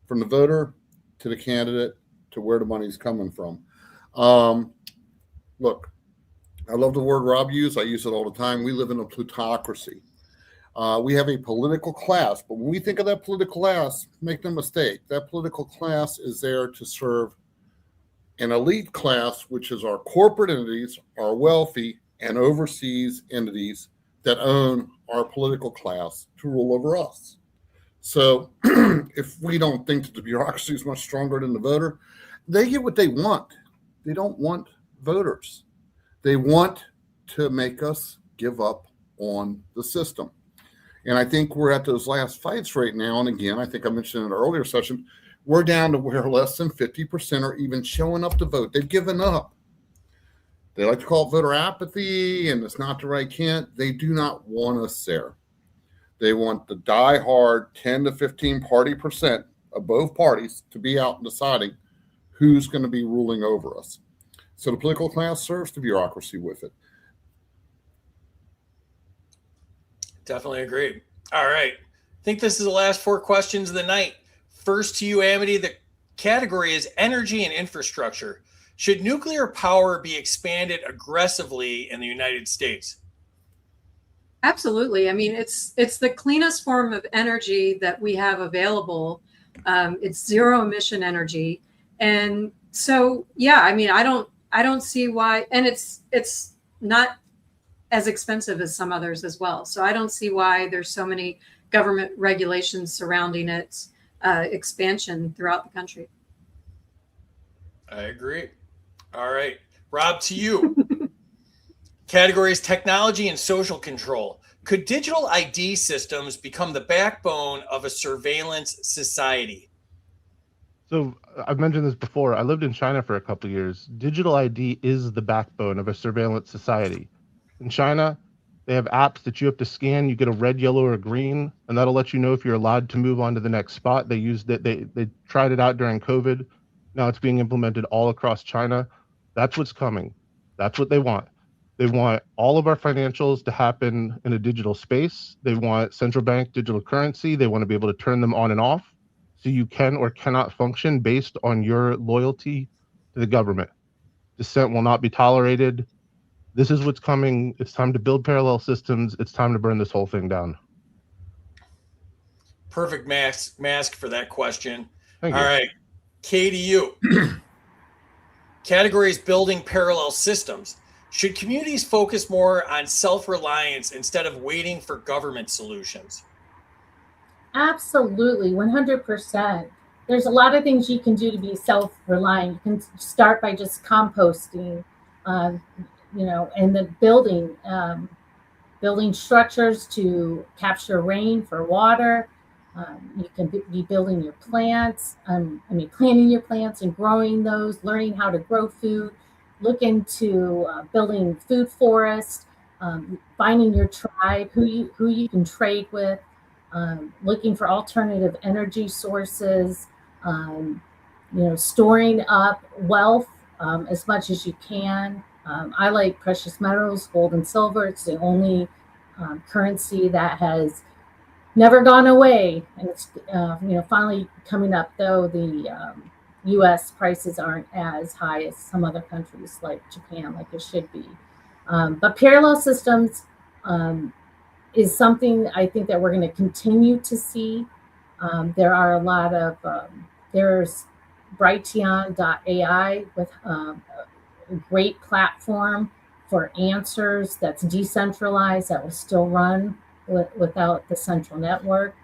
Speaker 9: from the voter to the candidate to where the money's coming from. Look, I love the word Rob used. I use it all the time. We live in a plutocracy. We have a political class, but when we think of that political class, make no mistake, that political class is there to serve an elite class, which is our corporate entities, our wealthy and overseas entities that own our political class to rule over us. So if we don't think that the bureaucracy is much stronger than the voter, they get what they want. They don't want voters. They want to make us give up on the system. And I think we're at those last fights right now. And again, I think I mentioned in an earlier session, we're down to where less than 50% are even showing up to vote. They've given up. They like to call it voter apathy, and it's not the right hint. They do not want us there. They want the die-hard 10 to 15 percent of both parties to be out and deciding who's going to be ruling over us. So the political class serves the bureaucracy with it.
Speaker 3: Definitely agree. All right. I think this is the last 4 questions of the night. First to you, Amity. The category is energy and infrastructure. Should nuclear power be expanded aggressively in the United States?
Speaker 12: Absolutely. I mean, it's the cleanest form of energy that we have available. It's zero emission energy. And so, yeah, I mean, I don't see why, and it's not as expensive as some others as well. So I don't see why there's so many government regulations surrounding its expansion throughout the country.
Speaker 3: I agree. All right. Rob, to you. Categories technology and social control. Could digital ID systems become the backbone of a surveillance society?
Speaker 14: So I've mentioned this before. I lived in China for a couple of years. Digital ID is the backbone of a surveillance society. In China, they have apps that you have to scan. You get a red, yellow, or green, and that'll let you know if you're allowed to move on to the next spot. They used it. They tried it out during COVID. Now it's being implemented all across China. That's what's coming. That's what they want. They want all of our financials to happen in a digital space. They want central bank digital currency. They want to be able to turn them on and off so you can or cannot function based on your loyalty to the government. Dissent will not be tolerated. This is what's coming. It's time to build parallel systems. It's time to burn this whole thing down.
Speaker 3: Perfect mask for that question.
Speaker 14: Thank
Speaker 3: All
Speaker 14: you.
Speaker 3: right. Kay, to you. Categories building parallel systems. Should communities focus more on self-reliance instead of waiting for government solutions?
Speaker 5: Absolutely, 100%. There's a lot of things you can do to be self-reliant. You can start by just composting, and then building structures to capture rain for water. You can be building your plants, planting your plants and growing those, learning how to grow food, look into building food forests, finding your tribe, who you can trade with, looking for alternative energy sources, storing up wealth as much as you can. I like precious metals, gold and silver. It's the only currency that has never gone away, and it's finally coming up. Though the U.S. prices aren't as high as some other countries like Japan, like it should be. But parallel systems is something I think that we're going to continue to see. There are a lot of there's Brighteon.ai with a great platform for answers that's decentralized, that will still run without the central network.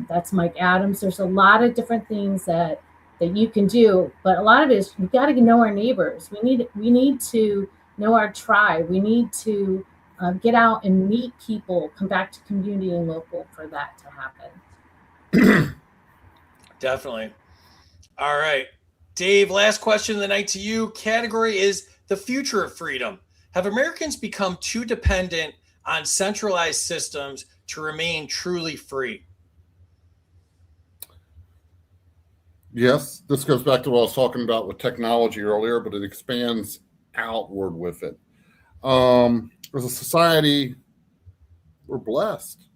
Speaker 5: That's Mike Adams. There's a lot of different things that you can do, but a lot of it is we got to know our neighbors. We need to know our tribe. We need to get out and meet people, come back to community and local for that to happen.
Speaker 3: Definitely. All right. Dave, last question of the night to you. Category is the future of freedom. Have Americans become too dependent on centralized systems to remain truly free?
Speaker 9: Yes, this goes back to what I was talking about with technology earlier, but it expands outward with it. As a society, we're blessed.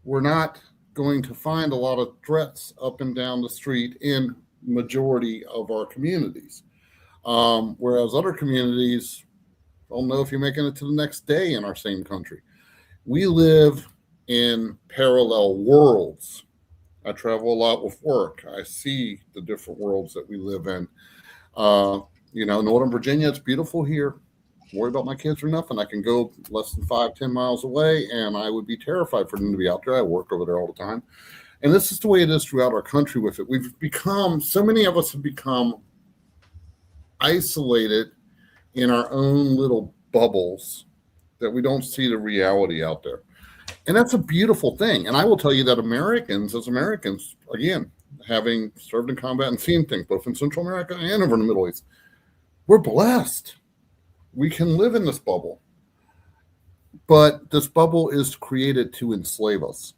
Speaker 9: We're not going to find a lot of threats up and down the street in majority of our communities. Whereas other communities don't know if you're making it to the next day in our same country. We live in parallel worlds. I travel a lot with work. I see the different worlds that we live in. Northern Virginia, it's beautiful here. Worry about my kids or nothing. I can go less than 5-10 miles away, and I would be terrified for them to be out there. I work over there all the time. And this is the way it is throughout our country with it. So many of us have become isolated in our own little bubbles that we don't see the reality out there. And that's a beautiful thing. And I will tell you that Americans, again, having served in combat and seen things both in Central America and over in the Middle East, we're blessed. We can live in this bubble. But this bubble is created to enslave us.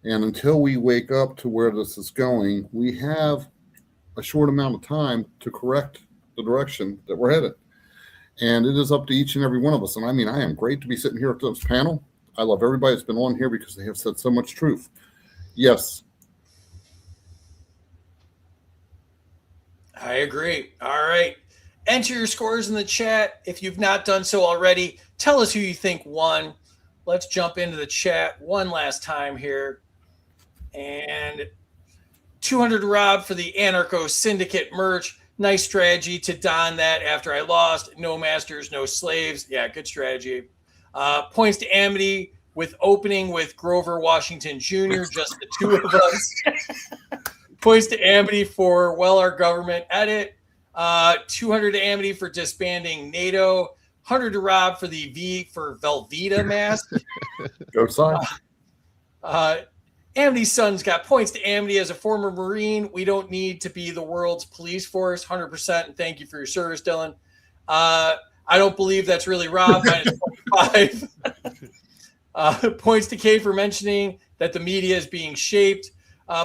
Speaker 9: And until we wake up to where this is going, we have a short amount of time to correct the direction that we're headed. And it is up to each and every one of us. And I mean, I am great to be sitting here at this panel. I love everybody that's been on here because they have said so much truth. Yes.
Speaker 3: I agree. All right. Enter your scores in the chat. If you've not done so already, tell us who you think won. Let's jump into the chat one last time here. And 200 Rob for the Anarcho Syndicate merch. Nice strategy to don that after I lost. No masters, no slaves. Yeah, good strategy. Points to Amity with opening with Grover Washington Jr., just the two of us. Points to Amity for our government edit. 200 to Amity for disbanding NATO. 100 to Rob for the V for Velveeta mask.
Speaker 9: Go sign.
Speaker 3: Amity's son's got points to Amity as a former Marine. We don't need to be the world's police force. 100%. And thank you for your service, Dylan. I don't believe that's really Rob. Minus 25. Points to K for mentioning that the media is being shaped.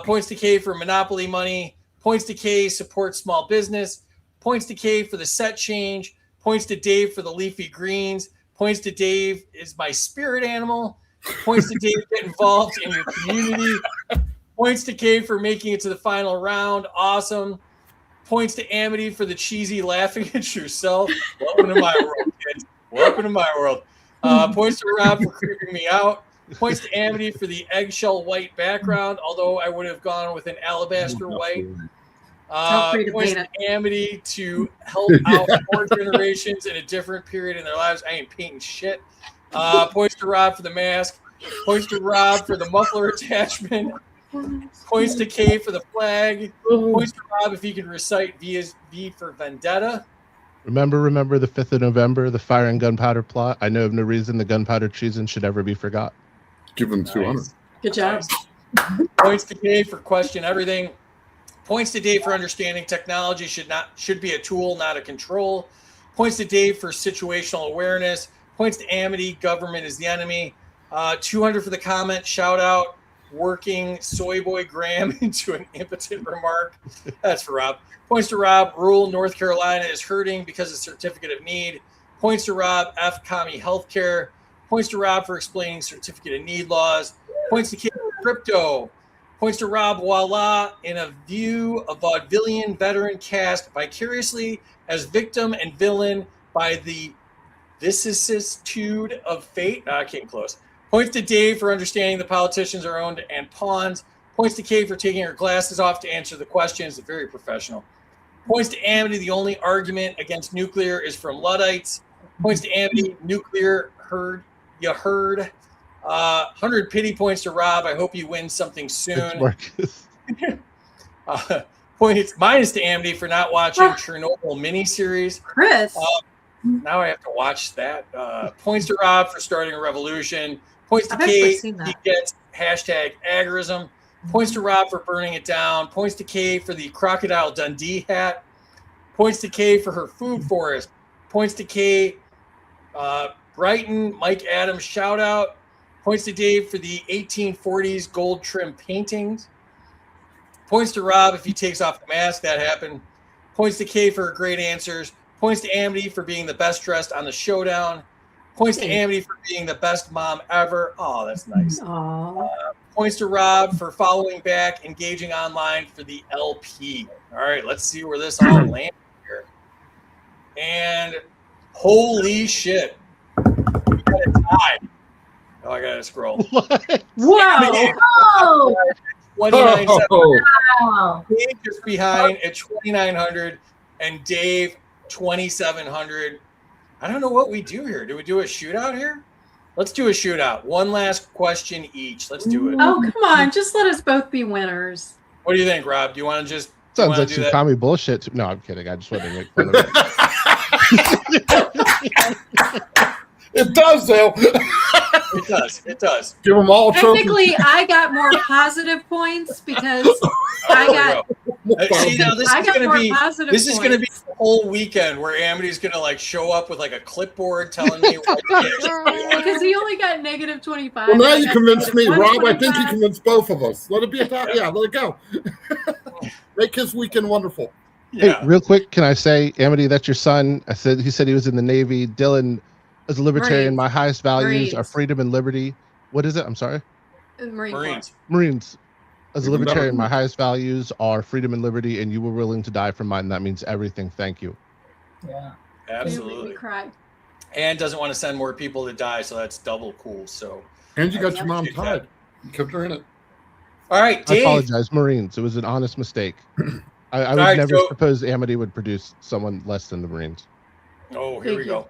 Speaker 3: Points to K for monopoly money. Points to K support small business. Points to K for the set change. Points to Dave for the leafy greens. Points to Dave is my spirit animal. Points to Dave, get involved in your community. Points to K for making it to the final round. Awesome. Points to Amity for the cheesy laughing at yourself. Welcome to my world, kids. Welcome to my world. Points to Rob for creeping me out. Points to Amity for the eggshell white background, although I would have gone with an alabaster white. Points to Amity to help out more generations in a different period in their lives. I ain't painting shit. Points to Rob for the mask. Points to Rob for the muffler attachment. Points to K for the flag. Points to Rob if he can recite V for Vendetta.
Speaker 14: Remember the 5th of November, the fire and gunpowder plot. I know of no reason the gunpowder treason should ever be forgot.
Speaker 9: Give them 200.
Speaker 12: Good job.
Speaker 3: Points to Dave for question everything. Points to Dave for understanding technology should be a tool, not a control. Points to Dave for situational awareness. Points to Amity, government is the enemy. 200 for the comment, shout out, working soy boy Graham into an impotent remark. That's for Rob. Points to Rob, rule North Carolina is hurting because of certificate of need. Points to Rob, F commie healthcare. Points to Rob for explaining certificate of need laws. Points to Kid crypto. Points to Rob, voila, in a view, a vaudevillian veteran cast vicariously as victim and villain by the vicissitude of fate. Came close. Points to Dave for understanding the politicians are owned and pawns. Points to Kay for taking her glasses off to answer the questions. Very professional. Points to Amity, the only argument against nuclear is from Luddites. Points to Amity, nuclear heard. You heard. 100 pity points to Rob. I hope you win something soon. Points minus to Amity for not watching Chernobyl miniseries.
Speaker 12: Chris.
Speaker 3: Now I have to watch that. Points to Rob for starting a revolution. Points to Kay, he gets hashtag agorism. Points to Rob for burning it down. Points to Kay for the Crocodile Dundee hat. Points to Kay for her food forest. Points to Kay, Brighton, Mike Adams shout out. Points to Dave for the 1840s gold trim paintings. Points to Rob if he takes off the mask. That happened. Points to Kay for her great answers. Points to Amity for being the best dressed on the Showdown. Points to Amity for being the best mom ever. Oh, that's nice. Points to Rob for following back, engaging online for the LP. All right, let's see where this all lands here. And holy shit. We got a tie. Oh, I got to scroll.
Speaker 5: What?
Speaker 3: Whoa! 29,700.
Speaker 5: Wow.
Speaker 3: Dave just behind at 2,900 and Dave 2,700. I don't know what we do here. Do we do a shootout here? Let's do a shootout. One last question each. Let's do it.
Speaker 12: Oh, come on. Just let us both be winners.
Speaker 3: What do you think, Rob? Do you want to just...
Speaker 14: Sounds like some commie bullshit. No, I'm kidding. I just wanted to make fun of it.
Speaker 9: It does, though.
Speaker 3: It does. It does.
Speaker 9: Give them all trophies.
Speaker 12: Technically, I got more positive points because I got.
Speaker 3: See, now this
Speaker 12: I
Speaker 3: is
Speaker 12: got
Speaker 3: going to
Speaker 12: more
Speaker 3: be
Speaker 12: positive
Speaker 3: this is going to be
Speaker 12: points.
Speaker 3: the whole weekend where Amity's going to like show up with like a clipboard telling me what
Speaker 12: Because he only got negative 25.
Speaker 9: Well, now
Speaker 12: and I
Speaker 9: you
Speaker 12: got
Speaker 9: convinced me,
Speaker 12: negative
Speaker 9: Rob. I think you
Speaker 12: 125.
Speaker 9: convinced both of us. Let it be a top. Yeah, let it go. Make his weekend wonderful.
Speaker 14: Hey, real quick, can I say, Amity, that's your son? He said he was in the Navy. Dylan is a libertarian.
Speaker 12: Marines.
Speaker 14: My highest values are
Speaker 12: Marines.
Speaker 14: freedom and liberty. What is it? I'm sorry.
Speaker 12: Marine Corps.
Speaker 14: Marines. As a
Speaker 9: Even better.
Speaker 14: libertarian, my highest values are freedom and liberty, and you were willing to die for mine. That means everything. Thank you.
Speaker 5: Yeah.
Speaker 3: Absolutely.
Speaker 12: We cried.
Speaker 3: And doesn't want to send more people to die, so that's double cool. So
Speaker 9: And you got your mom
Speaker 3: appreciate
Speaker 9: tied.
Speaker 3: that.
Speaker 9: You kept her in it.
Speaker 3: All right,
Speaker 14: I
Speaker 3: Dave.
Speaker 14: apologize, Marines. It was an honest mistake. I would
Speaker 3: right,
Speaker 14: never
Speaker 3: so-
Speaker 14: suppose Amity would produce someone less than the Marines.
Speaker 3: Oh, here we
Speaker 12: Thank you.
Speaker 3: go.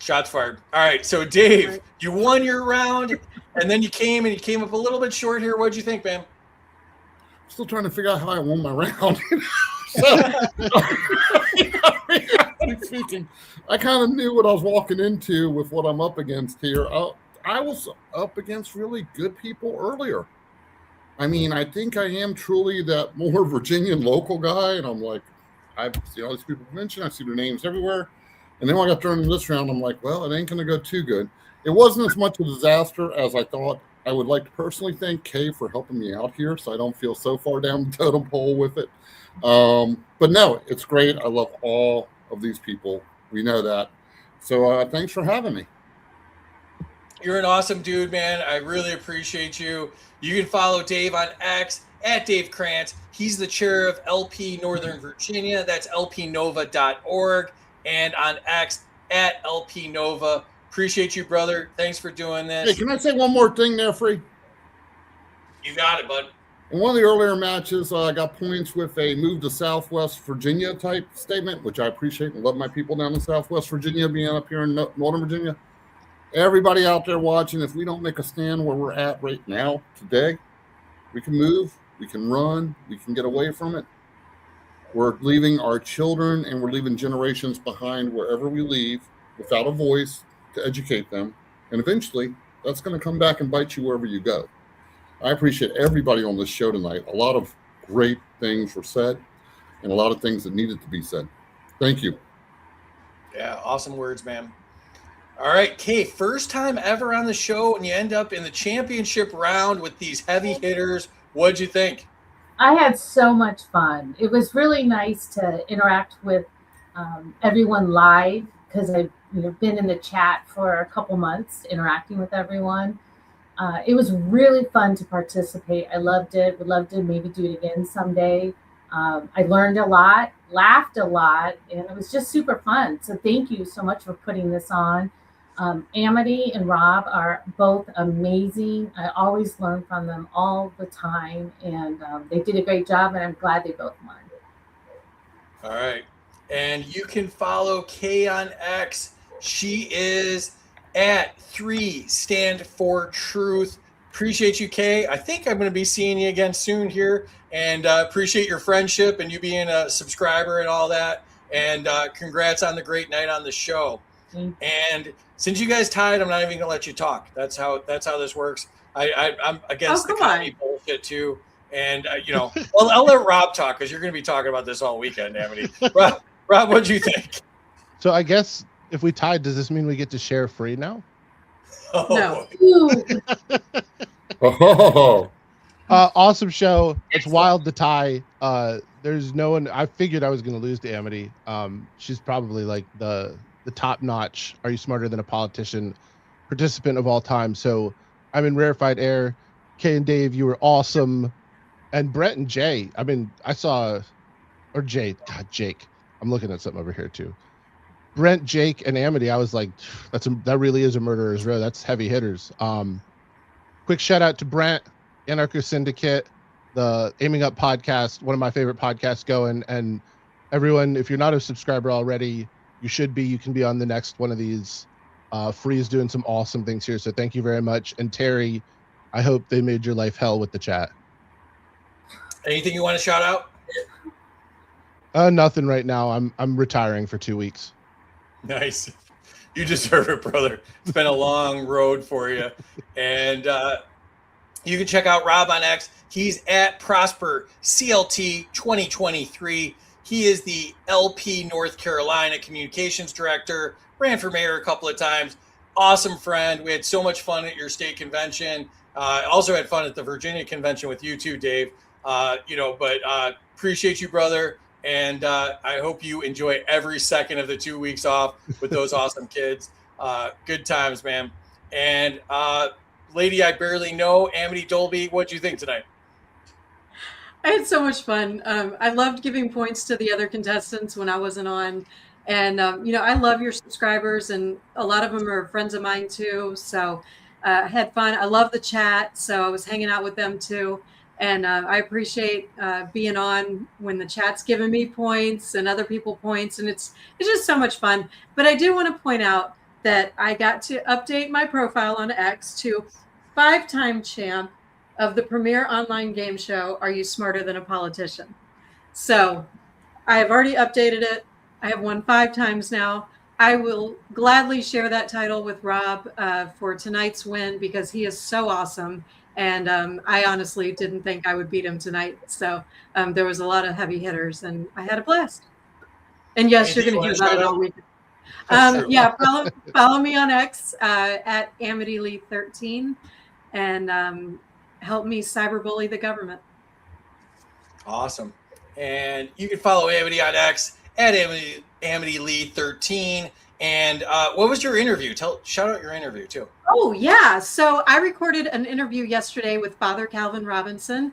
Speaker 3: Shots fired. All right, so Dave, you won your round, and then you came up a little bit short here. What'd you think, man?
Speaker 9: Still trying to figure out how I won my round. Speaking, I kind of knew what I was walking into with what I'm up against here. I was up against really good people earlier. I mean, I think I am truly that more Virginian local guy, and I'm like, I see all these people mentioned, I see their names everywhere. And then when I got thrown in this round, I'm like, well, it ain't going to go too good. It wasn't as much a disaster as I thought. I would like to personally thank Kay for helping me out here so I don't feel so far down the totem pole with it. But no, it's great. I love all of these people. We know that. So thanks for having me.
Speaker 3: You're an awesome dude, man. I really appreciate you. You can follow Dave on X at Dave Crance. He's the chair of LP Northern Virginia. That's lpnova.org. And on X at LP Nova. Appreciate you, brother. Thanks for doing this.
Speaker 9: Hey, can I say one more thing there, Free?
Speaker 3: You got it, bud.
Speaker 9: In one of the earlier matches, I got points with a move to Southwest Virginia type statement, which I appreciate and love my people down in Southwest Virginia being up here in Northern Virginia. Everybody out there watching, if we don't make a stand where we're at right now, today, we can move, we can run, we can get away from it. We're leaving our children and we're leaving generations behind wherever we leave without a voice to educate them. And eventually, that's going to come back and bite you wherever you go. I appreciate everybody on this show tonight. A lot of great things were said and a lot of things that needed to be said. Thank you.
Speaker 3: Yeah, awesome words, man. All right, Kay, first time ever on the show and you end up in the championship round with these heavy hitters. What'd you think?
Speaker 5: I had so much fun. It was really nice to interact with everyone live because I've been in the chat for a couple months interacting with everyone. It was really fun to participate. I loved it. Would love to maybe do it again someday. I learned a lot, laughed a lot, and it was just super fun. So thank you so much for putting this on. Amity and Rob are both amazing. I always learn from them all the time, and they did a great job, and I'm glad they both won.
Speaker 3: All right. And you can follow Kay on X. She is at 3 Stand for Truth. Appreciate you, Kay. I think I'm going to be seeing you again soon here, and appreciate your friendship and you being a subscriber and all that. And congrats on the great night on the show. And since you guys tied, I'm not even gonna let you talk. That's how this works. I'm against the comedy bullshit too. And well, I'll let Rob talk because you're gonna be talking about this all weekend, Amity. Rob, what'd you think?
Speaker 14: So I guess if we tied, does this mean we get to share free now?
Speaker 12: No.
Speaker 9: Oh.
Speaker 14: Awesome show. It's wild to tie. There's no one. I figured I was going to lose to Amity. She's probably like the top notch. Are you smarter than a politician? Participant of all time. So I'm in rarefied air. Kay and Dave, you were awesome, and Brent and Jay. I mean, I saw, or Jay. God, Jake. I'm looking at something over here too. Brent, Jake, and Amity. I was like, that really is a murderer's row. That's heavy hitters. Quick shout out to Brent, Anarcho Syndicate, the Aiming Up podcast, one of my favorite podcasts going. And everyone, if you're not a subscriber already, you should be. You can be on the next one of these. Free is doing some awesome things here, so thank you very much. And Terry, I hope they made your life hell with the chat.
Speaker 3: Anything you want to shout out?
Speaker 14: Nothing right now. I'm retiring for 2 weeks.
Speaker 3: Nice. You deserve it, brother. It's been a long road for you. And you can check out Rob on X. He's at Prosper CLT 2023. He is the LP North Carolina Communications Director. Ran for mayor a couple of times. Awesome friend. We had so much fun at your state convention. Also had fun at the Virginia convention with you too, Dave. Appreciate you, brother. And I hope you enjoy every second of the 2 weeks off with those awesome kids. Good times, man. And lady I barely know, Amity Dolby, what'd you think tonight?
Speaker 12: I had so much fun. I loved giving points to the other contestants when I wasn't on. And, I love your subscribers, and a lot of them are friends of mine too. So I had fun. I love the chat. So I was hanging out with them too. And I appreciate being on when the chat's giving me points and other people points. And it's just so much fun. But I do want to point out that I got to update my profile on X to 5-time champ of the premier online game show, Are You Smarter Than a Politician? So I have already updated it. I have won 5 times now. I will gladly share that title with Rob for tonight's win because he is so awesome. And I honestly didn't think I would beat him tonight. So there was a lot of heavy hitters and I had a blast. And yes, you're going to hear about it all week. Follow me on X at Amity Lee 13 and help me cyberbully the government.
Speaker 3: Awesome. And you can follow Amity on X at Amity Lee 13. And what was your interview? Shout out your interview too.
Speaker 12: Oh yeah. So I recorded an interview yesterday with Father Calvin Robinson.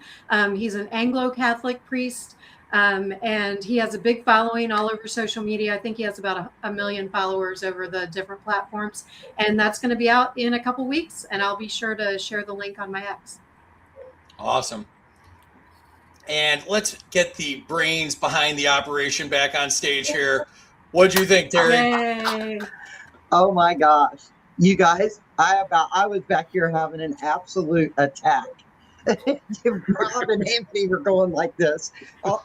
Speaker 12: He's an Anglo-Catholic priest. And he has a big following all over social media. I think he has about a million followers over the different platforms. And that's going to be out in a couple weeks. And I'll be sure to share the link on my X.
Speaker 3: Awesome. And let's get the brains behind the operation back on stage here. What'd you think, Terry?
Speaker 12: Yay.
Speaker 6: Oh my gosh. You guys, I was back here having an absolute attack. Rob and Amity were going like this. I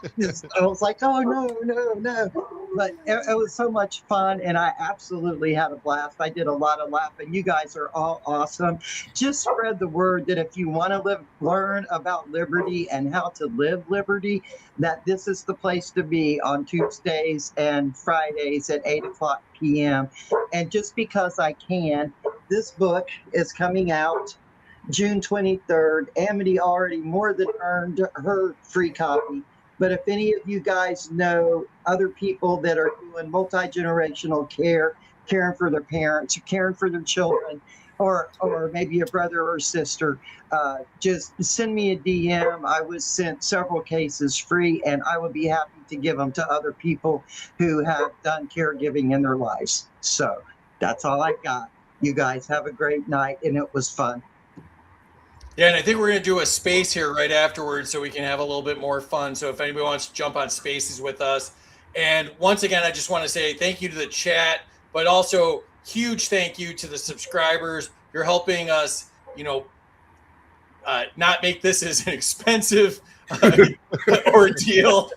Speaker 6: was like, oh, no. But it was so much fun, and I absolutely had a blast. I did a lot of laughing. You guys are all awesome. Just spread the word that if you want to learn about liberty and how to live liberty, that this is the place to be on Tuesdays and Fridays at 8:00 p.m. And just because I can, this book is coming out June 23rd. Amity already more than earned her free copy. But if any of you guys know other people that are doing multi-generational care, caring for their parents, or caring for their children, or maybe a brother or sister, just send me a DM. I was sent several cases free, and I would be happy to give them to other people who have done caregiving in their lives. So that's all I got. You guys have a great night, and it was fun.
Speaker 3: Yeah, and I think we're going to do a space here right afterwards so we can have a little bit more fun. So if anybody wants to jump on spaces with us. And once again, I just want to say thank you to the chat, but also huge thank you to the subscribers. You're helping us, not make this as an expensive ordeal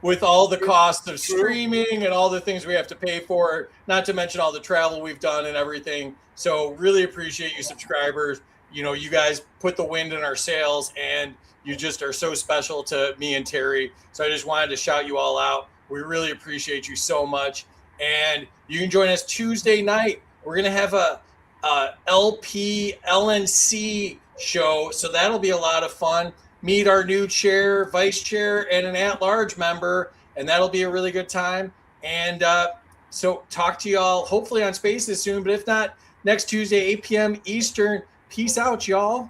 Speaker 3: with all the costs of streaming and all the things we have to pay for, not to mention all the travel we've done and everything. So really appreciate you subscribers. You guys put the wind in our sails, and you just are so special to me and Terry. So I just wanted to shout you all out. We really appreciate you so much. And you can join us Tuesday night. We're going to have a LP LNC show. So that'll be a lot of fun. Meet our new chair, vice chair, and an at-large member. And that'll be a really good time. And so talk to y'all hopefully on Spaces soon. But if not, next Tuesday, 8 p.m. Eastern. Peace out, y'all.